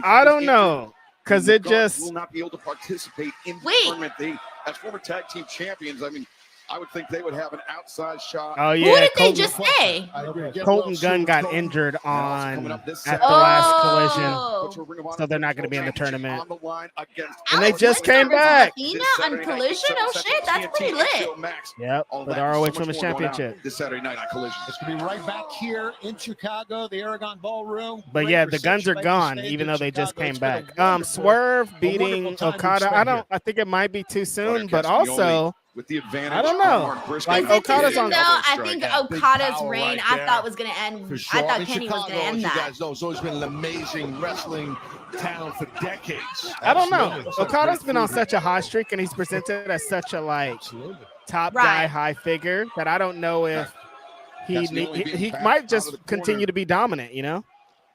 I don't know, because it just will not be able to participate in the Wait. tournament. As former tag team champions, I mean, I would think they would have an outside shot. Oh yeah. Who did they just say? Colton Gunn got injured at the last collision, so they're not going to be in the tournament. And they just came back. Athena on Collision? Oh shit, that's pretty lit. Yep, for the ROH Women's Championship. This Saturday night on Collision. It's going to be right back here in Chicago, the Aragon Ballroom. But yeah, the Guns are gone, even though they just came back. Swerve beating Okada. I think it might be too soon, but also. With the advantage, I don't know. Like Okada's on. No, I think Okada's reign, I thought was going to end. I thought Kenny was going to end You that. guys know, it's always been an amazing wrestling town for decades. I don't know. Okada's been on such a hot streak, and he's presented as such a top guy, high figure that I don't know if he might just continue to be dominant. You know.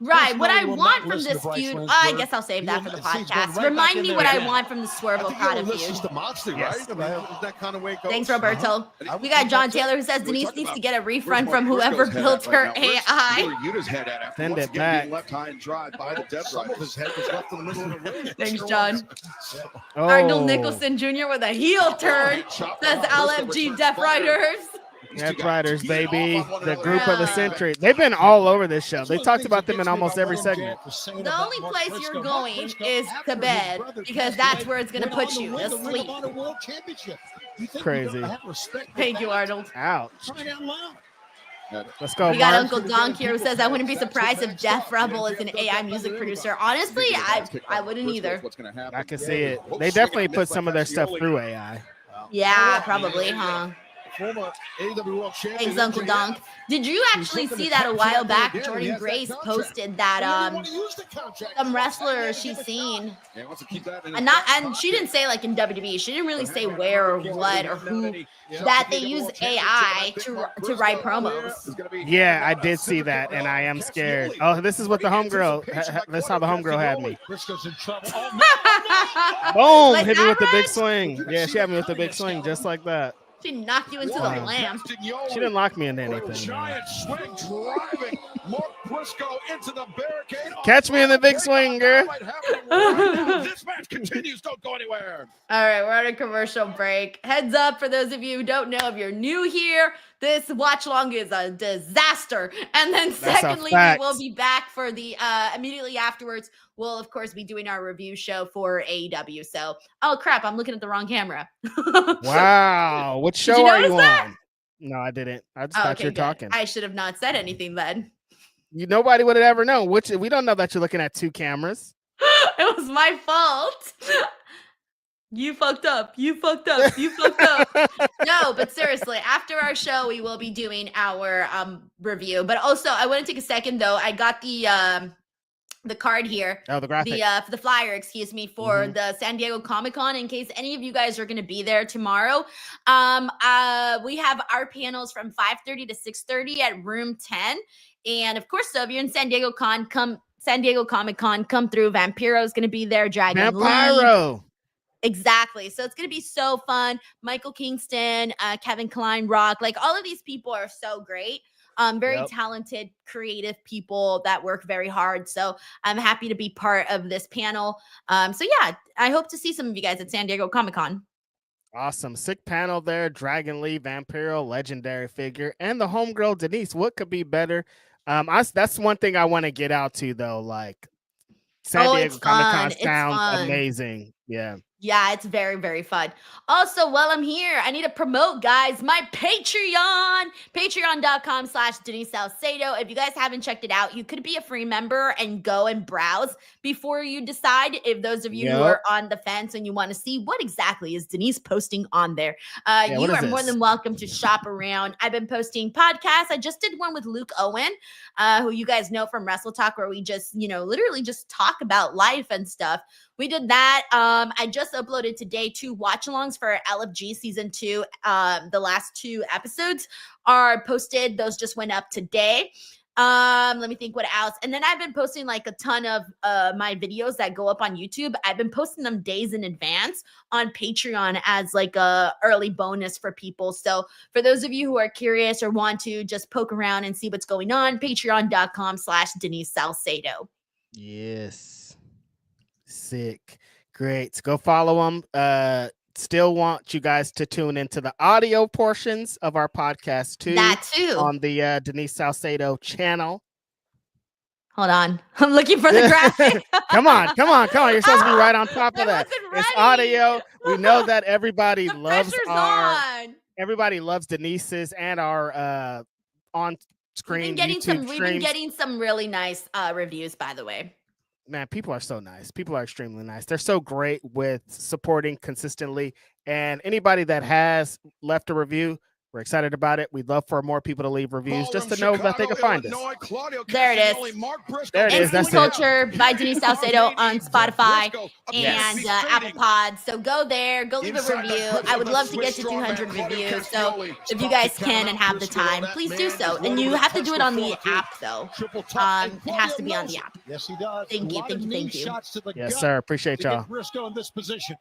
Right. What I want from this feud, I guess I'll save that for the podcast. Remind me what I want from the Swerve Okada feud. Just the monster, right? I mean, that kind of way it goes. Thanks, Roberto. We got John Taylor who says Denise needs to get a refund from whoever built her AI. Send it back. Left high and dry by the Death Riders. His head was left in the middle of the ring. Thanks, John. Oh. Arnold Nicholson Jr. with a heel turn, says LFG Death Riders. Death Riders, baby. The group of the century. They've been all over this show. They talked about them in almost every segment. The only place you're going is to bed because that's where it's going to put you to sleep. Crazy. Thank you, Arnold. Ouch. Let's go. We got Uncle Donk here who says, I wouldn't be surprised if Def Rebel is an AI music producer. Honestly, I wouldn't either. I can see it. They definitely put some of their stuff through AI. Yeah, probably, huh? Former AEW World Champion. Thanks, Uncle Donk. Did you actually see that a while back? Jordan Grace posted that some wrestler she's seen, and she didn't say like in WWE. She didn't really say where or what or who. That they use AI to write promos. Yeah, I did see that, and I am scared. Oh, this is what the homegirl. That's how the homegirl had me. Boom! Hit me with the big swing. Yeah, she had me with the big swing, just like that. She knocked you into the lamp. She didn't lock me into anything. Giant swing driving Mark Briscoe into the barricade. Catch me in the big swing, girl. This match continues. Don't go anywhere. All right, we're on a commercial break. Heads up for those of you who don't know, if you're new here, this watch long is a disaster. And then secondly, we will be back for the immediately afterwards. We'll, of course, be doing our review show for AEW. So, oh, crap, I'm looking at the wrong camera. Wow. What show are you on? No, I didn't. I just thought you were talking. I should have not said anything then. Nobody would have ever known. We don't know that you're looking at two cameras. It was my fault. You fucked up. You fucked up. You fucked up. No, but seriously, after our show, we will be doing our review. But also, I want to take a second, though. I got the card here. Oh, the graphic. The flyer, excuse me, for the San Diego Comic-Con, in case any of you guys are going to be there tomorrow. We have our panels from 5:30 to 6:30 at room 10. And of course, so if you're in San Diego Comic-Con, come through. Vampiro is going to be there. Dragon Vampiro. Lee. Exactly. So it's going to be so fun. Michael Kingston, Kevin Kline, Rock, like all of these people are so great. Very talented, creative people that work very hard. So I'm happy to be part of this panel. So yeah, I hope to see some of you guys at San Diego Comic-Con. Awesome. Sick panel there. Dragon Lee, Vampiro, legendary figure, and the homegirl Denise. What could be better? That's one thing I want to get out to, though. Like San Diego Comic-Con sounds amazing. Yeah. Yeah, it's very, very fun. Also, while I'm here, I need to promote, guys, my Patreon. Patreon.com/Denise Salcedo. If you guys haven't checked it out, you could be a free member and go and browse before you decide. If those of you who are on the fence and you want to see what exactly is Denise posting on there, you are more than welcome to shop around. I've been posting podcasts. I just did one with Luke Owen, who you guys know from Wrestle Talk, where we just, literally just talk about life and stuff. We did that. I just uploaded today 2 watch-alongs for LFG season 2. The last 2 episodes are posted. Those just went up today. Let me think what else. And then I've been posting like a ton of my videos that go up on YouTube. I've been posting them days in advance on Patreon as like a early bonus for people. So for those of you who are curious or want to just poke around and see what's going on, patreon.com/Denise Salcedo. Yes. Sick. Great. Go follow them. Still want you guys to tune into the audio portions of our podcast too. That too. On the Denise Salcedo channel. Hold on. I'm looking for the graphic. Come on. You're supposed to be right on top of that. It's audio. We know that everybody loves everybody loves Denise's and our on screen. We've been getting some really nice reviews, by the way. Man, people are so nice. People are extremely nice. They're so great with supporting consistently. And anybody that has left a review, We're excited about it. We'd love for more people to leave reviews just to know that they can find us. There it is. There it is. That's Instant Culture by Denise Salcedo on Spotify and Apple Pods. So go there, go leave a review. I would love to get to 200 reviews. So if you guys can and have the time, please do so. And you have to do it on the app, though. It has to be on the app. Yes, he does. Thank you. Yes, sir. Appreciate y'all. Briscoe in this position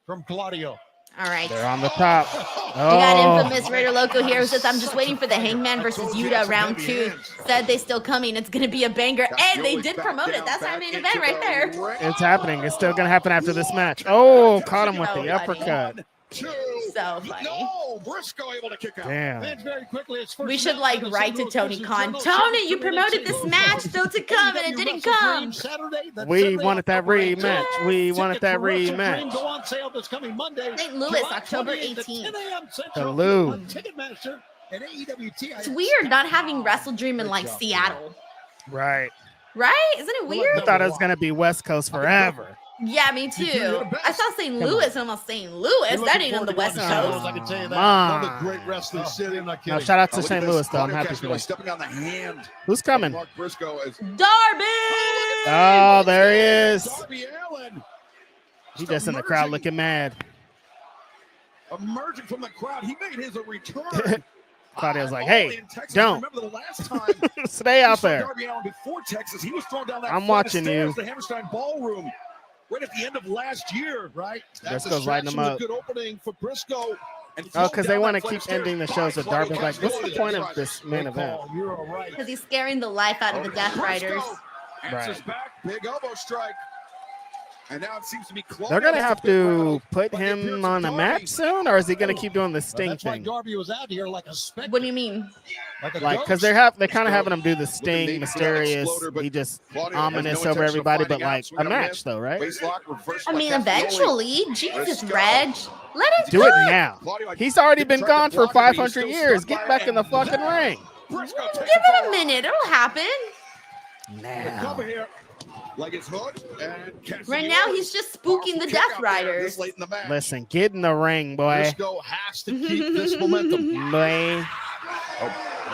from Claudio. All right. They're on the top. We got infamous Raider Loco here who says, I'm just waiting for the Hangman versus Yuta round 2. Said they still coming. It's going to be a banger. And they did promote it. That's our main event right there. It's happening. It's still going to happen after this match. Oh, caught him with the uppercut. So funny. No, Briscoe able to kick out. Damn. Very quickly, We should write to Tony Khan. Tony, you promoted this match still to come and it didn't come. We wanted that rematch. We wanted that rematch. Go on sale this coming Monday. St. Louis, October 18th. The Lou. It's weird not having Wrestle Dream in like Seattle. Right. Right? Isn't it weird? I thought it was going to be West Coast forever. Yeah, me too. I saw St. Louis and I'm like, St. Louis? That ain't on the West Coast. I can tell you that. Another great wrestling city. I'm not kidding. No, shout out to St. Louis, though. I'm happy for them. Stepping on the hand. Who's coming? Mark Briscoe is Darby! Oh, there he is. Darby Allin. He's just in the crowd looking mad. Emerging from the crowd. He made his return. Claudio's like, hey, don't. Remember the last time stay out there. Darby Allin before Texas, he was thrown down that I'm watching you. The Hammerstein Ballroom. Right at the end of last year, right? Briscoe's lighting them up. Good opening for Briscoe. Oh, because they want to keep ending the shows with Darby. Like, what's the point of this main event? Because he's scaring the life out of the Death Riders. Answers back, big elbow strike. And now it seems to be Claudio. They're going to have to put him on a match soon, or is he going to keep doing the Sting thing? Darby was out here like a spectator. What do you mean? Like, because they're kind of having him do the Sting, mysterious, he just ominous over everybody, but like a match though, right? I mean, eventually, Jesus, Reg, let it do it now. He's already been gone for 500 years. Get back in the fucking ring. Give it a minute. It'll happen. Now. Right now, he's just spooking the Death Riders. Listen, get in the ring, boy. Briscoe has to keep this momentum. Boy.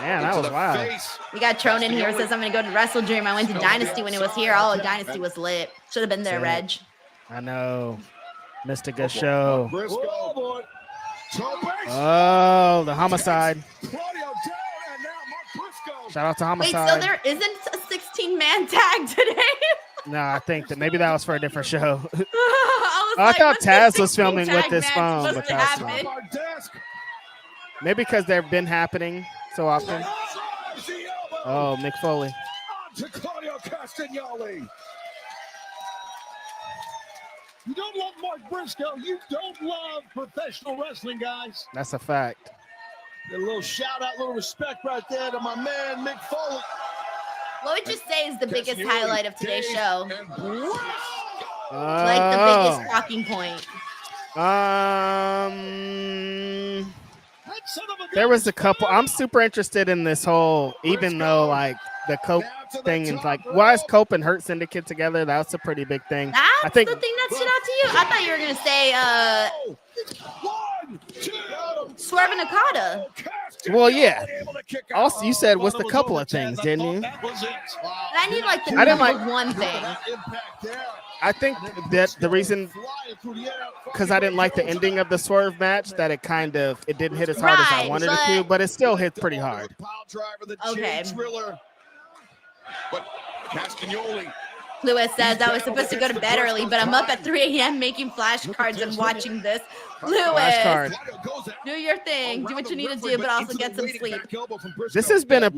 Man, that was wild. We got Tron in here who says, I'm going to go to Wrestle Dream. I went to Dynasty when it was here. Oh, Dynasty was lit. Should have been there, Reg. I know. Missed a good show. Oh, Oh, the homicide. Shout out to homicide. Wait, so there isn't a 16-man tag today? No, I think that maybe that was for a different show. I thought Taz was filming with this phone, but that's fine. Maybe because they've been happening so often. Oh, Mick Foley. To Claudio Castagnoli. You don't love Mark Briscoe. You don't love professional wrestling, guys. That's a fact. A little shout out, little respect right there to my man, Mick Foley. What would you say is the biggest highlight of today's show? Oh. Like the biggest talking point. There was a couple. I'm super interested in this whole, even though like the Cope thing and like, why is Cope and Hurt Syndicate together? That's a pretty big thing. That's I think the thing that stood out to you? I thought you were going to say Swerve and Okada. Well, yeah. Also, you said what's the couple of things, didn't you? I need like the I didn't number like- one thing. I think that the reason, because I didn't like the ending of the Swerve match, that it didn't hit as hard as I wanted it to, but it still hit pretty hard. Okay. But Castagnoli. Lewis says, I was supposed to go to bed early, but I'm up at 3 a.m. making flashcards and watching this. Lewis, Flashcard. do your thing. Do what you need to do, but also get some sleep. This has been I've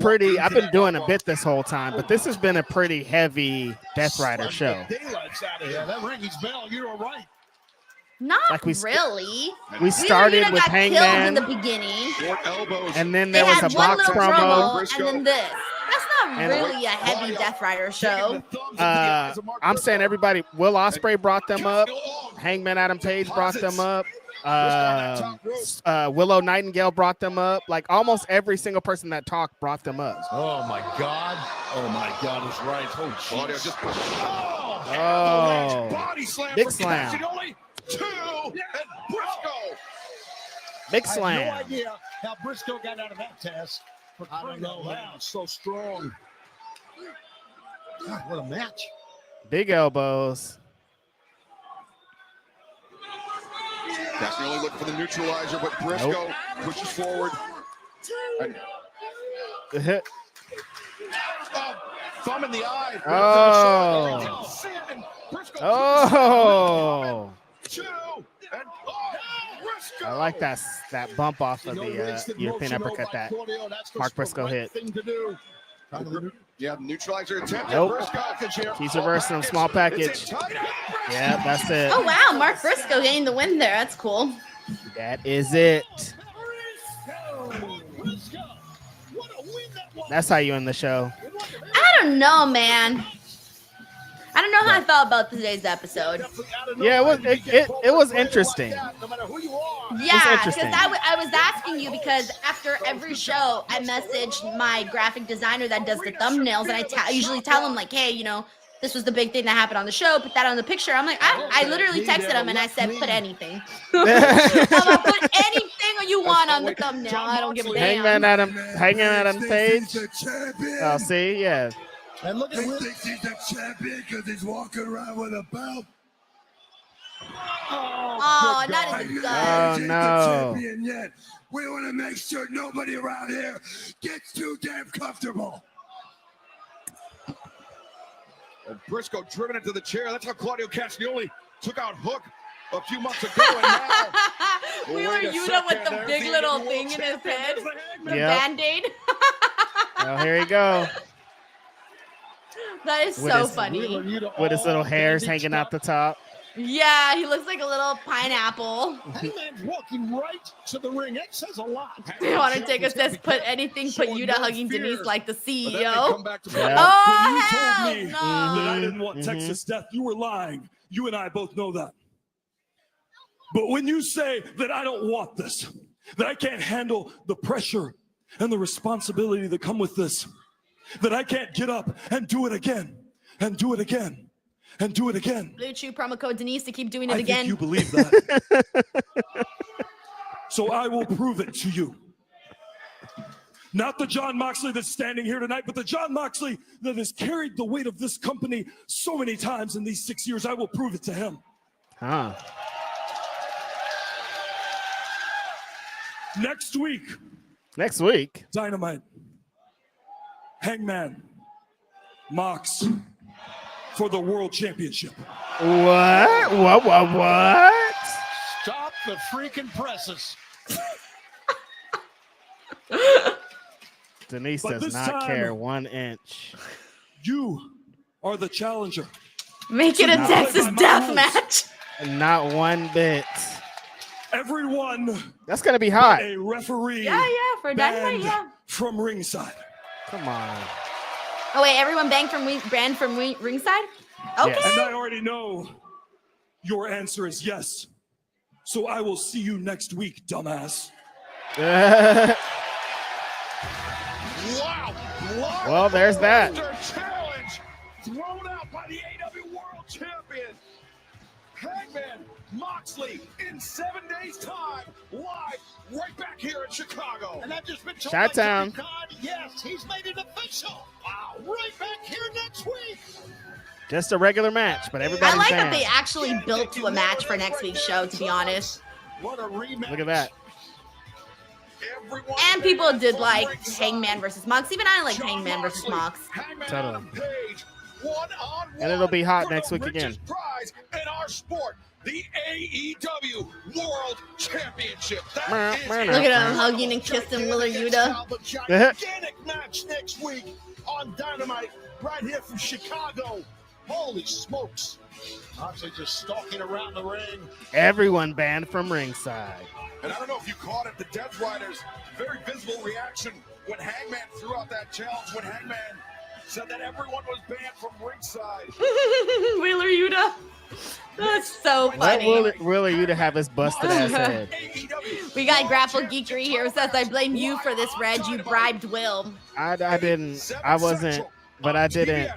been doing a bit this whole time, but this has been a pretty heavy Death Rider show. Yeah, that rings bell. You're all right. Not Like really. We started with got killed in Hangman, the beginning. and then They there was had a one box little promo. and then this. That's not And- really a heavy Death Rider show. I'm saying everybody, Will Ospreay brought them up. Hangman Adam Page brought them up. Willow Nightingale brought them up. Like almost every single person that talked brought them up. Oh my God. Oh my God is right. Claudio just Oh, body slam big from slam. Castagnoli. 2 and Briscoe. Big I have slam. no idea how Briscoe got out of that test. I don't know. Wow, so strong. God, what a match. Big elbows. Definitely looking for the neutralizer, but Briscoe pushes forward. And, thumb in the eye. Oh. I like that bump off of the European uppercut that Mark Briscoe hit. Yeah, neutralizer attempt. Nope. He's reversing him, small package. Yeah, that's it. Oh, wow. Mark Briscoe getting the win there. That's cool. That is it. That's how you end the show. I don't know, man. I don't know how I felt about today's episode. Yeah, it was interesting. Yeah, because I was asking you because after every show, I message my graphic designer that does the thumbnails, and I usually tell him, like, hey, you know, this was the big thing that happened on the show. Put that on the picture. I'm like, I literally texted him, and I said, put anything. I'm like, put anything you want on the thumbnail. I don't give a damn. Hangman Adam Page. Oh, see, yeah. And look at he thinks he's the champion because he's walking around with a belt. Oh, not as good. Oh, no. Champion yet. We want to make sure nobody around here gets too damn comfortable. And Briscoe driven into the chair. That's how Claudio Castagnoli took out Hook a few months ago. And now, we were Yuta with the big little thing in his head. The Band-Aid. Oh, here you go. That is so funny. With his little hairs hanging out the top. Yeah, he looks like a little pineapple. Hangman's walking right to the ring. It says a lot. You want to take a test? Put Yuta hugging Denise like the CEO. Oh, hell when you told me that I didn't want Texas death, you were lying. You and I both know that. But when you say that I don't want this, that I can't handle the pressure and the responsibility that come with this, that I can't get up and do it again, and do it again, and do it again. Blue Chew promo code Denise to keep doing it I again. think you believe that. So I will prove it to you. Not the John Moxley that's standing here tonight, but the John Moxley that has carried the weight of this company so many times in these 6 years. I will prove it to him. Huh. Next week. Dynamite. Hangman. Mox. For the World Championship. What? Stop the freaking presses. Denise But does this not time, care 1 inch. You are the challenger. Make it a Texas death match. Not one bit. Everyone. That's gonna be hot. A referee. Yeah, for Dynamite, yeah. From ringside. Come on. Oh wait, everyone banned from ringside? Okay. Yes. And I already know your answer is yes. So I will see you next week, dumbass. Wow. Well, there's that. Challenge thrown out by the AEW World Champion. Hangman Moxley in 7 days' time, live right back here in Chicago. And I've just been told Chi-town. by God, yes, he's made it official. Wow, right back here next week. Just a regular match, but everybody's I like banned. that they actually built to a match for next week's show, to be honest. What a rematch. Look at that. And people did like Hangman versus Mox. Even I like Hangman versus Mox. Totally. And it'll be hot next week again. Prize in our sport, the AEW World Championship. Look at him hugging and kissing Willer Yuta. Gigantic match next week on Dynamite right here from Chicago. Holy smokes. Moxley just stalking around the ring. Everyone banned from ringside. And I don't know if you caught it, the Death Riders' very visible reaction when Hangman threw out that challenge, when Hangman said that everyone was banned from ringside. Wheeler Yuta. That's so funny. Wheeler Yuta have his busted ass head. We got Grapple Geekery here who says, I blame you for this, Reg. You bribed Will. I didn't. I wasn't but I didn't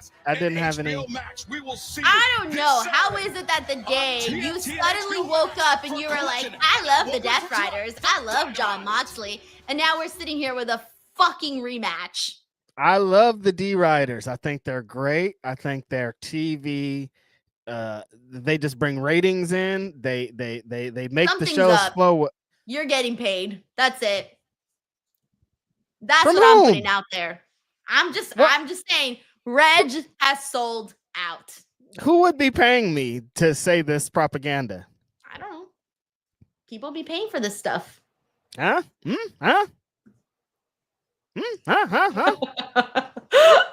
have any. I don't know. How is it that the day you suddenly woke up and you were like, I love the Death Riders, I love Jon Moxley, and now we're sitting here with a fucking rematch? I love the D Riders. I think they're great. I think they're TV. They just bring ratings in. They make the shows flow. You're getting paid. That's it. That's From what I'm whom? putting out there. I'm just saying, Reg has sold out. Who would be paying me to say this propaganda? I don't know. People be paying for this stuff. Huh?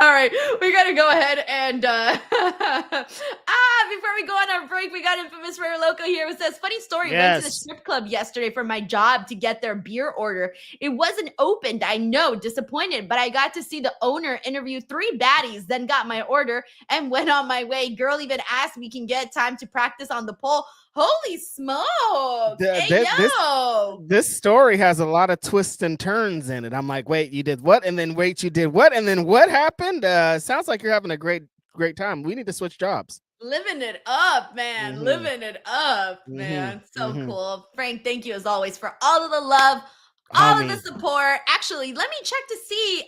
All right, we got to go ahead and before we go on our break, we got Infamous Rare Loco here. It says, funny story, went to the strip club yesterday for my job to get their beer order. It wasn't opened, I know, disappointed, but I got to see the owner interview 3 baddies, then got my order and went on my way. Girl even asked me can get time to practice on the pole. Holy smoke! This story has a lot of twists and turns in it. I'm like, wait, you did what? And then wait, you did what? And then what happened? Sounds like you're having a great time. We need to switch jobs. Living it up, man. Living it up, man. So cool. Frank, thank you as always for all of the love, all of the support. Actually, let me check to see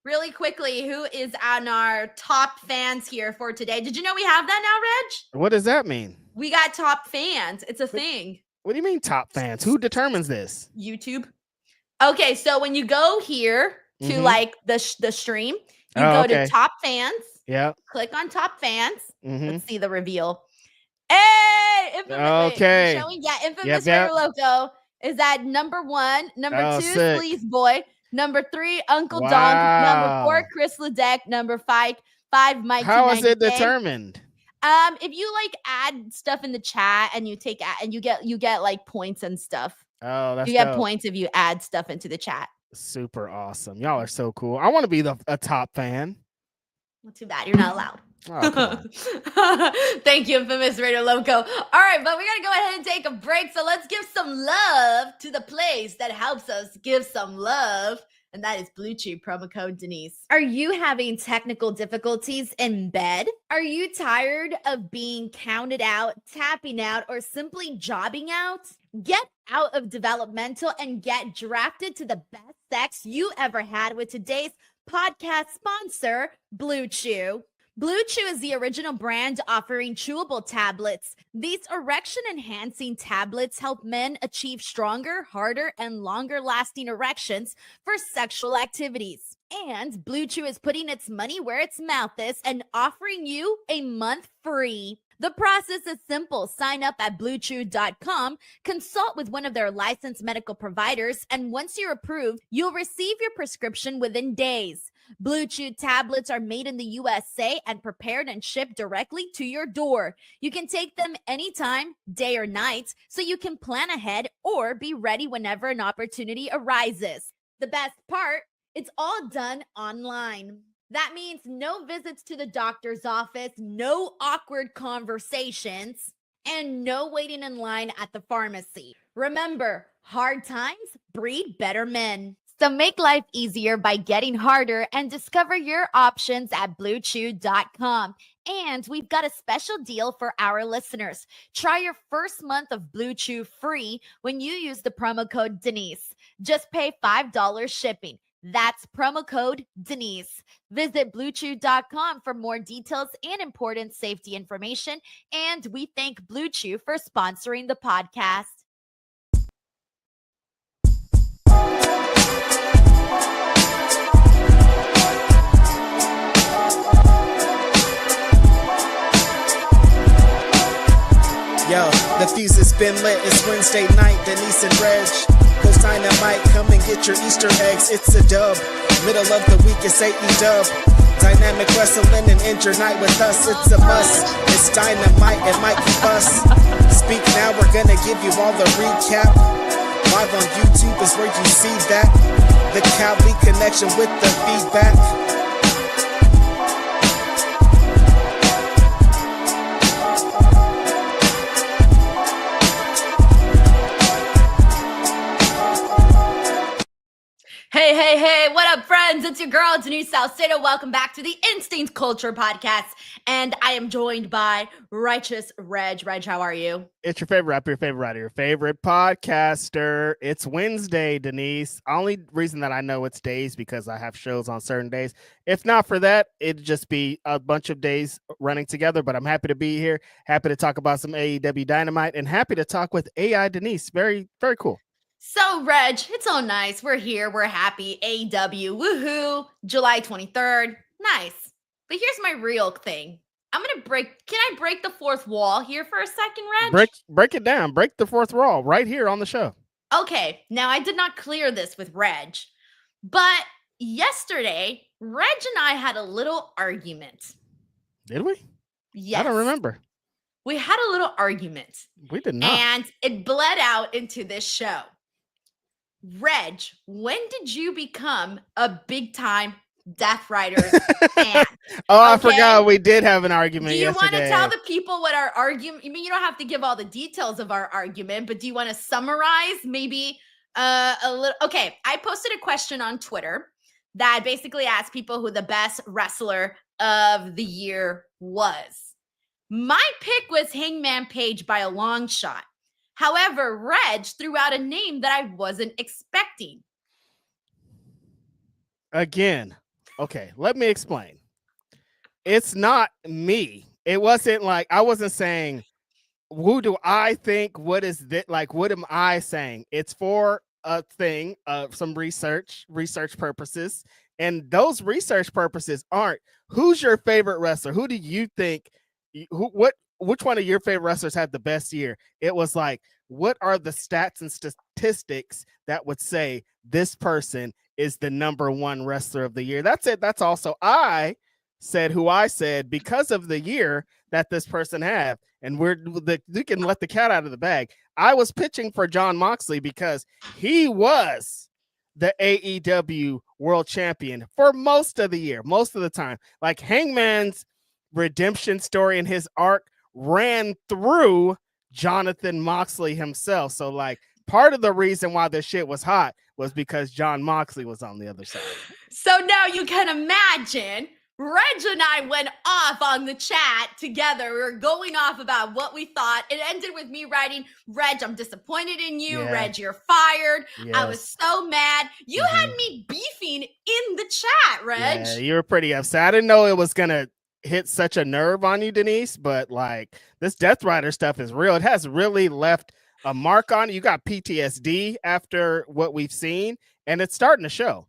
really quickly who is on our top fans here for today. Did you know we have that now, Reg? What does that mean? We got top fans. It's a thing. What do you mean top fans? Who determines this? YouTube. Okay, so when you go here to like the stream, you go to top fans. Yeah. Click on top fans. Let's see the reveal. Hey, Infamous. Okay. Infamous Rare Loco is at number 1. Number 2, Sleaze Boy. Number 3, Uncle Dunk. Number 4, Chris Ledeck. Number 5, Mike. How is it determined? If you like add stuff in the chat and you get like points and stuff. Oh, that's you get points if you add stuff into the chat. Super awesome. Y'all are so cool. I want to be a top fan. Well, too bad you're not allowed. Oh, Thank you, Infamous Raider Loco. All right, but we gotta go ahead and take a break. So let's give some love to the place that helps us give some love. And that is Blue Chew, promo code Denise. Are you having technical difficulties in bed? Are you tired of being counted out, tapping out, or simply jobbing out? Get out of developmental and get drafted to the best sex you ever had with today's podcast sponsor, Blue Chew. Blue Chew is the original brand offering chewable tablets. These erection-enhancing tablets help men achieve stronger, harder, and longer-lasting erections for sexual activities. And Blue Chew is putting its money where its mouth is and offering you a month free. The process is simple. Sign up at bluechew.com, consult with one of their licensed medical providers, and once you're approved, you'll receive your prescription within days. Blue Chew tablets are made in the USA and prepared and shipped directly to your door. You can take them anytime, day or night, so you can plan ahead or be ready whenever an opportunity arises. The best part, it's all done online. That means no visits to the doctor's office, no awkward conversations, and no waiting in line at the pharmacy. Remember, hard times breed better men. So make life easier by getting harder and discover your options at bluechew.com. And we've got a special deal for our listeners. Try your first month of Blue Chew free when you use the promo code Denise. Just pay $5 shipping. That's promo code Denise. Visit bluechew.com for more details and important safety information. And we thank Blue Chew for sponsoring the podcast. Yo, the fuse has been lit. It's Wednesday night. Denise and Reg. Post Dynamite, come and get your Easter eggs. It's a dub. Middle of the week is AEW Dynamic Wrestling and end your night with us. It's a must. It's Dynamite. It might be us. Speak now. We're gonna give you all the recap. Live on YouTube is where you see that. The Cali connection with the feedback. Hey, what up, friends? friends? It's your girl, Denise Salcedo. Welcome back to the Instinct Culture Podcast. And I am joined by Righteous Reg. Reg, how are you? It's your favorite rapper, your favorite writer, your favorite podcaster. It's Wednesday, Denise. Only reason that I know it's days because I have shows on certain days. If not for that, it'd just be a bunch of days running together. But I'm happy to be here. Happy to talk about some AEW Dynamite and happy to talk with AI Denise. Very, very cool. So, Reg, it's all nice. We're here. We're happy. AEW, woohoo. July 23rd. Nice. But here's my real thing. Can I break the fourth wall here for a second, Reg? Break it down. Break the fourth wall right here on the show. Okay. Now, I did not clear this with Reg, but yesterday, Reg and I had a little argument. Did we? Yes. I don't remember. We had a little argument. We did not. And it bled out into this show. Reg, when did you become a big-time Death Riders fan? I forgot we did have an argument yesterday. Do you want to tell the people what our argument? I mean, you don't have to give all the details of our argument, but do you want to summarize maybe a little? Okay, I posted a question on Twitter that basically asked people who the best wrestler of the year was. My pick was Hangman Page by a long shot. However, Reg threw out a name that I wasn't expecting. Again, okay, let me explain. It's not me. It wasn't like I wasn't saying, who do I think? What is that? Like, what am I saying? It's for a thing of some research purposes. And those research purposes aren't who's your favorite wrestler? Who do you think? Which one of your favorite wrestlers had the best year? It was like, what are the stats and statistics that would say this person is the number one wrestler of the year? That's it. That's also, I said who I said because of the year that this person had. And we can let the cat out of the bag. I was pitching for Jon Moxley because he was the AEW world champion for most of the year, most of the time. Like Hangman's redemption story and his arc ran through Jonathan Moxley himself. So like part of the reason why this shit was hot was because Jon Moxley was on the other side. So now you can imagine Reg and I went off on the chat together. We were going off about what we thought. It ended with me writing, Reg, I'm disappointed in you. Yeah. Reg, you're fired. Yes. I was so mad. You had me beefing in the chat, Reg. Yeah, you were pretty upset. I didn't know it was going to hit such a nerve on you, Denise, but like this Death Rider stuff is real. It has really left a mark on you. You got PTSD after what we've seen, and it's starting to show.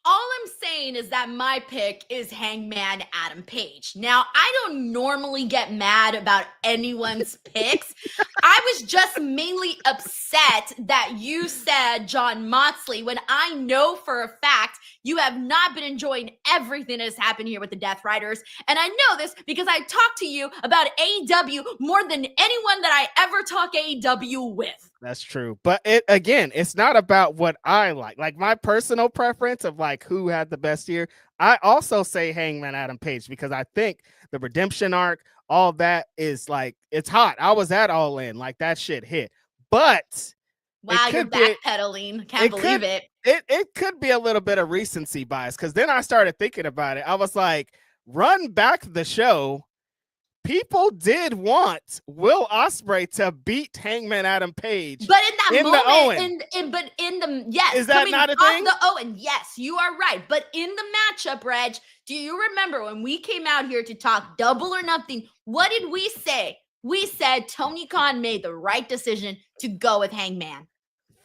All I'm saying is that my pick is Hangman Adam Page. Now, I don't normally get mad about anyone's picks. I was just mainly upset that you said Jon Moxley when I know for a fact you have not been enjoying everything that has happened here with the Death Riders. And I know this because I talked to you about AEW more than anyone that I ever talk AEW with. That's true. But it's not about what I like. Like my personal preference of like who had the best year. I also say Hangman Adam Page because I think the redemption arc, all that is like, it's hot. I was at All In. Like that shit hit. But wow, you're backpedaling. Can't believe it. It could be a little bit of recency bias because then I started thinking about it. I was like, run back the show. People did want Will Ospreay to beat Hangman Adam Page, but in that moment, yes, is that not a thing? The Owen, yes, you are right. But in the matchup, Reg, do you remember when we came out here to talk Double or Nothing? What did we say? We said Tony Khan made the right decision to go with Hangman.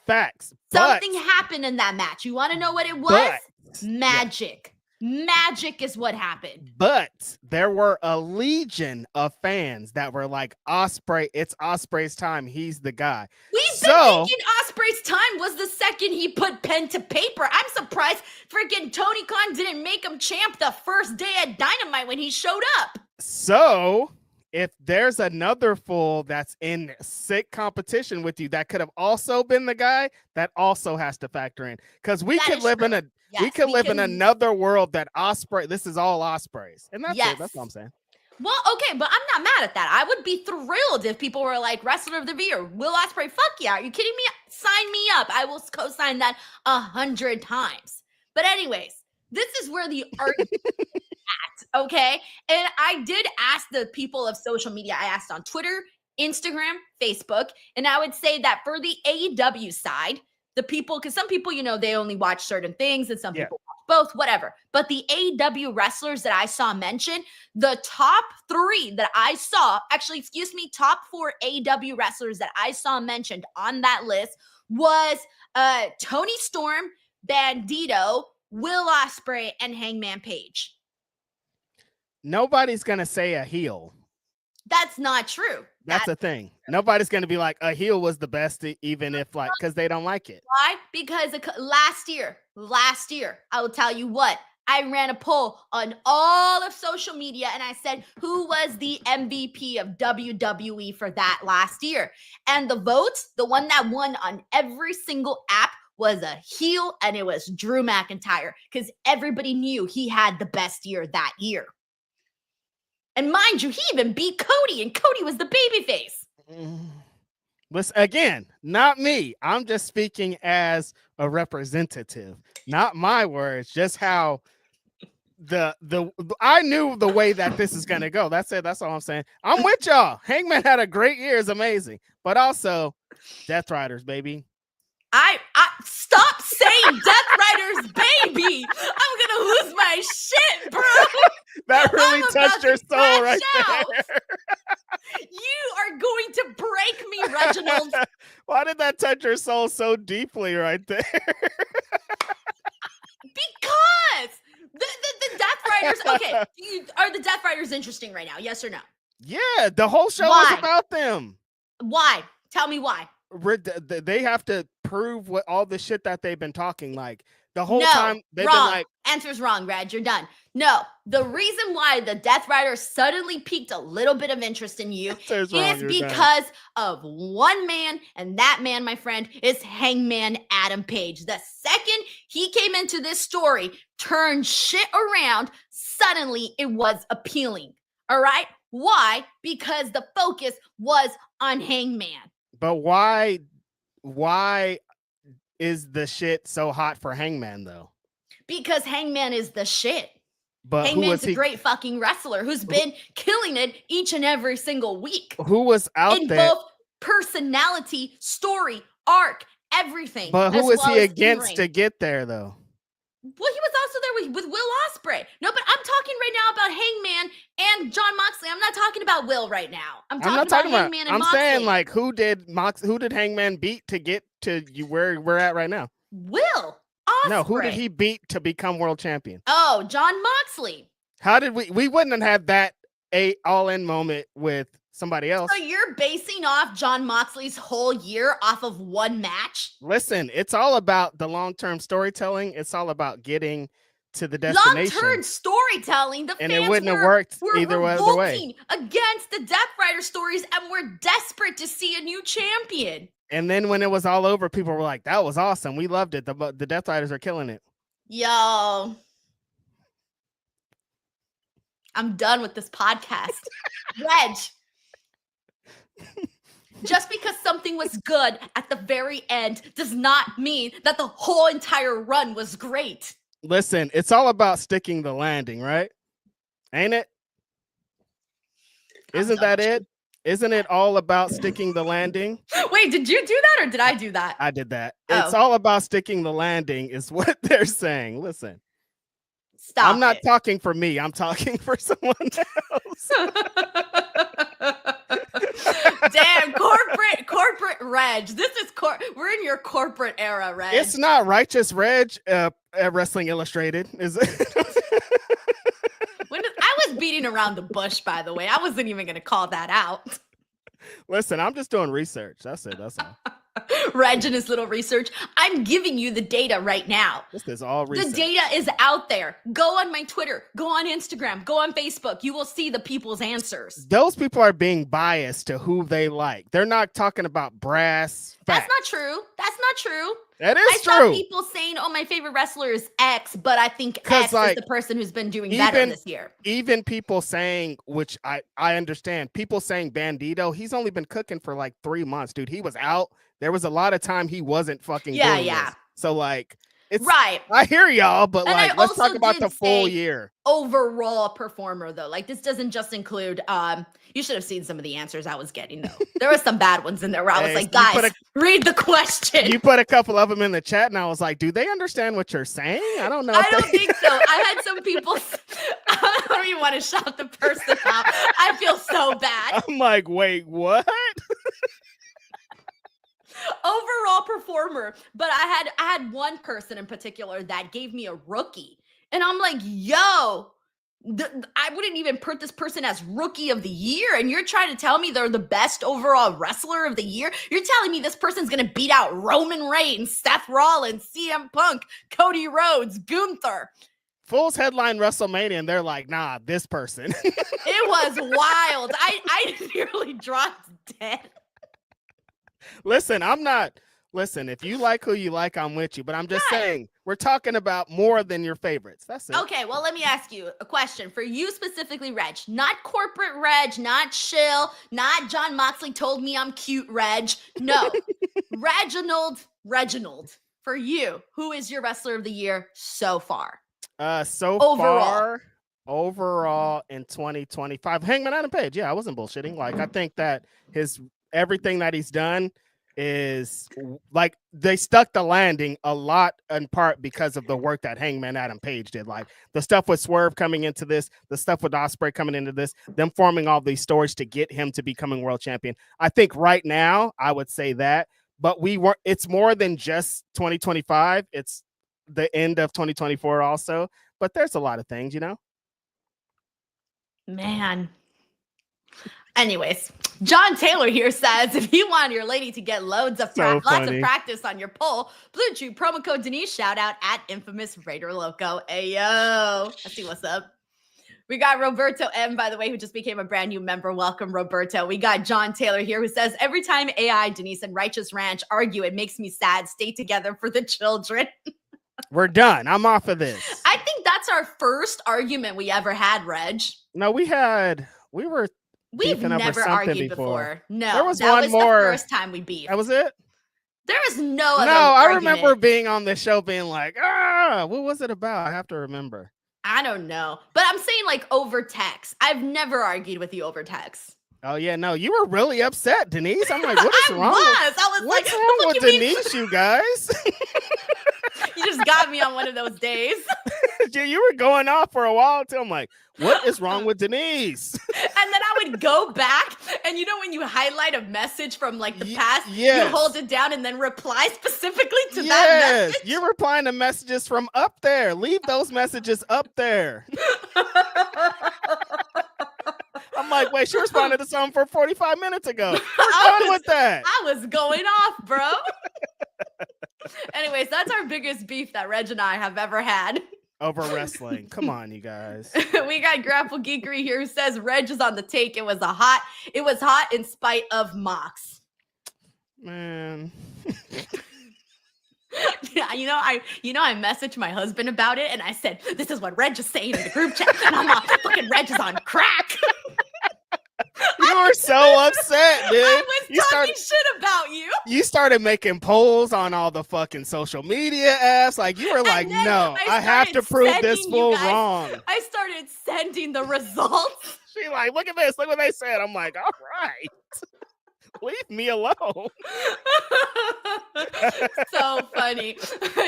Facts. Something happened in that match. You want to know what it was? Magic. Yeah. Magic is what happened. But there were a legion of fans that were like, Ospreay, it's Ospreay's time. He's the guy. We've been thinking Ospreay's time was the second he put pen to paper. I'm surprised freaking Tony Khan didn't make him champ the first day at Dynamite when he showed up. So if there's another fool that's in sick competition with you that could have also been the guy, that also has to factor in. Because we could live in a in another world that Ospreay, this is all Ospreys. And that's it. That's what I'm saying. Well, okay, but I'm not mad at that. I would be thrilled if people were like, wrestler of the year, Will Ospreay, fuck yeah. Are you kidding me? Sign me up. I will co-sign that 100 times. But anyways, This is where the argument is at, okay? And I did ask the people of social media. I asked on Twitter, Instagram, Facebook, and I would say that for the AEW side, the people, because some people, they only watch certain things and some people watch both, whatever. But the AEW wrestlers that I saw mentioned, the top 3 that I saw, top 4 AEW wrestlers that I saw mentioned on that list was Tony Storm, Bandito, Will Ospreay, and Hangman Page. Nobody's going to say a heel. That's not true. That's the thing. Nobody's going to be like, a heel was the best, even if because they don't like it. Why? Because last year, I will tell you what, I ran a poll on all of social media and I said, who was the MVP of WWE for that last year? And the votes, the one that won on every single app was a heel, and it was Drew McIntyre, because everybody knew he had the best year that year. And mind you, he even beat Cody, and Cody was the babyface. Listen, again, not me. I'm just speaking as a representative, not my words, just how I knew the way that this is gonna go. That's it. That's all I'm saying. I'm with y'all. Hangman had a great year, is amazing, but also Death Riders, baby. I stop saying Death Riders, baby. I'm gonna lose my shit, bro. That really touched your soul right there. You are going to break me, Reginald. Why did that touch your soul so deeply right there? Because the Death Riders. Okay, are the Death Riders interesting right now? Yes or no? Yeah, the whole show is about them. Why? Tell me why. They have to prove what all the shit that they've been talking like the whole time. They've wrong. been like, answer's wrong, Reg. You're done. No, the reason why the Death Riders suddenly piqued a little bit of interest in you is because of one man, and that man, my friend, is Hangman Adam Page. The second he came into this story, turned shit around, suddenly it was appealing. All right? Why? Because the focus was on Hangman. But why is the shit so hot for Hangman though? Because Hangman is the shit. But Hangman's a great fucking wrestler who's been killing it each and every single week. Who was out in there? Both personality, story, arc, everything. But who was he against to get there though? Well, he was also there with Will Ospreay. No, but I'm talking right now about Hangman and Jon Moxley. I'm not talking about Will right now. I'm not talking about Hangman and Moxley. I'm saying like who did Hangman beat to get to where we're at right now? Will Ospreay. No, who did he beat to become world champion? Oh, Jon Moxley. How did we wouldn't have had that all-in moment with somebody else. So you're basing off Jon Moxley's whole year off of one match? Listen, it's all about the long-term storytelling. It's all about getting to the destination. Long-term storytelling. The and fans it wouldn't have worked were either way. Against the Death Rider stories, and we're desperate to see a new champion. And then when it was all over, people were like, "That was awesome. We loved it. The Death Riders are killing it." Yo, I'm done with this podcast. Reg. Just because something was good at the very end does not mean that the whole entire run was great. Listen, it's all about sticking the landing, right? Ain't it? Isn't that it? Isn't it all about sticking the landing? Wait, did you do that or did I do that? I did that. It's all about sticking the landing is what they're saying. Listen. Stop. I'm not talking for me. I'm talking for someone else. Damn, corporate Reg. This is we're in your corporate era, Reg. It's not righteous Reg at Wrestling Illustrated, is it? I was beating around the bush, by the way. I wasn't even going to call that out. Listen, I'm just doing research. That's it. That's all. Reg and his little research. I'm giving you the data right now. This is all research. The data is out there. Go on my Twitter. Go on Instagram. Go on Facebook. You will see the people's answers. Those people are being biased to who they like. They're not talking about brass facts. That's not true. That's not true. That is true. I saw people saying, "Oh, my favorite wrestler is X," but I think X is the person who's been doing better this year. Even people saying, which I understand, people saying Bandito, he's only been cooking for like 3 months, dude. He was out. There was a lot of time he wasn't fucking doing this. So like, Right. I hear y'all, but And like, I let's talk also about did the full say year. Overall performer, though. Like, this doesn't just include, you should have seen some of the answers I was getting, though. There were some bad ones in there where I was Hey, like, so guys, read the question. You put a couple of them in the chat, and I was like, do they understand what you're saying? I don't know. I don't think so. I had some people, I don't even want to shout the person out. I feel so bad. I'm like, wait, what? Overall performer, but I had one person in particular that gave me a rookie, and I'm like, yo, I wouldn't even put this person as rookie of the year, and you're trying to tell me they're the best overall wrestler of the year? You're telling me this person's gonna beat out Roman Reigns, Seth Rollins, CM Punk, Cody Rhodes, Gunther? Fool's headline WrestleMania, and they're like, nah, this person. It was wild. I nearly dropped dead. Listen, if you like who you like, I'm with you. But I'm just saying, we're talking about more than your favorites. That's it. Okay, well, let me ask you a question for you specifically, Reg. Not corporate Reg, not Chill, not John Moxley told me I'm cute Reg. No, Reginald. For you, who is your wrestler of the year so far? Overall in 2025, Hangman Adam Page. Yeah, I wasn't bullshitting. Like, I think that everything that he's done is like they stuck the landing a lot in part because of the work that Hangman Adam Page did. Like the stuff with Swerve coming into this, the stuff with Ospreay coming into this, them forming all these stories to get him to becoming world champion. I think right now I would say that, but it's more than just 2025. It's the end of 2024 also, but there's a lot of things, Man. Anyways, John Taylor here says, if you want your lady to get lots of practice on your pole, Blue Chew promo code Denise, shout out at Infamous Raider Loco. Ayo. Let's see what's up. We got Roberto M, by the way, who just became a brand new member. Welcome, Roberto. We got John Taylor here who says, every time AI, Denise, and Righteous Ranch argue, it makes me sad. Stay together for the children. We're done. I'm off of this. I think that's our first argument we ever had, Reg. No, we've never argued before. No, there was that one was more. The first time we beefed. That was it? There was no other I argument. remember being on the show being like, what was it about? I have to remember. I don't know. But I'm saying like over text. I've never argued with you over text. Oh, yeah, no, you were really upset, Denise. I'm like, what is wrong? What's like, wrong with Denise, you guys? You just got me on one of those days. You were going off for a while until I'm like, what is wrong with Denise? And then I would go back, and you know when you highlight a message from like the past, yes. You hold it down and then reply specifically to that message. You're replying to messages from up there. Leave those messages up there. I'm like, wait, she responded to something for 45 minutes ago. We're done with that. I was going off, bro. Anyways, that's our biggest beef that Reg and I have ever had. Over wrestling. Come on, you guys. We got Grapple Geekery here who says Reg is on the take. It was hot in spite of Mox. Man. Yeah, I messaged my husband about it and I said, this is what Reg is saying in the group chat. And I'm not fucking Reg is on crack. You were so upset, dude. I was talking shit about you. You started making polls on all the fucking social media apps. Like, you were like, no, I have to prove this fool wrong. I started sending the results. She like, look at this. Look what they said. I'm like, all right. Leave me alone. So funny.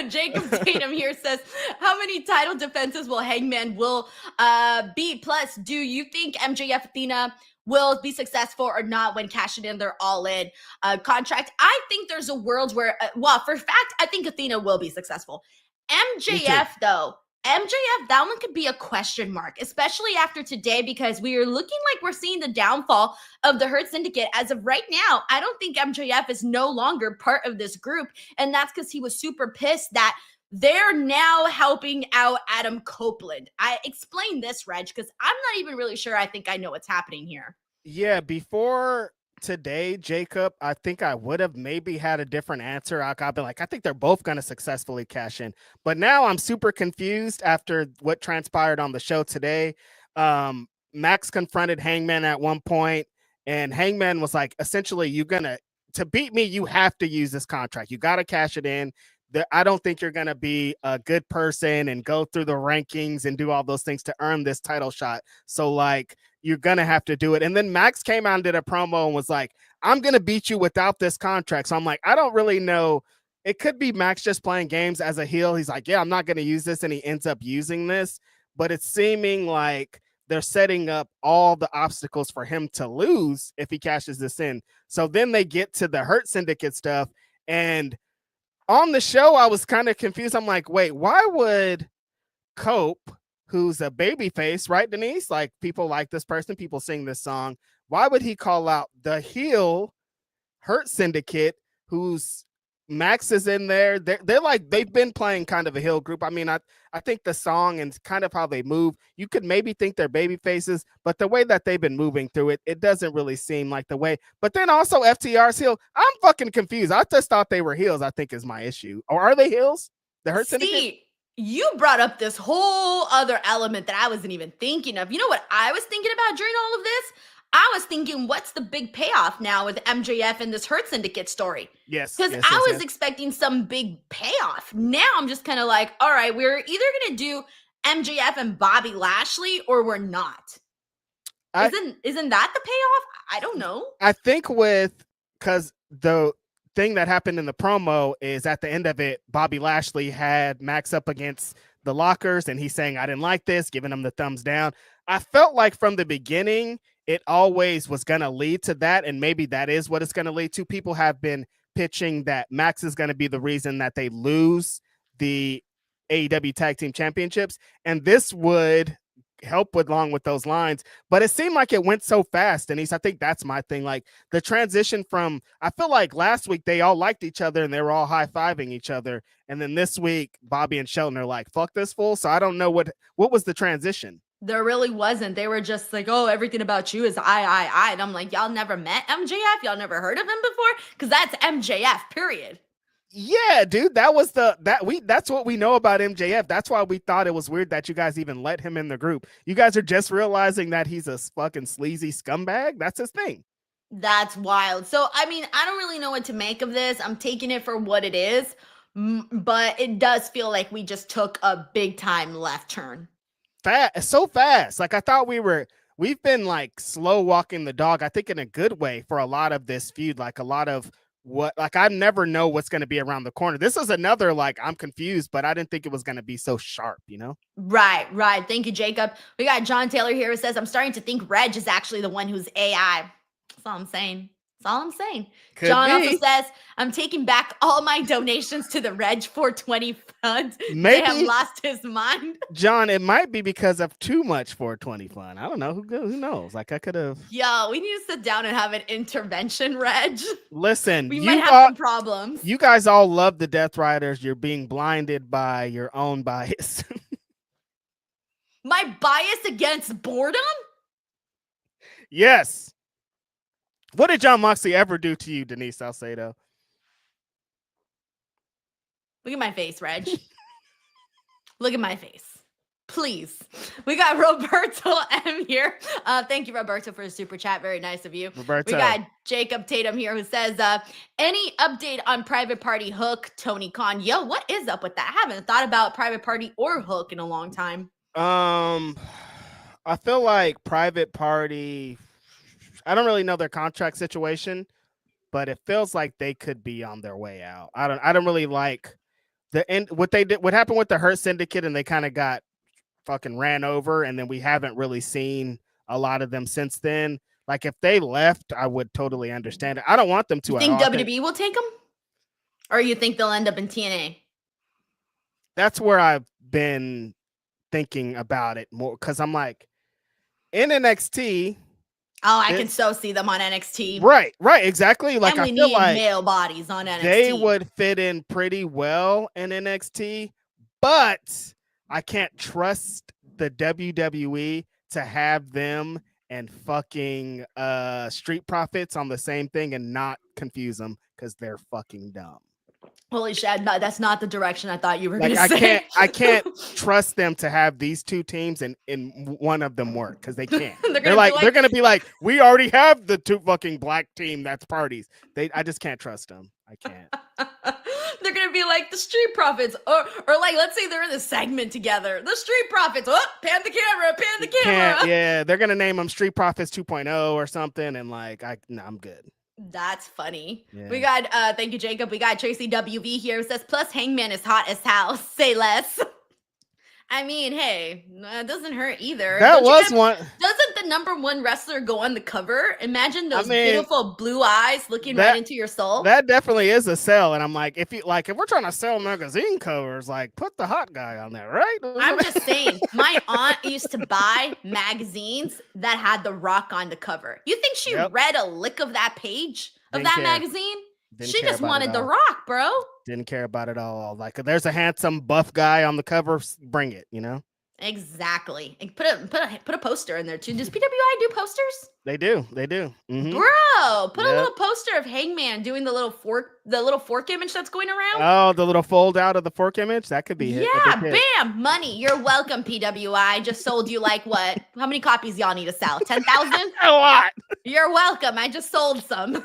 Jacob Tatum here says, how many title defenses will Hangman be? Plus, do you think MJF Athena will be successful or not when cashing in their all-in contract? I think there's a world where, for a fact, I think Athena will be successful. MJF, though, that one could be a question mark, especially after today, because we are looking like we're seeing the downfall of the Hurt Syndicate. As of right now, I don't think MJF is no longer part of this group, and that's because he was super pissed that they're now helping out Adam Copeland. I explained this, Reg, because I'm not even really sure I think I know what's happening here. Yeah, before today, Jacob, I think I would have maybe had a different answer. I'd be like, I think they're both going to successfully cash in. But now I'm super confused after what transpired on the show today. Max confronted Hangman at one point, and Hangman was like, essentially, to beat me, you have to use this contract. You got to cash it in. I don't think you're going to be a good person and go through the rankings and do all those things to earn this title shot. So like, you're going to have to do it. And then Max came out and did a promo and was like, I'm going to beat you without this contract. So I'm like, I don't really know. It could be Max just playing games as a heel. He's like, yeah, I'm not going to use this. And he ends up using this, but it's seeming like they're setting up all the obstacles for him to lose if he cashes this in. So then they get to the Hurt Syndicate stuff. And on the show, I was kind of confused. I'm like, wait, why would Cope, who's a babyface, right, Denise? Like, people like this person, people sing this song. Why would he call out the heel Hurt Syndicate, who's Max is in there? They're like, they've been playing kind of a heel group. I mean, I think the song and kind of how they move, you could maybe think they're baby faces, but the way that they've been moving through it, it doesn't really seem like the way. But then also FTR's heel, I'm fucking confused. I just thought they were heels, I think is my issue. Or are they heels? The Hurt Syndicate? You brought up this whole other element that I wasn't even thinking of. You know what I was thinking about during all of this? I was thinking, what's the big payoff now with MJF and this Hurt Syndicate story? Yes. Because I was expecting some big payoff. Now I'm just kind of like, all right, we're either going to do MJF and Bobby Lashley or we're not. Isn't that the payoff? I don't know. I think because the thing that happened in the promo is at the end of it, Bobby Lashley had Max up against the lockers and he's saying, I didn't like this, giving him the thumbs down. I felt like from the beginning, it always was going to lead to that. And maybe that is what it's going to lead to. People have been pitching that Max is going to be the reason that they lose the AEW Tag Team Championships. And this would help along with those lines. But it seemed like it went so fast. Denise, I think that's my thing. Like the transition from, I feel like last week they all liked each other and they were all high-fiving each other. And then this week, Bobby and Shelton are like, fuck this fool. So I don't know what was the transition. There really wasn't. They were just like, oh, everything about you is I. And I'm like, y'all never met MJF? Y'all never heard of him before? Because that's MJF, period. Yeah, dude, that's what we know about MJF. That's why we thought it was weird that you guys even let him in the group. You guys are just realizing that he's a fucking sleazy scumbag. That's his thing. That's wild. So, I mean, I don't really know what to make of this. I'm taking it for what it is, but it does feel like we just took a big time left turn. So fast. Like I thought we've been like slow walking the dog, I think in a good way for a lot of this feud. Like a lot of I never know what's going to be around the corner. This is another, like, I'm confused, but I didn't think it was going to be so sharp, you know? Right. Thank you, Jacob. We got John Taylor here who says, I'm starting to think Reg is actually the one who's AI. That's all I'm saying. Could John be. also says, I'm taking back all my donations to the Reg 420 fund. Maybe. They have lost his mind. John, it might be because of too much 420 fun. I don't know. Who knows? Like I could have. Yo, we need to sit down and have an intervention, Reg. Listen, we might have some problems. You guys all love the Death Riders. You're being blinded by your own bias. My bias against boredom? Yes. What did Jon Moxley ever do to you, Denise Salcedo? Look at my face, Reg. Look at my face. Please. We got Roberto M here. Thank you, Roberto, for the super chat. Very nice of you. Roberto. We got Jacob Tatum here who says, any update on Private Party Hook, Tony Khan? Yo, what is up with that? I haven't thought about Private Party or Hook in a long time. I feel like Private Party, I don't really know their contract situation, but it feels like they could be on their way out. I don't really like the end. What happened with the Hurt Syndicate, and they kind of got fucking ran over, and then we haven't really seen a lot of them since then. Like if they left, I would totally understand it. I don't want them to. You think WWE will take them, or you think they'll end up in TNA? That's where I've been thinking about it more, because I'm like, in NXT. Oh, I can so see them on NXT. Right, exactly. Like and we I feel need like male bodies on NXT. They would fit in pretty well in NXT, but I can't trust the WWE to have them and fucking Street Profits on the same thing and not confuse them because they're fucking dumb. Holy shit, that's not the direction I thought you were going to say. I can't trust them to have these two teams and one of them work, because they can't. they're going to be like, we already have the two fucking black team that's parties. I just can't trust them. I can't. They're gonna be like the Street Profits, or like let's say they're in a segment together. The Street Profits. Oh, pan the camera. Yeah, they're gonna name them Street Profits 2.0 or something, and like I'm good. That's funny. Yeah. We got thank you, Jacob. We got Tracy WV here. It says plus Hangman is hot as hell. Say less. I mean, hey, it doesn't hurt either. That was one. Doesn't the number one wrestler go on the cover? Imagine those beautiful blue eyes looking right into your soul. That definitely is a sell. And I'm like, if we're trying to sell magazine covers, like put the hot guy on there, right? I'm just saying, my aunt used to buy magazines that had The Rock on the cover. You think she read a lick of that page of that magazine? She just wanted The Rock, bro. Didn't care about it all. Like, if there's a handsome buff guy on the cover, bring it, you know? Exactly. And put a poster in there too. Does PWI do posters? They do. Mm-hmm. Bro, put a little poster of Hangman doing the little fork image that's going around. Oh, the little fold out of the fork image? That could be Yeah, bam, money. You're welcome, PWI. Just sold you like what? How many copies y'all need to sell? 10,000? A lot. You're welcome. I just sold some.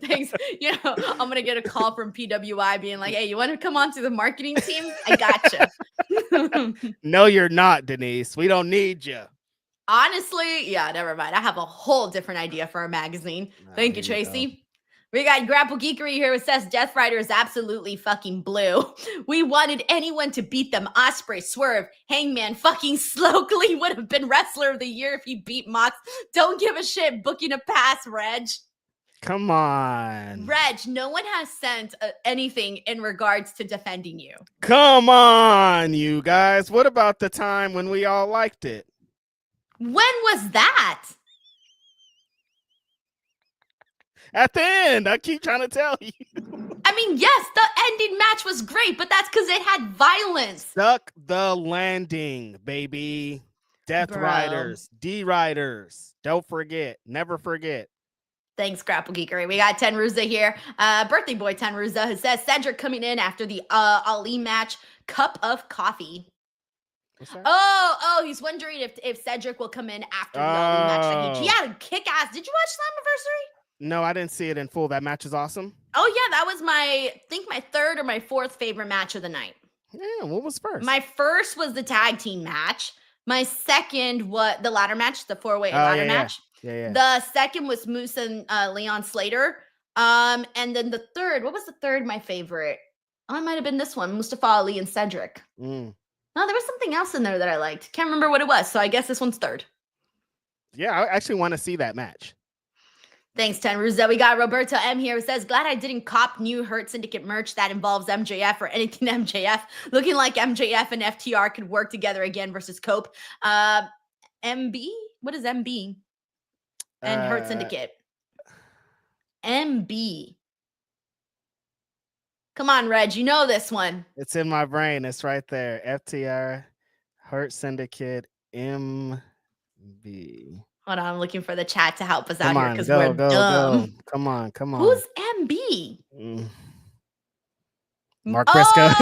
Thanks. You know, I'm gonna get a call from PWI being like, "Hey, you want to come on to the marketing team? I gotcha." No, you're not, Denise. We don't need you. Honestly, yeah, never mind. I have a whole different idea for a magazine. Thank you, Tracy. We got Grapple Geekery here. It says Death Rider is absolutely fucking blue. We wanted anyone to beat them. Ospreay, Swerve, Hangman, fucking Slowly would have been Wrestler of the Year if he beat Mox. Don't give a shit. Booking a pass, Reg. Come on. Reg, no one has sent anything in regards to defending you. Come on, you guys. What about the time when we all liked it? When was that? At the end, I keep trying to tell you. I mean, yes, the ending match was great, but that's because it had violence. Suck the landing, baby. Death Riders, D-Riders. Don't forget. Never forget. Thanks, Grapple Geekery. We got Tenruza here. Birthday boy Tenruza, who says Cedric coming in after the Ali match. Cup of coffee. Oh, he's wondering if Cedric will come in after the Ali match. He had a kick-ass. Did you watch Slammiversary? No, I didn't see it in full. That match is awesome. Oh, yeah, that was my third or my fourth favorite match of the night. Yeah, what was first? My first was the tag team match. My second was the ladder match, the four-way ladder match. Yeah. The second was Moose and Leon Slater. And then the third, what was the third my favorite? Oh, it might have been this one, Mustafa Ali and Cedric. No, there was something else in there that I liked. Can't remember what it was, so I guess this one's third. Yeah, I actually want to see that match. Thanks, Tenruza. We got Roberto M here who says, glad I didn't cop new Hurt Syndicate merch that involves MJF or anything MJF. Looking like MJF and FTR could work together again versus Cope. MB? What is MB? And Hurt Syndicate. MB. Come on, Reg. You know this one. It's in my brain. It's right there. FTR, Hurt Syndicate, MB. Hold on. I'm looking for the chat to help us out here because we're dumb. Go. Come on. Who's MB? Mark Briscoe. Mark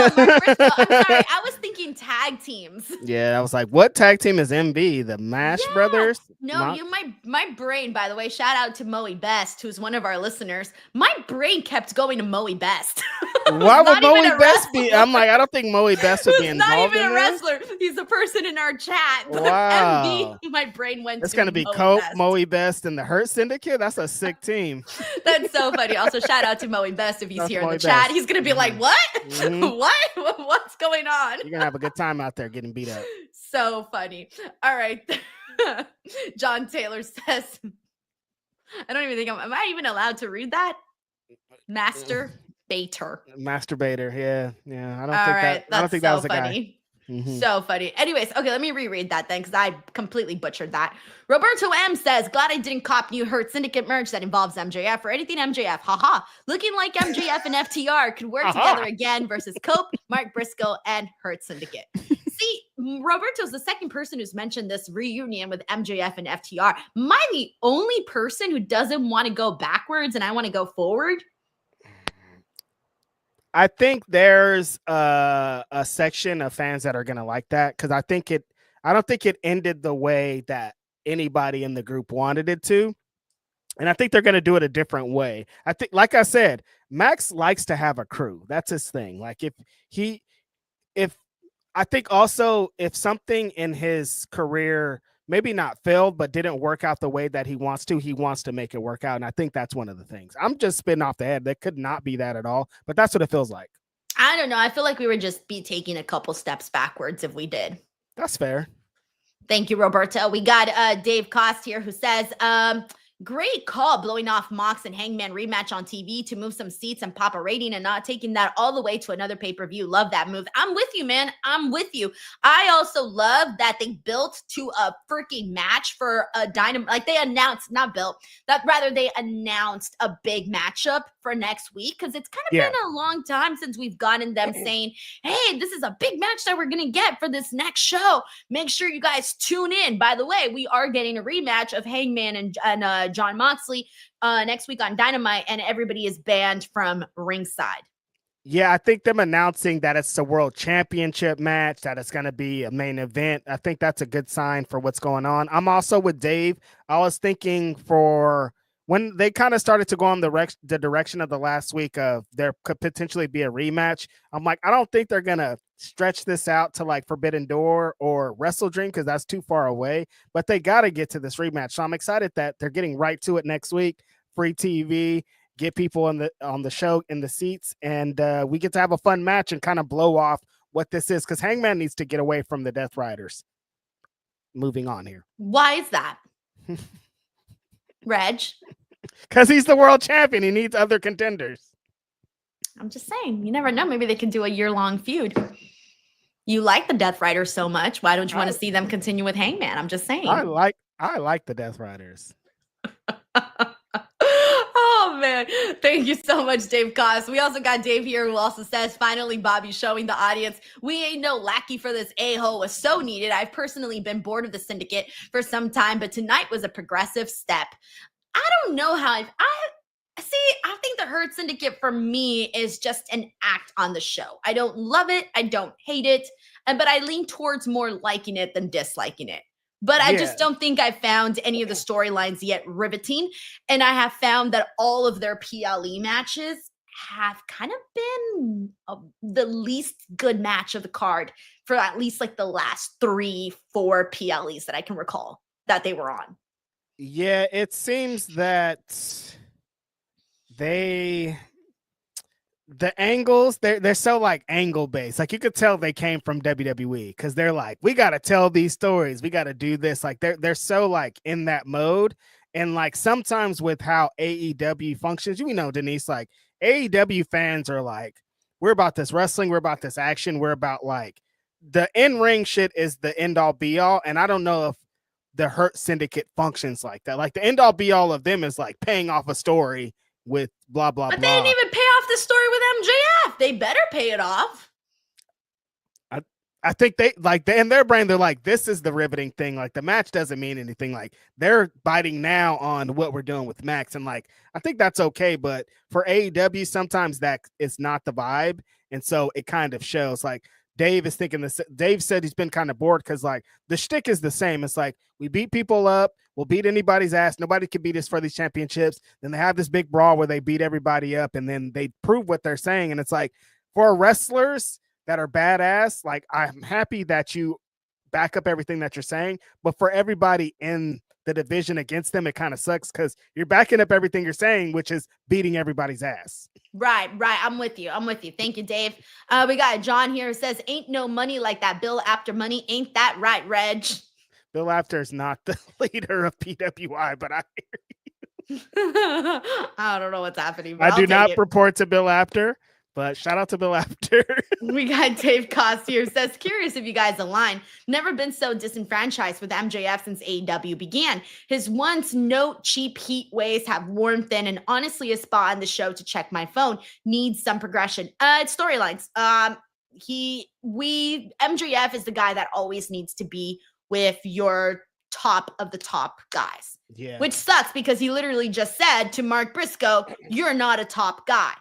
Briscoe. I'm sorry. I was thinking tag teams. Yeah, I was like, what tag team is MB? The Mash Brothers? No, my brain, by the way, shout out to Moe Best, who's one of our listeners. My brain kept going to Moe Best. Why would Moe Best be? I'm like, I don't think Moe Best would be involved. Not even in a wrestler. He's a person in our chat. But wow. MB, my brain went it's to gonna be Cope, Moe Best, and the Hurt Syndicate. That's a sick team. That's so funny. Also, shout out to Moe Best if he's here in the chat. He's gonna be like, what? What? What's going on? You're gonna have a good time out there getting beat up. So funny. All right. John Taylor says, I don't even think am I even allowed to read that? Masturbator. Yeah. I don't think that was a guy. So funny. Anyways, okay, let me reread that then because I completely butchered that. Roberto M says, glad I didn't cop new Hurt Syndicate merch that involves MJF or anything MJF. Haha. Looking like MJF and FTR could work together again versus Cope, Mark Briscoe, and Hurt Syndicate. See, Roberto's the second person who's mentioned this reunion with MJF and FTR. Am I the only person who doesn't want to go backwards and I want to go forward? I think there's a section of fans that are gonna like that because I don't think it ended the way that anybody in the group wanted it to. And I think they're going to do it a different way. I think, like I said, Max likes to have a crew. That's his thing. Like I think also if something in his career maybe not failed, but didn't work out the way that he wants to make it work out. And I think that's one of the things. I'm just spitting off the head. That could not be that at all, but that's what it feels like. I don't know. I feel like we would just be taking a couple steps backwards if we did. That's fair. Thank you, Roberto. We got Dave Cost here who says, great call blowing off Mox and Hangman rematch on TV to move some seats and pop a rating and not taking that all the way to another pay-per-view. Love that move. I'm with you, man. I'm with you. I also love that they built to a freaking match for a Dynamite. Like they announced, they announced a big matchup for next week because it's kind of been a long time since we've gotten them saying, hey, this is a big match that we're going to get for this next show. Make sure you guys tune in. By the way, we are getting a rematch of Hangman and John Moxley next week on Dynamite, and everybody is banned from ringside. Yeah, I think them announcing that it's a world championship match, that it's going to be a main event, I think that's a good sign for what's going on. I'm also with Dave. I was thinking for when they kind of started to go on the direction of the last week of there could potentially be a rematch. I'm like, I don't think they're going to stretch this out to like Forbidden Door or Wrestle Dream because that's too far away, but they got to get to this rematch. So I'm excited that they're getting right to it next week. Free TV, get people on the show in the seats, and we get to have a fun match and kind of blow off what this is because Hangman needs to get away from the Death Riders. Moving on here. Why is that? Reg? Because he's the world champion. He needs other contenders. I'm just saying, you never know. Maybe they can do a year-long feud. You like the Death Riders so much. Why don't you want to see them continue with Hangman? I'm just saying. I like the Death Riders. Oh, man. Thank you so much, Dave Cost. We also got Dave here who also says, finally, Bobby showing the audience we ain't no lackey for this a-hole was so needed. I've personally been bored of the Syndicate for some time, but tonight was a progressive step. I don't know how I think the Hurt Syndicate for me is just an act on the show. I don't love it. I don't hate it. But I lean towards more liking it than disliking it. But I just don't think I've found any of the storylines yet riveting. And I have found that all of their PLE matches have kind of been the least good match of the card for at least like the last 3-4 PLEs that I can recall that they were on. Yeah, it seems that the angles, they're so like angle based. Like you could tell they came from WWE because they're like, we got to tell these stories. We got to do this. Like they're so like in that mode. And like sometimes with how AEW functions, you know, Denise, like AEW fans are like, we're about this wrestling. We're about this action. We're about like the in-ring shit is the end all be all. And I don't know if the Hurt Syndicate functions like that. Like the end all be all of them is like paying off a story with blah, blah, but blah. They didn't even pay off the story with MJF. They better pay it off. I think they like in their brain, they're like, this is the riveting thing. Like the match doesn't mean anything. Like they're biting now on what we're doing with Max. And like, I think that's okay. But for AEW, sometimes that is not the vibe. And so it kind of shows. Like Dave is thinking this. Dave said he's been kind of bored because like the shtick is the same. It's like we beat people up. We'll beat anybody's ass. Nobody can beat us for these championships. Then they have this big brawl where they beat everybody up and then they prove what they're saying. And it's like for wrestlers that are badass, like I'm happy that you back up everything that you're saying. But for everybody in the division against them, it kind of sucks because you're backing up everything you're saying, which is beating everybody's ass. Right. I'm with you. Thank you, Dave. We got John here who says, ain't no money like that bill after money. Ain't that right, Reg? Bill After is not the leader of PWI, but I hear you. I don't know what's happening. I do not report to Bill After, but shout out to Bill After. We got Dave Cost here says, curious if you guys align. Never been so disenfranchised with MJF since AEW began. His once no cheap heat ways have worn thin and honestly a spot on the show to check my phone. Needs some progression. It's storylines. MJF is the guy that always needs to be with your top of the top guys. Yeah. Which sucks because he literally just said to Mark Briscoe, you're not a top guy.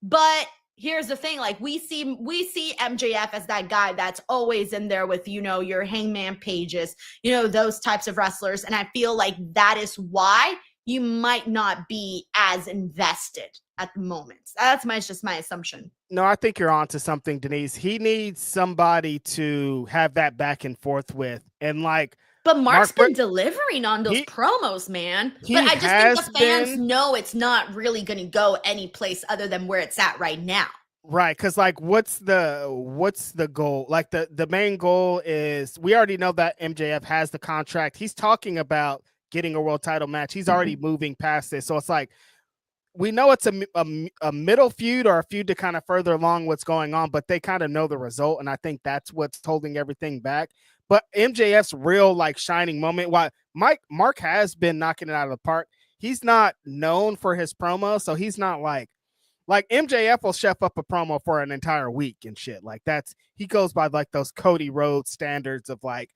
But here's the thing, like we see MJF as that guy that's always in there with, you know, your Hangman Pages, you know, those types of wrestlers. And I feel like that is why you might not be as invested at the moment. That's just my assumption. No, I think you're onto something, Denise. He needs somebody to have that back and forth with. And like, but Mark's been delivering on those promos, man. But I just think the fans know it's not really going to go any place other than where it's at right now. Right, because like, what's the goal? Like the main goal is, we already know that MJF has the contract. He's talking about getting a world title match. He's already moving past this. So it's like, we know it's a middle feud or a feud to kind of further along what's going on, but they kind of know the result. And I think that's what's holding everything back. But MJF's real like shining moment, while Mark has been knocking it out of the park, he's not known for his promo. So he's not like MJF will chef up a promo for an entire week and shit. Like he goes by like those Cody Rhodes standards of like,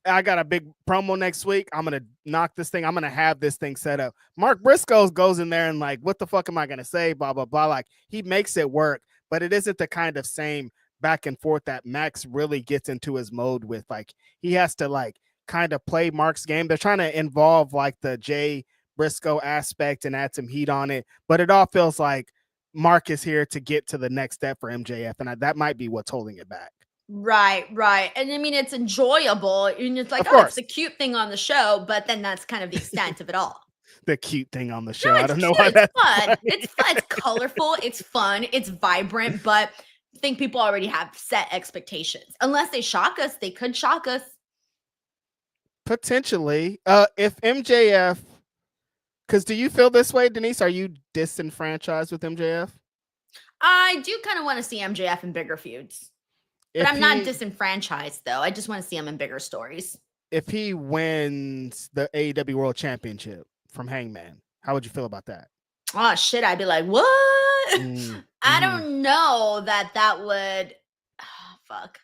I got a big promo next week. I'm going to knock this thing. I'm going to have this thing set up. Mark Briscoe goes in there and like, what the fuck am I going to say? Blah, blah, blah. Like he makes it work, but it isn't the kind of same back and forth that Max really gets into his mode with. Like he has to like kind of play Mark's game. They're trying to involve like the Jay Briscoe aspect and add some heat on it, but it all feels like Mark is here to get to the next step for MJF. And that might be what's holding it back. Right. And I mean, it's enjoyable. And it's like, it's a cute thing on the show, but then that's kind of the extent of it all. The cute thing on the show. No, I don't know cute. why that's fun. It's fun. It's colorful. It's fun. It's vibrant, but I think people already have set expectations. Unless they shock us, they could shock us. Potentially. If MJF, because do you feel this way, Denise? Are you disenfranchised with MJF? I do kind of want to see MJF in bigger feuds. But I'm not disenfranchised, though. I just want to see him in bigger stories. If he wins the AEW World Championship from Hangman, how would you feel about that? Oh, shit. I'd be like, what? I don't know that would... Oh, fuck.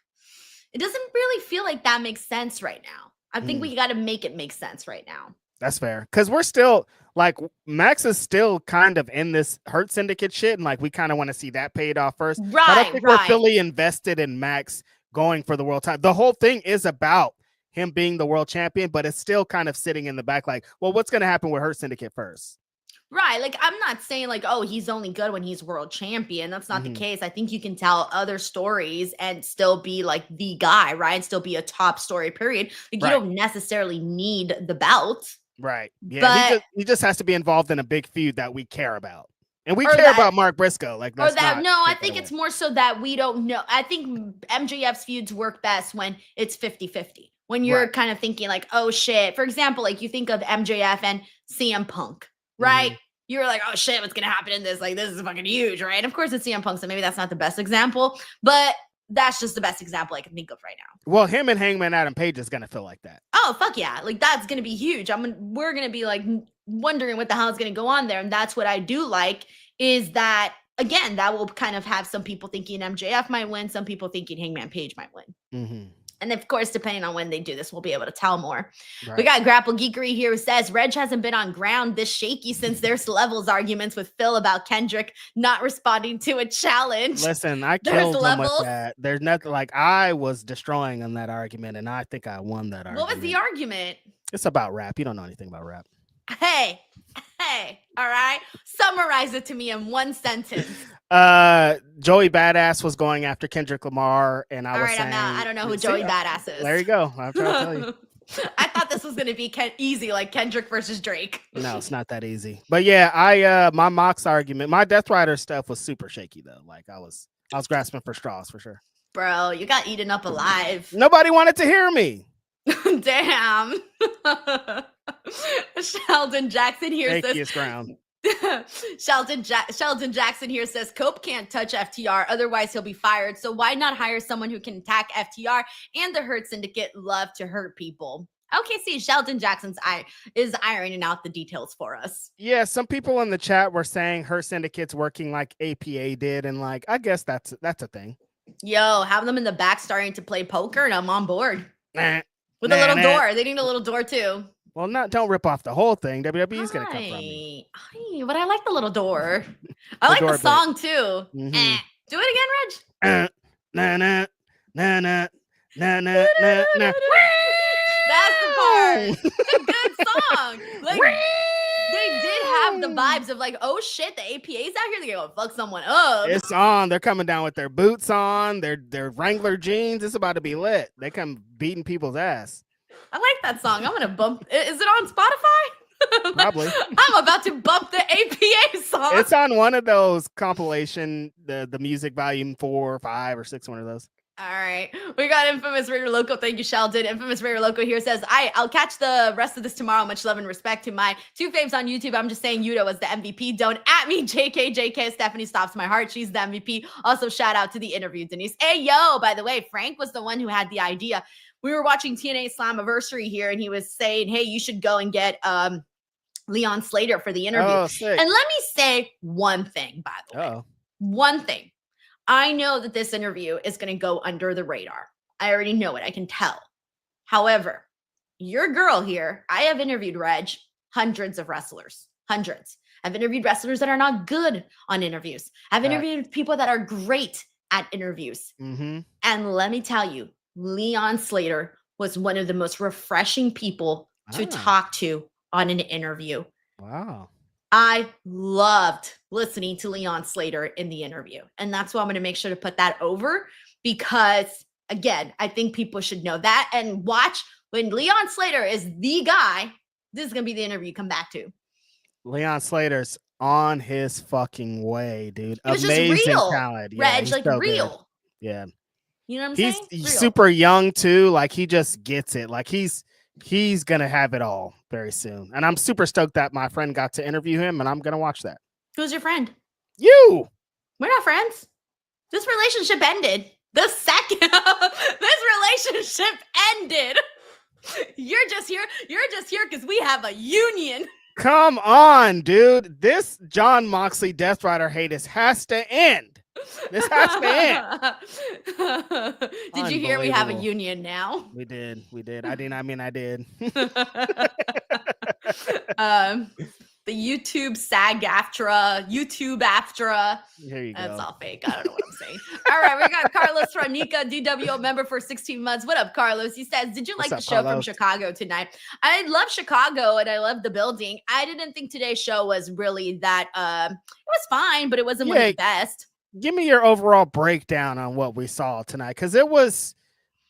It doesn't really feel like that makes sense right now. I think we got to make it make sense right now. That's fair. Because we're still... Like, Max is still kind of in this Hurt Syndicate shit, and like we kind of want to see that paid off first. Right, I don't think we're fully invested in Max going for the world title. The whole thing is about him being the world champion, but it's still kind of sitting in the back like, well, what's going to happen with Hurt Syndicate first? Right. Like, I'm not saying like, oh, he's only good when he's world champion. That's not the case. I think you can tell other stories and still be like the guy, right? And still be a top story, period. Like, you don't necessarily need the belt. Right. Yeah. But he just has to be involved in a big feud that we care about. And we care about Mark Briscoe. Like I think it's more so that we don't know. I think MJF's feuds work best when it's 50-50. When you're kind of thinking like, oh shit. For example, like you think of MJF and CM Punk, right? You're like, oh shit, what's gonna happen in this? Like, this is fucking huge, right? And of course it's CM Punk, so maybe that's not the best example, but that's just the best example I can think of right now. Well, him and Hangman Adam Page is gonna feel like that. Oh fuck yeah! Like that's gonna be huge. We're gonna be like wondering what the hell is gonna go on there, and that's what I do like is that again that will kind of have some people thinking MJF might win, some people thinking Hangman Page might win. And of course, depending on when they do this, we'll be able to tell more. Right. We got Grapple Geekery here who says, Reg hasn't been on ground this shaky since there's levels arguments with Phil about Kendrick not responding to a challenge. Listen, I killed him with that. There's nothing like I was destroying on that argument, and I think I won that argument. What was the argument? It's about rap. You don't know anything about rap. Hey, all right. Summarize it to me in one sentence. Joey Badass was going after Kendrick Lamar, and I was saying, I'm out. I don't know who Joey Badass is. There you go. I'm trying to tell you. I thought this was gonna be easy, like Kendrick versus Drake. No, it's not that easy. But yeah, my Mox argument, my Death Rider stuff was super shaky though. Like I was grasping for straws for sure. Bro, you got eaten up alive. Nobody wanted to hear me. Damn. Sheldon Jackson here says ground. Sheldon Jackson here says Cope can't touch FTR, otherwise he'll be fired. So why not hire someone who can attack FTR and the Hurt Syndicate love to hurt people? Okay, see, Sheldon Jackson's is ironing out the details for us. Yeah, some people in the chat were saying Hurt Syndicate's working like APA did, and like I guess that's a thing. Yo, have them in the back starting to play poker, and I'm on board. With a little door. They need a little door too. Well, don't rip off the whole thing. WWE's gonna come from me. But I like the little door. I like the song too. Do it again, Reg. Na na na na na na na. That's the part. It's a good song. Like they vibes of like, oh shit, the APA's out here. They're gonna fuck someone up. It's on. They're coming down with their boots on, their Wrangler jeans. It's about to be lit. They come beating people's ass. I like that song. I'm gonna bump. Is it on Spotify? Probably. I'm about to bump the APA song. It's on one of those compilation, the music volume 4 or 5 or 6, one of those. All right. We got Infamous Raider Loco. Thank you, Sheldon. Infamous Raider Loco here says, I'll catch the rest of this tomorrow. Much love and respect to my 2 faves on YouTube. I'm just saying Yuta was the MVP. Don't at me, JK. Stephanie stops my heart. She's the MVP. Also, shout out to the interview, Denise. Hey, yo, by the way, Frank was the one who had the idea. We were watching TNA Slammiversary here, and he was saying, hey, you should go and get Leon Slater for the interview. Oh, sick. And let me say one thing, by the way. One thing. I know that this interview is going to go under the radar. I already know it. I can tell. However, your girl here, I have interviewed, Reg, hundreds of wrestlers. Hundreds. I've interviewed wrestlers that are not good on interviews. I've interviewed people that are great at interviews. Mm-hmm. And let me tell you, Leon Slater was one of the most refreshing people to talk to on an interview. Wow. I loved listening to Leon Slater in the interview. And that's why I'm going to make sure to put that over because, again, I think people should know that and watch when Leon Slater is the guy. This is going to be the interview you come back to. Leon Slater's on his fucking way, dude. It was Amazing just real, talent. Reg, like so real. Good. Yeah. You know what I'm saying? He's Real. super young too. Like he just gets it. Like he's gonna have it all very soon. And I'm super stoked that my friend got to interview him, and I'm gonna watch that. Who's your friend? You. We're not friends. This relationship ended the second this relationship ended. You're just here because we have a union. Come on, dude. This John Moxley Death Rider haters has to end. This has to end. Did you hear we have a union now? We did. I did. The YouTube SAG-AFTRA, YouTube-AFTRA. Here you go. That's all fake. I don't know what I'm saying. All right, we got Carlos Ronica, DWO member for 16 months. What up, Carlos? He says, did you like the show from Chicago tonight? I love Chicago and I love the building. I didn't think today's show was really that, it was fine, but it wasn't one of the best. Give me your overall breakdown on what we saw tonight, because it was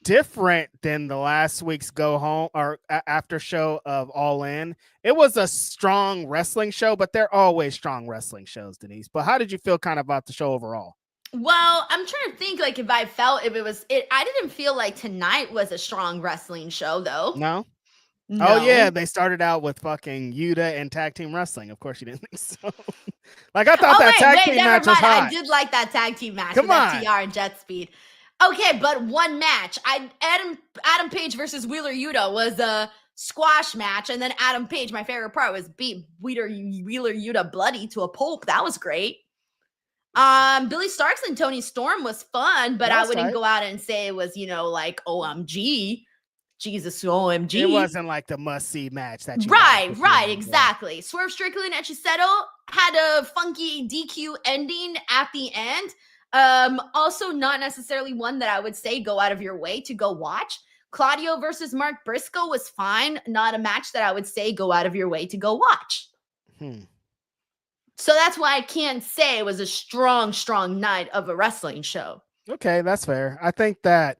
different than the last week's go home or after show of All In. It was a strong wrestling show, but they're always strong wrestling shows, Denise. But how did you feel kind of about the show overall? Well, I'm trying to think like I didn't feel like tonight was a strong wrestling show though. No. No. Oh yeah, they started out with fucking Yuta and tag team wrestling. Of course you didn't think so. Like I thought tag team match was hot. I did like that tag team match Come with on. FTR and Jet Speed. Okay, but one match. Adam Page versus Wheeler Yuta was a squash match, and then Adam Page, my favorite part, was beat Wheeler Yuta bloody to a pulp. That was great. Billy Starks and Tony Storm was fun, but I wouldn't go out and say it was, like OMG. Jesus, OMG. It wasn't like the must-see match that you Right, exactly. Yeah. Swerve Strickland and Salcedo had a funky DQ ending at the end. Also not necessarily one that I would say go out of your way to go watch. Claudio versus Mark Briscoe was fine. Not a match that I would say go out of your way to go watch. So that's why I can't say it was a strong night of a wrestling show. Okay, that's fair. I think that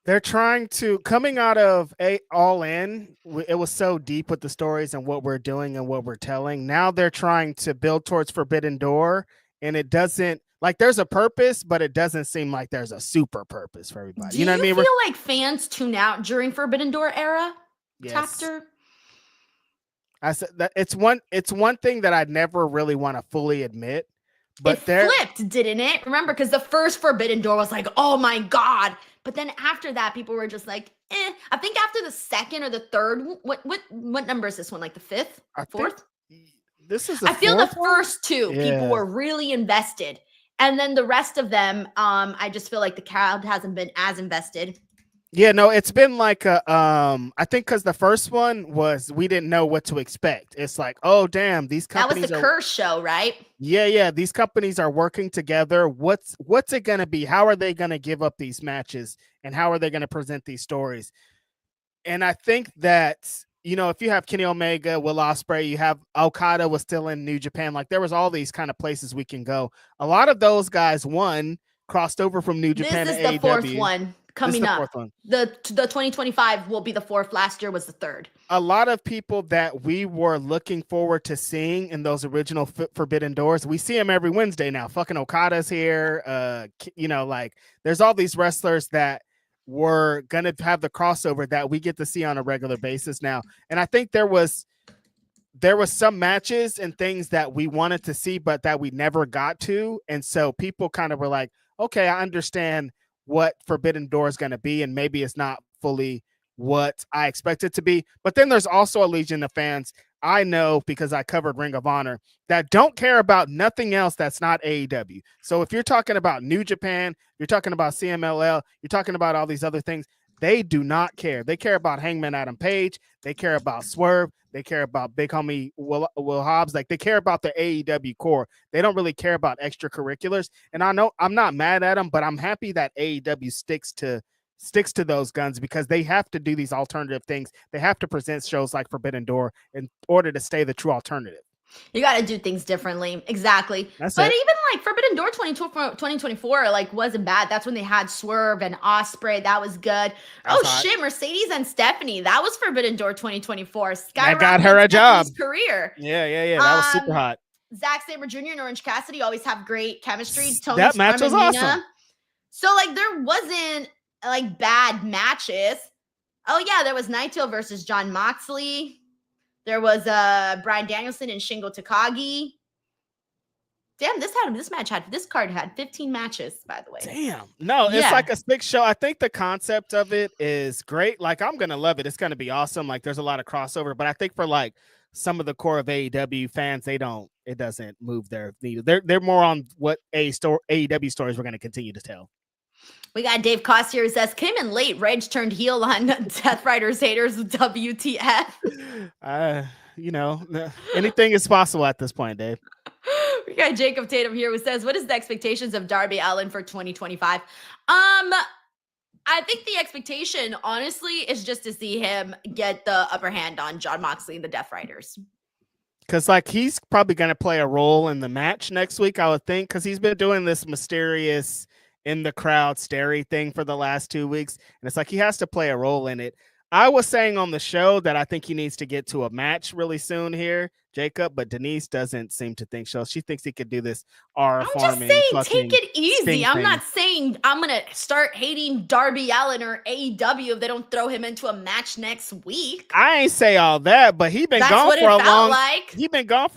they're trying to, coming out of All In, it was so deep with the stories and what we're doing and what we're telling. Now they're trying to build towards Forbidden Door, and it doesn't, like there's a purpose, but it doesn't seem like there's a super purpose for everybody. You know what I mean? Do you feel like fans tune out during Forbidden Door era? Yes. Chapter? I said that it's one thing that I'd never really want to fully admit, but it flipped, didn't it? Remember, because the first Forbidden Door was like, oh my God. But then after that, people were just like, eh. I think after the second or the third, what number is this one? Like the fifth? Fourth? This is I feel the first two people were really invested. And then the rest of them, I just feel like the crowd hasn't been as invested. Yeah, no, it's been like a I think because the first one was we didn't know what to expect. It's like, oh damn, these companies. That was the Curse show, right? Yeah. These companies are working together. What's it gonna be? How are they gonna give up these matches? And how are they gonna present these stories? And I think that if you have Kenny Omega, Will Ospreay, you have Okada was still in New Japan. Like there was all these kind of places we can go. A lot of those guys, crossed over from New Japan to AEW. This is the fourth one coming up. One. The 2025 will be the fourth. Last year was the third. A lot of people that we were looking forward to seeing in those original Forbidden Doors, we see them every Wednesday now. Fucking Okada's here. Like there's all these wrestlers that were going to have the crossover that we get to see on a regular basis now. And I think there was some matches and things that we wanted to see, but that we never got to. And so people kind of were like, okay, I understand what Forbidden Door is going to be. And maybe it's not fully what I expect it to be. But then there's also a legion of fans I know, because I covered Ring of Honor, that don't care about nothing else that's not AEW. So if you're talking about New Japan, you're talking about CMLL, you're talking about all these other things, they do not care. They care about Hangman Adam Page. They care about Swerve. They care about big homie Will Hobbs. Like they care about the AEW core. They don't really care about extracurriculars. And I know I'm not mad at them, but I'm happy that AEW sticks to those guns, because they have to do these alternative things. They have to present shows like Forbidden Door in order to stay the true alternative. You got to do things differently. Exactly. But even like Forbidden Door 2024 like wasn't bad. That's when they had Swerve and Ospreay. That was good. Shit, Mercedes and Stephanie. That was Forbidden Door 2024. That got her a job. Career. Yeah. That was super hot. Zack Sabre Jr. and Orange Cassidy always have great chemistry. Tony that match was awesome. So like there wasn't like bad matches. Oh yeah, there was Naito versus John Moxley. There was Bryan Danielson and Shingo Takagi. Damn, this card had 15 matches, by the way. Damn. No, it's like a big show. I think the concept of it is great. Like I'm gonna love it. It's gonna be awesome. Like there's a lot of crossover, but I think for like some of the core of AEW fans, it doesn't move their needle. They're more on what AEW stories we're gonna continue to tell. We got Dave Cost here who says, came in late. Rage turned heel on Death Riders haters. WTF. Anything is possible at this point, Dave. We got Jacob Tatum here who says, what is the expectations of Darby Allin for 2025? I think the expectation, honestly, is just to see him get the upper hand on Jon Moxley and the Death Riders. Because, he's probably going to play a role in the match next week, I would think, because he's been doing this mysterious in the crowd starey thing for the last 2 weeks. And it's like he has to play a role in it. I was saying on the show that I think he needs to get to a match really soon here, Jacob, but Denise doesn't seem to think so. She thinks he could do this I'm just saying, take it easy. I'm not saying I'm going to start hating Darby Allin or AEW if they don't throw him into a match next week. I ain't say all that, but he's been gone for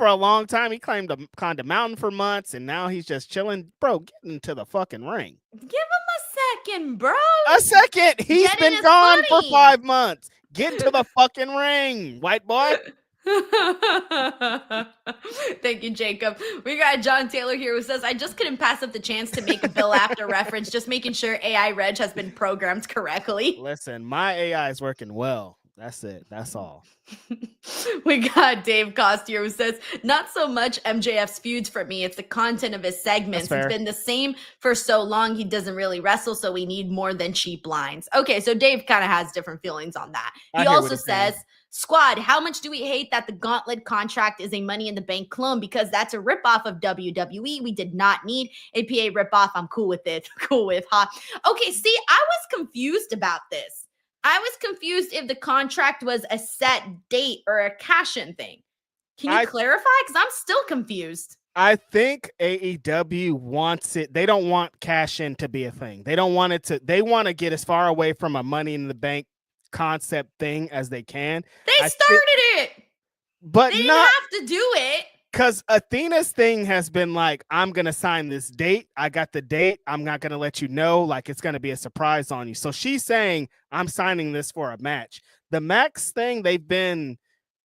a long time. He claimed a Conda Mountain for months, and now he's just chilling. Bro, get into the fucking ring. Give him a second, bro. A second. He's been gone for 5 months. Get into the fucking ring, white boy. Thank you, Jacob. We got John Taylor here who says, I just couldn't pass up the chance to make a Bill after reference, just making sure AI Reg has been programmed correctly. Listen, my AI is working well. That's it. That's all. We got Dave Costier who says, not so much MJF's feuds for me. It's the content of his segments. It's been the same for so long. He doesn't really wrestle, so we need more than cheap lines. Okay, so Dave kind of has different feelings on that. He also says, squad, how much do we hate that the Gauntlet contract is a Money in the Bank clone? Because that's a ripoff of WWE. We did not need a PA ripoff. I'm cool with it. Cool with, huh? Okay, see, I was confused about this. I was confused if the contract was a set date or a cash-in thing. Can you clarify? Because I'm still confused. I think AEW wants it. They don't want cash-in to be a thing. They don't want it to. They want to get as far away from a Money in the Bank concept thing as they can. They started it, but they didn't have to do it. Because Athena's thing has been like, I'm going to sign this date. I got the date. I'm not going to let you know. Like, it's going to be a surprise on you. So she's saying, I'm signing this for a match. The Max thing, they've been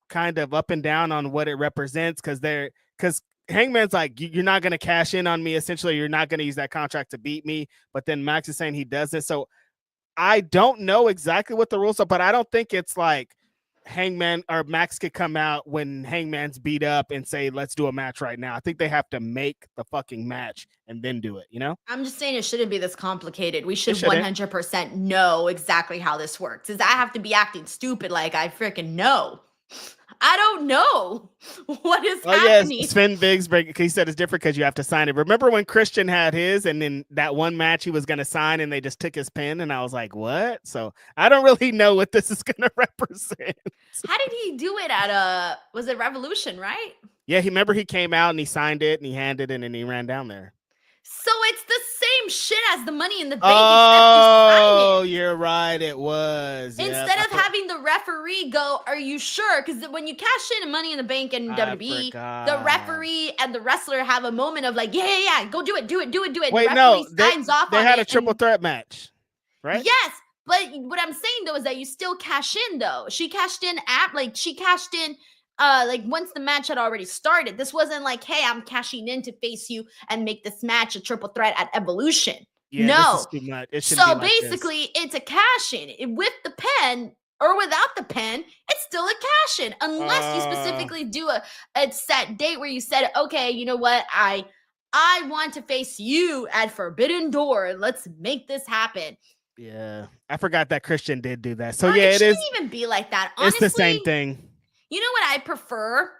kind of up and down on what it represents because Hangman's like, you're not going to cash in on me. Essentially, you're not going to use that contract to beat me. But then Max is saying he doesn't. So I don't know exactly what the rules are, but I don't think it's like Hangman or Max could come out when Hangman's beat up and say, let's do a match right now. I think they have to make the fucking match and then do it, you know? I'm just saying it shouldn't be this complicated. We should 100% know exactly how this works. Does I have to be acting stupid like I freaking know? I don't know what is happening. Yes, Sven Biggs, he said it's different because you have to sign it. Remember when Christian had his and then that one match he was going to sign and they just took his pen and I was like, what? So I don't really know what this is going to represent. How did he do it at was it Revolution, right? Yeah, he came out and he signed it and he handed it and then he ran down there. So it's the same shit as the Money in the Bank. Oh, you're right. It was. Instead of having the referee go, are you sure? Because when you cash in Money in the Bank in WWE, the referee and the wrestler have a moment of like, yeah, go do it. Wait, the no, signs off they had a triple threat match, right? Yes, but what I'm saying though is that you still cash in though. She cashed in like once the match had already started. This wasn't like, hey, I'm cashing in to face you and make this match a triple threat at Evolution. Yeah, no. This is too much. So basically, it's a cash in. With the pen or without the pen, it's still a cash in. Unless you specifically do a set date where you said, okay, you know what? I want to face you at Forbidden Door. Let's make this happen. Yeah, I forgot that Christian did do that. So it is. Shouldn't even be like that. Honestly, it's the same thing. You know what I prefer?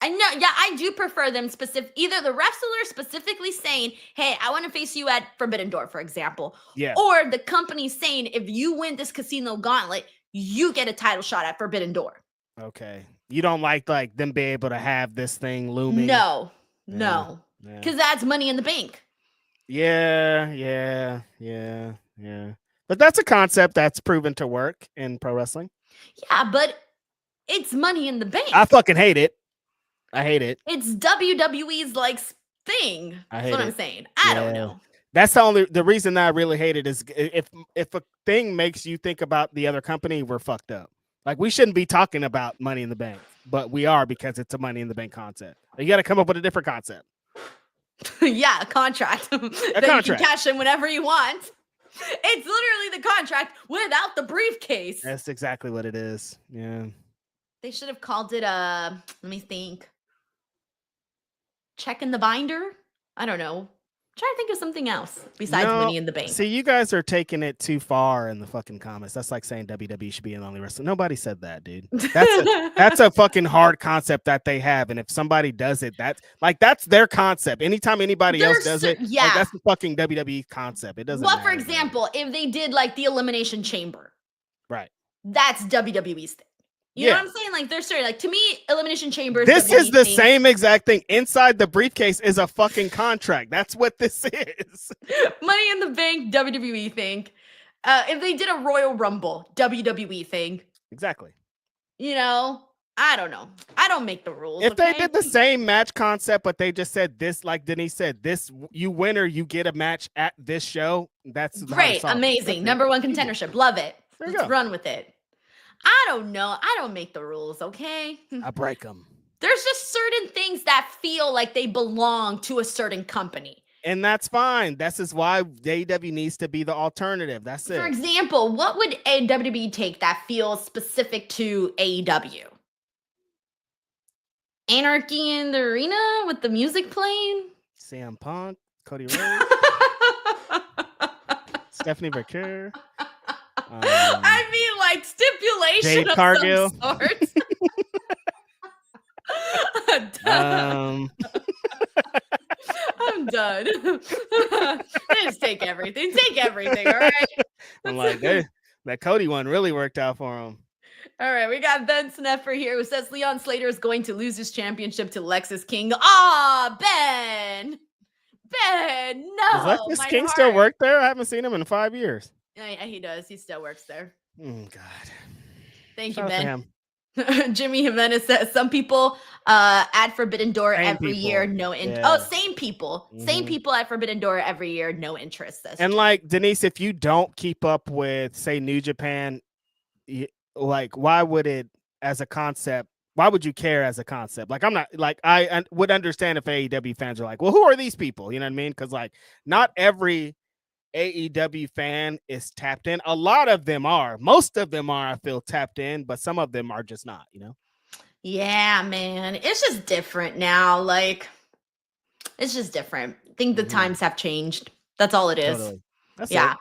I do prefer them either the wrestler specifically saying, hey, I want to face you at Forbidden Door, for example. Yeah. Or the company saying, if you win this casino gauntlet, you get a title shot at Forbidden Door. Okay. You don't like them be able to have this thing looming? No. Because that's Money in the Bank. Yeah. But that's a concept that's proven to work in pro wrestling. Yeah, but it's Money in the Bank. I fucking hate it. I hate it. It's WWE's thing. That's what I'm saying. I don't know. That's the reason that I really hate it is if a thing makes you think about the other company, we're fucked up. Like we shouldn't be talking about Money in the Bank, but we are because it's a Money in the Bank concept. You got to come up with a different concept. Yeah, a contract. You can cash in whenever you want. It's literally the contract without the briefcase. That's exactly what it is. Yeah. They should have called it let me think. Check in the binder? I don't know. Try to think of something else besides Money in the Bank. See, you guys are taking it too far in the fucking comments. That's like saying WWE should be an only wrestler. Nobody said that, dude. That's a fucking hard concept that they have. And if somebody does it, that's their concept. Anytime anybody else does it, that's the fucking WWE concept. It doesn't matter. For example, if they did the Elimination Chamber. Right. That's WWE's thing. You know what I'm saying? They're certain. To me, Elimination Chamber. This is the same exact thing. Inside the briefcase is a fucking contract. That's what this is. Money in the Bank, WWE thing. If they did a Royal Rumble, WWE thing. Exactly. I don't know. I don't make the rules. If they did the same match concept, but they just said this, like Denise said, this, you win or you get a match at this show. That's great. Amazing. Number one contendership. Love it. Let's run with it. I don't know. I don't make the rules, okay? I break them. There's just certain things that feel like they belong to a certain company. And that's fine. This is why AEW needs to be the alternative. That's it. For example, what would WWE take that feels specific to AEW? Anarchy in the Arena with the music playing? CM Punk, Cody Rhodes, Stephanie Becker. I mean, stipulation Jade of Cargill. some sort. I'm done. Just take everything. Take everything, all right? I'm like, that Cody one really worked out for him. All right, we got Ben Sneffer here who says Leon Slater is going to lose his championship to Lexus King. Ben! Ben, no! Does Lexus King still work there? I haven't seen him in 5 years. Yeah, he does. He still works there. God. Thank you, Ben. Jimmy Jimenez says some people at Forbidden Door every year, no interest. Oh, same people. Same people at Forbidden Door every year, no interest. And Denise, if you don't keep up with, say, New Japan, why would it as a concept? Why would you care as a concept? I'm not I would understand if AEW fans are like, well, who are these people? You know what I mean? Because not every AEW fan is tapped in. A lot of them are. Most of them are, I feel, tapped in, but some of them are just not, you know? Yeah, man. It's just different now. Like, it's just different. I think the times have changed. That's all it is. Totally. That's yeah. it.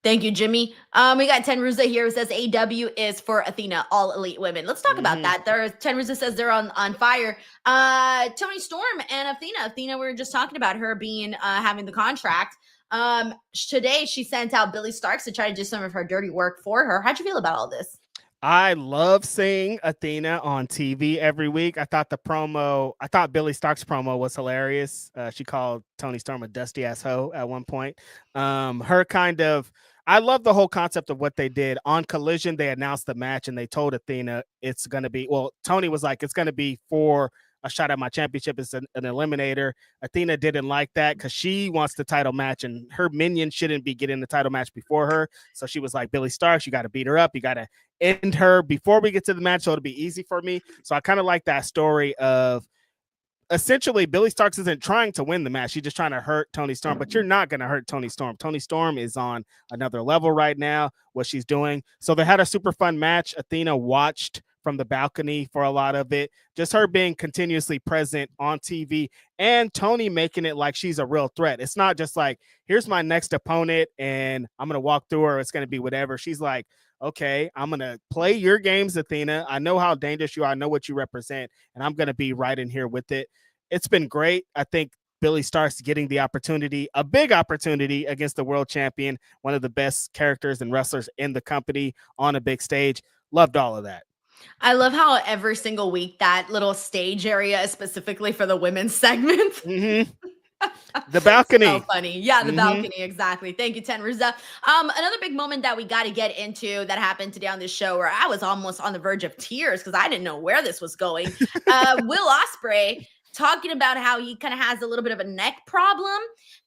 Thank you, Jimmy. We got Tenruza here who says AEW is for Athena, all elite women. Let's talk about that. Tenruza says they're on fire. Tony Storm and Athena, we were just talking about her being having the contract. Today she sent out Billy Starks to try to do some of her dirty work for her. How'd you feel about all this? I love seeing Athena on TV every week. I thought Billy Stark's promo was hilarious. She called Tony Storm a dusty ass hoe at one point. I love the whole concept of what they did on Collision. They announced the match and they told Athena it's going to be, Tony was like, it's going to be for a shot at my championship. It's an eliminator. Athena didn't like that because she wants the title match and her minion shouldn't be getting the title match before her. So she was like, Billy Starks, you got to beat her up. You got to end her before we get to the match so it'll be easy for me. So I kind of like that story of essentially Billy Starks isn't trying to win the match. She's just trying to hurt Tony Storm, but you're not going to hurt Tony Storm. Tony Storm is on another level right now, what she's doing. So they had a super fun match. Athena watched from the balcony for a lot of it, just her being continuously present on TV and Tony making it like she's a real threat. It's not just like, here's my next opponent and I'm going to walk through her. It's going to be whatever. She's like, okay, I'm going to play your games, Athena. I know how dangerous you are. I know what you represent, and I'm going to be right in here with it. It's been great. I think Billy Starks getting the opportunity, a big opportunity against the world champion, one of the best characters and wrestlers in the company on a big stage. Loved all of that. I love how every single week that little stage area is specifically for the women's segment. The balcony. So funny. Yeah, the balcony. Exactly. Thank you, Tenruza. Another big moment that we got to get into that happened today on this show where I was almost on the verge of tears because I didn't know where this was going. Will Ospreay talking about how he kind of has a little bit of a neck problem.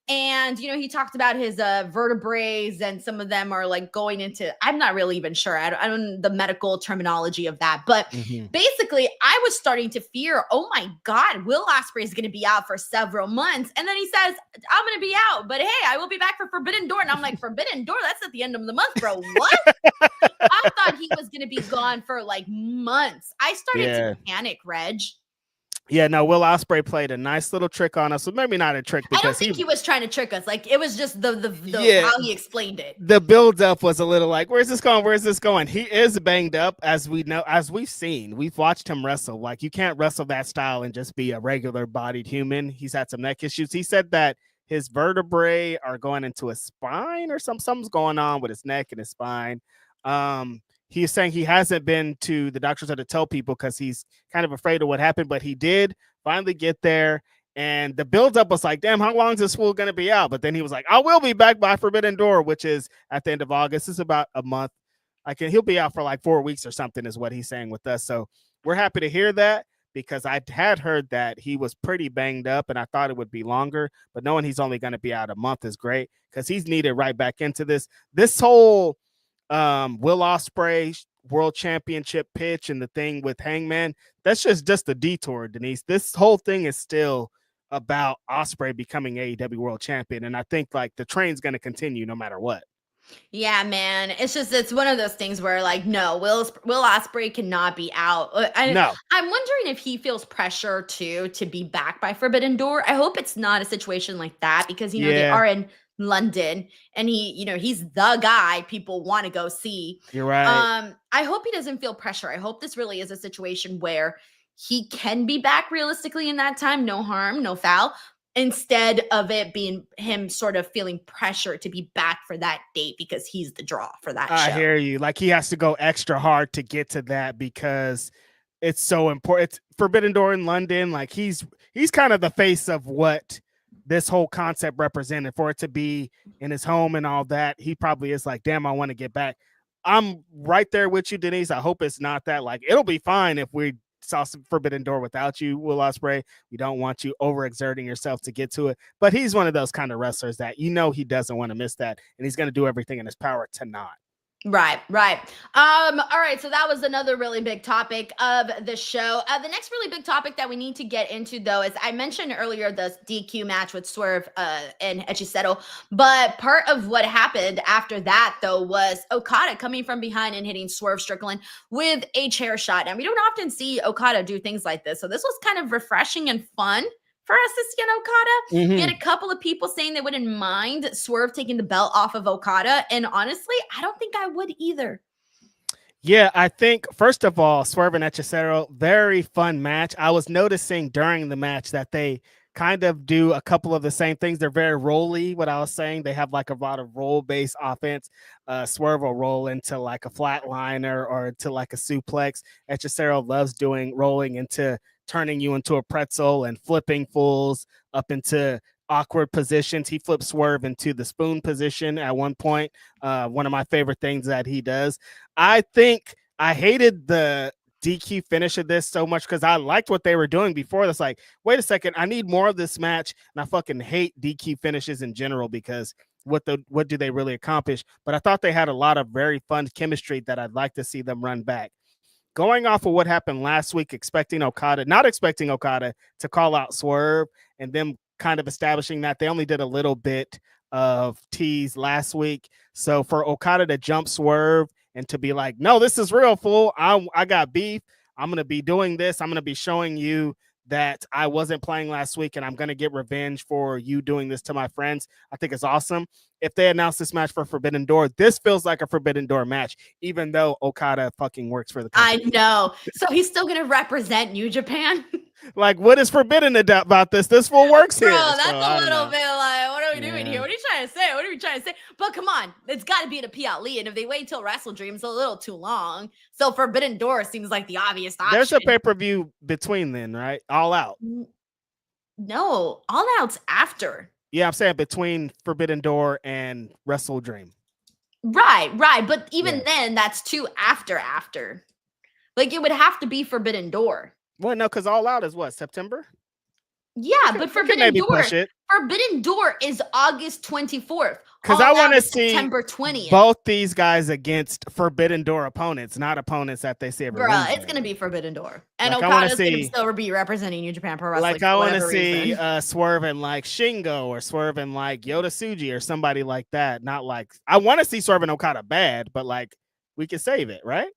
And, you know, he talked about his vertebrae and some of them are like going into, I'm not really even sure. I don't the medical terminology of that. But basically, I was starting to fear, oh my God, Will Ospreay is going to be out for several months. And then he says, I'm going to be out. But hey, I will be back for Forbidden Door. And I'm like, Forbidden Door? That's at the end of the month, bro. What? I thought he was going to be gone for like months. I started to panic, Reg. Yeah, no, Will Ospreay played a nice little trick on us. So maybe not a trick because I don't think he was trying to trick us. Like it was just the how he explained it. The buildup was a little like, where's this going? Where's this going? He is banged up, as we know, as we've seen. We've watched him wrestle. Like you can't wrestle that style and just be a regular bodied human. He's had some neck issues. He said that his vertebrae are going into his spine or something's going on with his neck and his spine. He's saying he hasn't been to the doctors or to tell people because he's kind of afraid of what happened, but he did finally get there. And the buildup was like, damn, how long is this fool going to be out? But then he was like, I will be back by Forbidden Door, which is at the end of August. It's about a month. He'll be out for like 4 weeks or something is what he's saying with us. So we're happy to hear that because I had heard that he was pretty banged up and I thought it would be longer, but knowing he's only going to be out a month is great because he's needed right back into this. This whole Will Ospreay World Championship pitch and the thing with Hangman, that's just a detour, Denise. This whole thing is still about Ospreay becoming AEW World Champion, and I think like the train's going to continue no matter what. Yeah, man. It's one of those things where like, no, Will Ospreay cannot be out. No. I'm wondering if he feels pressure too to be back by Forbidden Door. I hope it's not a situation like that because you know they are in London and he's the guy people want to go see. You're right. I hope he doesn't feel pressure. I hope this really is a situation where he can be back realistically in that time. No harm, no foul. Instead of it being him sort of feeling pressure to be back for that date because he's the draw for that show. I hear you. Like he has to go extra hard to get to that because it's so important. It's Forbidden Door in London. Like he's kind of the face of what this whole concept represented. For it to be in his home and all that, he probably is like, damn, I want to get back. I'm right there with you, Denise. I hope it's not that. Like it'll be fine if we saw some Forbidden Door without you, Will Ospreay. We don't want you overexerting yourself to get to it. But he's one of those kind of wrestlers that he doesn't want to miss that, and he's going to do everything in his power to not. Right. All right. So that was another really big topic of the show. The next really big topic that we need to get into, though, is I mentioned earlier the DQ match with Swerve and Salcedo. But part of what happened after that, though, was Okada coming from behind and hitting Swerve Strickland with a chair shot. And we don't often see Okada do things like this. So this was kind of refreshing and fun for us to see an Okada. We had a couple of people saying they wouldn't mind Swerve taking the belt off of Okada. And honestly, I don't think I would either. Yeah, I think, first of all, Swerve and Hechicero, very fun match. I was noticing during the match that they kind of do a couple of the same things. They're very rolly, what I was saying. They have like a lot of roll-based offense. Swerve will roll into like a flatliner or into like a suplex. Hechicero loves doing rolling into turning you into a pretzel and flipping fools up into awkward positions. He flips Swerve into the spoon position at one point. One of my favorite things that he does. I think I hated the DQ finish of this so much because I liked what they were doing before this. Like, wait a second, I need more of this match. And I fucking hate DQ finishes in general because what do they really accomplish? But I thought they had a lot of very fun chemistry that I'd like to see them run back. Going off of what happened last week, not expecting Okada to call out Swerve and them kind of establishing that they only did a little bit of tease last week. So for Okada to jump Swerve and to be like, no, this is real, fool. I got beef. I'm going to be doing this. I'm going to be showing you that I wasn't playing last week and I'm going to get revenge for you doing this to my friends. I think it's awesome. If they announce this match for Forbidden Door, this feels like a Forbidden Door match, even though Okada fucking works for the company. I know. So he's still going to represent New Japan? Like, what is forbidden about this? This fool works here. Bro, that's a little bit like, what are we doing here? What are you trying to say? What are we trying to say? But come on, it's got to be the PLE. And if they wait till Wrestle Dream, it's a little too long. So Forbidden Door seems like the obvious option. There's a pay-per-view between then, right? All Out. No, All Out's after. Yeah, I'm saying between Forbidden Door and Wrestle Dream. Right. But even then, that's two after. Like, it would have to be Forbidden Door. Well, no, because All Out is what, September? Yeah, but Forbidden Door is August 24th. Because I want to see September 20th. Both these guys against Forbidden Door opponents, not opponents that they see every Wednesday. It's going to be Forbidden Door. And like, Okada's going to still be representing New Japan Pro Wrestling. Like, I want to see Swerve and like Shingo or Swerve and like Yota Tsuji or somebody like that. Not like, I want to see Swerve and Okada bad, but like, we can save it, right?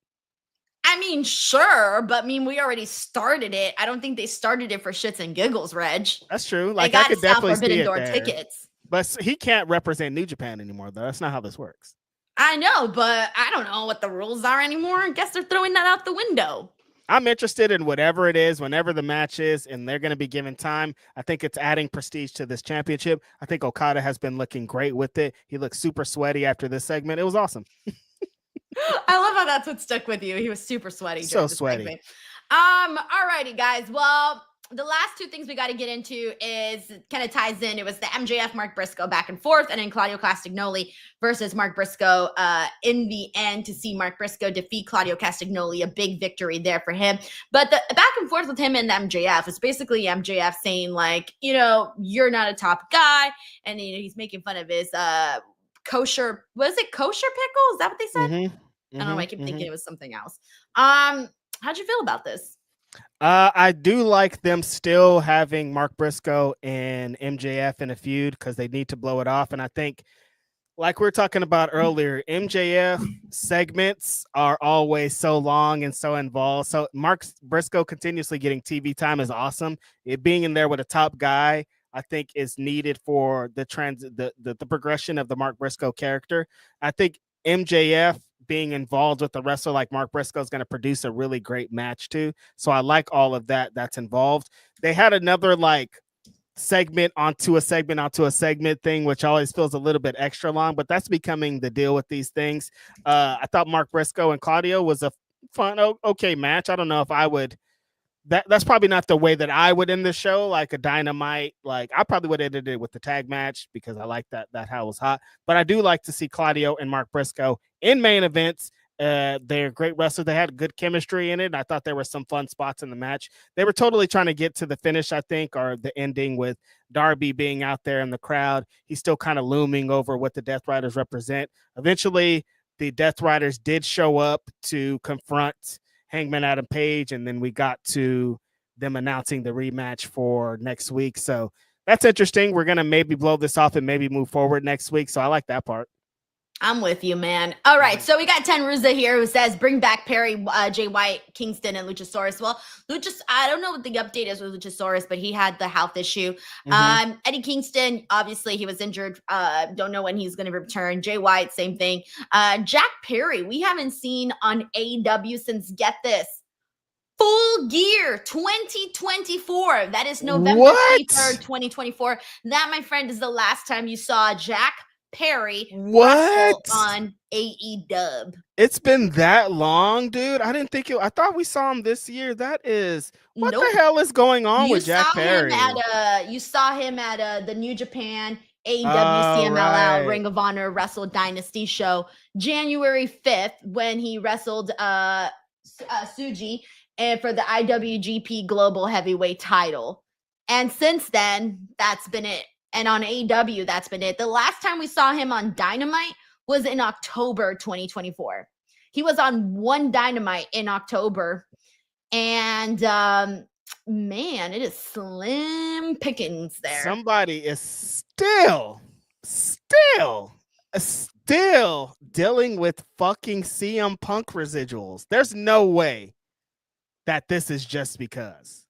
I mean, sure, but we already started it. I don't think they started it for shits and giggles, Reg. That's true. Like, I could definitely see it Door there. Tickets. But he can't represent New Japan anymore, though. That's not how this works. I know, but I don't know what the rules are anymore. I guess they're throwing that out the window. I'm interested in whatever it is, whenever the match is, and they're going to be given time. I think it's adding prestige to this championship. I think Okada has been looking great with it. He looked super sweaty after this segment. It was awesome. I love how that's what stuck with you. He was super sweaty. So sweaty. Segment. All righty, guys. Well, the last two things we got to get into is kind of ties in. It was the MJF Mark Briscoe back and forth, and then Claudio Castagnoli versus Mark Briscoe in the end to see Mark Briscoe defeat Claudio Castagnoli. A big victory there for him. But the back and forth with him and MJF is basically MJF saying, like, you're not a top guy. And he's making fun of his kosher pickle? Is that what they said? Mm-hmm. I don't know. I keep thinking it was something else. How'd you feel about this? I do like them still having Mark Briscoe and MJF in a feud because they need to blow it off. And I think, like we were talking about earlier, MJF segments are always so long and so involved. So Mark Briscoe continuously getting TV time is awesome. It being in there with a top guy, I think, is needed for the progression of the Mark Briscoe character. I think MJF being involved with the wrestler like Mark Briscoe is going to produce a really great match too. So I like all of that that's involved. They had another like segment onto a segment thing, which always feels a little bit extra long, but that's becoming the deal with these things. I thought Mark Briscoe and Claudio was a fun, okay match. I don't know if I would. That's probably not the way that I would end the show, like a Dynamite. Like, I probably would have ended it with the tag match because I like that how it was hot. But I do like to see Claudio and Mark Briscoe in main events. They're great wrestlers. They had good chemistry in it. And I thought there were some fun spots in the match. They were totally trying to get to the finish, I think, or the ending with Darby being out there in the crowd. He's still kind of looming over what the Death Riders represent. Eventually, the Death Riders did show up to confront Hangman Adam Page, and then we got to them announcing the rematch for next week. So that's interesting. We're going to maybe blow this off and maybe move forward next week. So I like that part. I'm with you, man. All right, so we got Tenruza here who says, bring back Perry, Jay White, Kingston, and Luchasaurus. Well, I don't know what the update is with Luchasaurus, but he had the health issue. Eddie Kingston, obviously, he was injured. Don't know when he's going to return. Jay White, same thing. Jack Perry, we haven't seen on AEW since, get this, Full Gear 2024. That is November 23rd, 2024. That, my friend, is the last time you saw Jack Perry on AEW. It's been that long, dude. I didn't think I thought we saw him this year. That is what the hell is going on with Jack Perry? You saw him at the New Japan AEW CMLL Ring of Honor Wrestle Dynasty show January 5th when he wrestled Suji and for the IWGP Global Heavyweight title. And since then, that's been it. And on AEW, that's been it. The last time we saw him on Dynamite was in October 2024. He was on one Dynamite in October. And, man, it is slim pickings there. Somebody is still dealing with fucking CM Punk residuals. There's no way that this is just because.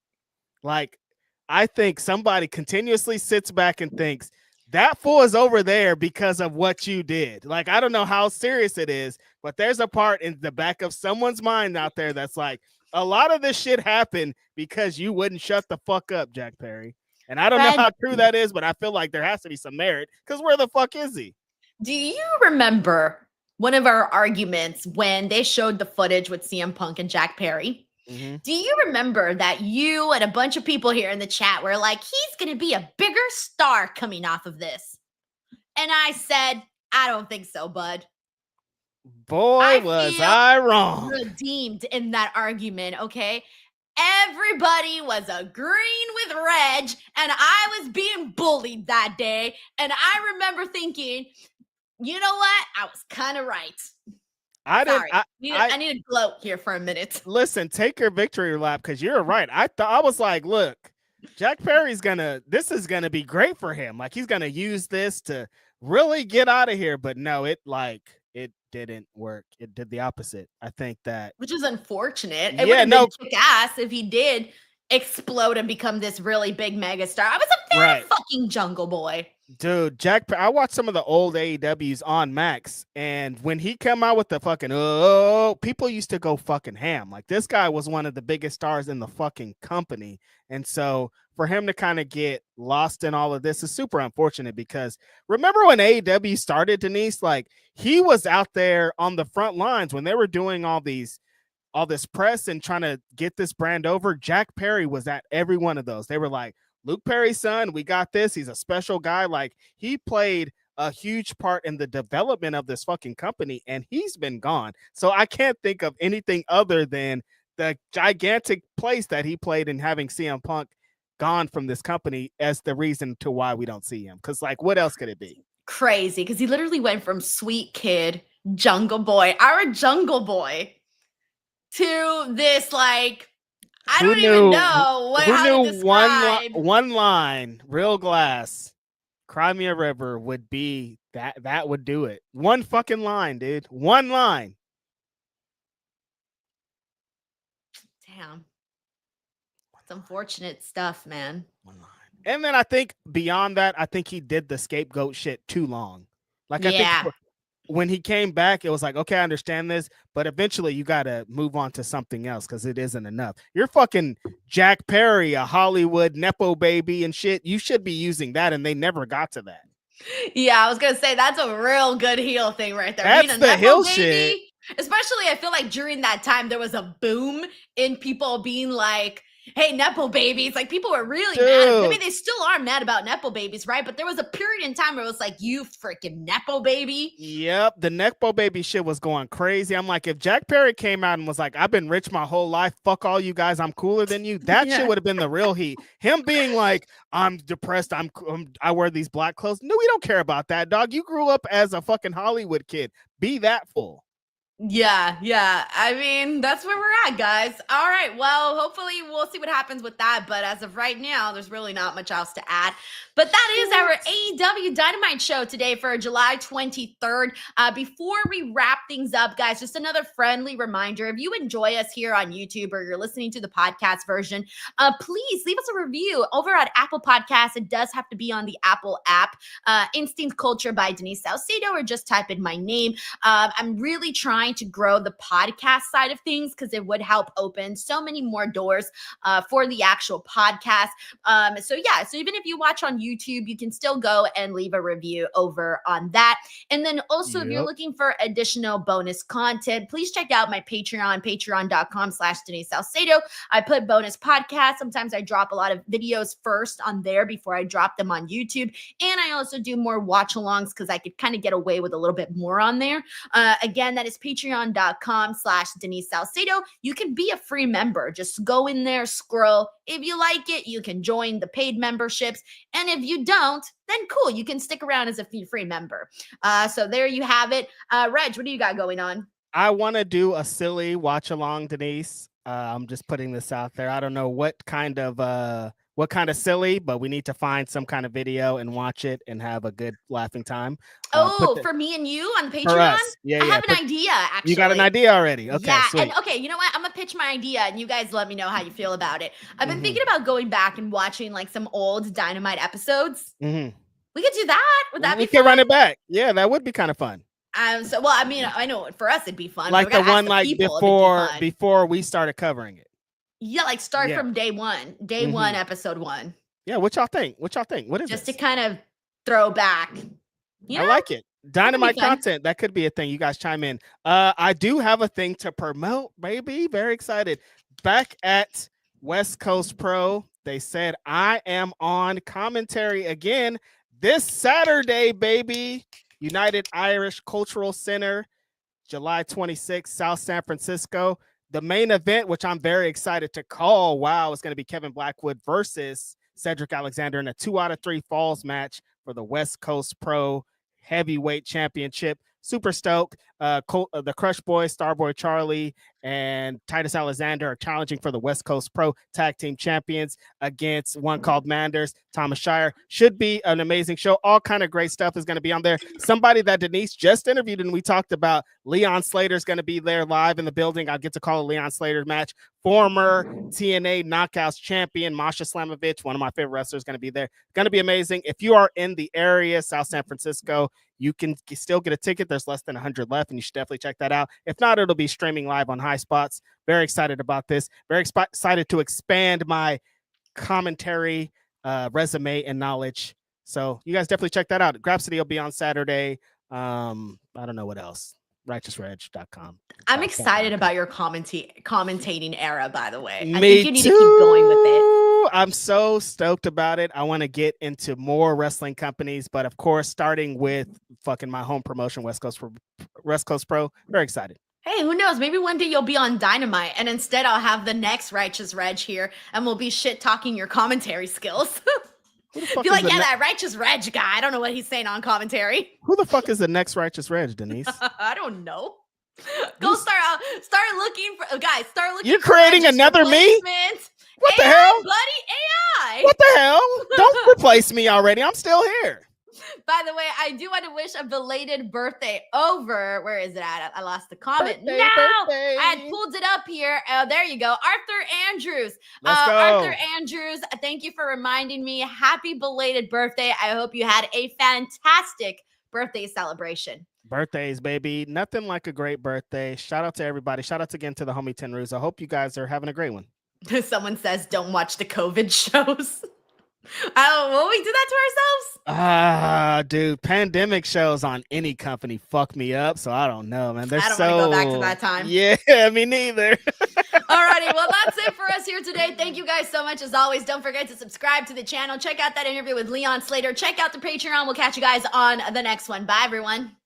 Like, I think somebody continuously sits back and thinks that fool is over there because of what you did. Like, I don't know how serious it is, but there's a part in the back of someone's mind out there that's like, a lot of this shit happened because you wouldn't shut the fuck up, Jack Perry. And I don't know how true that is, but I feel like there has to be some merit because where the fuck is he? Do you remember one of our arguments when they showed the footage with CM Punk and Jack Perry? Do you remember that you and a bunch of people here in the chat were like, he's going to be a bigger star coming off of this? And I said, I don't think so, bud. Boy, was I wrong. Redeemed in that argument, okay? Everybody was agreeing with Reg, and I was being bullied that day. And I remember thinking, you know what? I was kind of right. I need to gloat here for a minute. Listen, take your victory lap because you're right. I was like, look, Jack Perry's this is gonna be great for him. Like, he's gonna use this to really get out of here. But no, it didn't work. It did the opposite. I think that, which is unfortunate. It would have been kick ass if he did explode and become this really big megastar. I was a fan of fucking Jungle Boy. Dude, I watched some of the old AEWs on Max, and when he came out with the fucking people used to go fucking ham. Like, this guy was one of the biggest stars in the fucking company, and so for him to kind of get lost in all of this is super unfortunate because remember when AEW started, Denise? Like, he was out there on the front lines when they were doing all this press and trying to get this brand over. Jack Perry was at every one of those. They were like, Luke Perry's son, we got this. He's a special guy. Like, he played a huge part in the development of this fucking company, and he's been gone. So I can't think of anything other than the gigantic place that he played in having CM Punk gone from this company as the reason to why we don't see him. Because, like, what else could it be? Crazy, because he literally went from sweet kid, Jungle Boy, our Jungle Boy, to this, like, I don't even know how to describe. One line, Real Glass, Cry Me a River would be that would do it. One fucking line, dude. One line. Damn. It's unfortunate stuff, man. And then I think beyond that, I think he did the scapegoat shit too long. Like, I think when he came back, it was like, okay, I understand this, but eventually you got to move on to something else because it isn't enough. You're fucking Jack Perry, a Hollywood Nepo baby and shit. You should be using that, and they never got to that. Yeah, I was going to say, that's a real good heel thing right there. That's the heel shit. Especially, I feel like during that time, there was a boom in people being like, hey, Nepo babies. Like, people were really mad. I mean, they still are mad about Nepo babies, right? But there was a period in time where it was like, you freaking Nepo baby. Yep. The Nepo baby shit was going crazy. I'm like, if Jack Perry came out and was like, I've been rich my whole life. Fuck all you guys. I'm cooler than you. That shit would have been the real heat. Him being like, I'm depressed. I wear these black clothes. No, we don't care about that, dog. You grew up as a fucking Hollywood kid. be that full. Yeah. I mean, that's where we're at, guys. All right. Well, hopefully we'll see what happens with that. But as of right now, there's really not much else to add. But that is our AEW Dynamite show today for July 23rd. Before we wrap things up, guys, just another friendly reminder. If you enjoy us here on YouTube or you're listening to the podcast version, please leave us a review over at Apple Podcasts. It does have to be on the Apple app. Instinct Culture by Denise Salcedo, or just type in my name. I'm really trying to grow the podcast side of things because it would help open so many more doors for the actual podcast. So even if you watch on YouTube, you can still go and leave a review over on that. And then also, if you're looking for additional bonus content, please check out my Patreon, patreon.com/Denise Salcedo. I put bonus podcasts. Sometimes I drop a lot of videos first on there before I drop them on YouTube. And I also do more watch-alongs because I could kind of get away with a little bit more on there. Again, that is patreon.com/Denise Salcedo. You can be a free member. Just go in there, scroll. If you like it, you can join the paid memberships. And if you don't, then cool. You can stick around as a free member. So there you have it. Reg, what do you got going on? I want to do a silly watch along, Denise. I'm just putting this out there. I don't know what kind of silly, but we need to find some kind of video and watch it and have a good laughing time. For me and you on Patreon? Yeah, I have an idea, actually. You got an idea already? Okay, yeah, sweet. And okay, you know what? I'm going to pitch my idea, and you guys let me know how you feel about it. I've been thinking about going back and watching like some old Dynamite episodes. We could do that. Would that be fun? We can run it back. Yeah, that would be kind of fun. I know for us it'd be fun. Like the one before we started covering it. Yeah, like start from day one, episode 1. Yeah, what y'all think? What is just this? to kind of throw back? I like it. Dynamite content. That could be a thing. You guys chime in. I do have a thing to promote, baby. Very excited. Back at West Coast Pro, they said I am on commentary again this Saturday, baby. United Irish Cultural Center, July 26th, South San Francisco. The main event, which I'm very excited to call, is going to be Kevin Blackwood versus Cedric Alexander in a 2 out of 3 falls match for the West Coast Pro Heavyweight Championship. Super stoked. The Crush Boys, Starboy Charlie, and Titus Alexander are challenging for the West Coast Pro Tag Team Champions against one called Manders, Thomas Shire. Should be an amazing show. All kind of great stuff is going to be on there. Somebody that Denise just interviewed and we talked about, Leon Slater, is going to be there live in the building. I'll get to call a Leon Slater match. Former TNA Knockouts champion Masha Slamovich, one of my favorite wrestlers, going to be there. Going to be amazing. If you are in the area, South San Francisco, you can still get a ticket. There's less than 100 left, and you should definitely check that out. If not, it'll be streaming live on High Spots. Very excited about this. Very excited to expand my commentary resume and knowledge. So you guys definitely check that out. Grapsody will be on Saturday. I don't know what else. RighteousReg.com. I'm excited about your commentating era, by the way. I think you need to keep going with it. I'm so stoked about it. I want to get into more wrestling companies, but of course, starting with fucking my home promotion, West Coast Pro. Very excited. Hey, who knows? Maybe one day you'll be on Dynamite, and instead I'll have the next Righteous Reg here, and we'll be shit talking your commentary skills. Be like, that Righteous Reg guy. I don't know what he's saying on commentary. Who the fuck is the next Righteous Reg, Denise? I don't know. Go start looking for guys. Start looking. You're creating another me? What the hell, buddy? AI. What the hell? Don't replace me already. I'm still here. By the way, I do want to wish a belated birthday over. Where is it at? I lost the comment. Birthday. I had pulled it up here. There you go. Arthur Andrews. Let's go. Arthur Andrews, thank you for reminding me. Happy belated birthday. I hope you had a fantastic birthday celebration. Birthdays, baby. Nothing like a great birthday. Shout out to everybody. Shout out again to the homie Tenruz. I hope you guys are having a great one. Someone says, don't watch the COVID shows. Will we do that to ourselves? Dude, pandemic shows on any company fuck me up, so I don't know, man. I don't want to go back to that time. Yeah, me neither. Alrighty, well, that's it for us here today. Thank you guys so much. As always, don't forget to subscribe to the channel. Check out that interview with Leon Slater. Check out the Patreon. We'll catch you guys on the next one. Bye, everyone.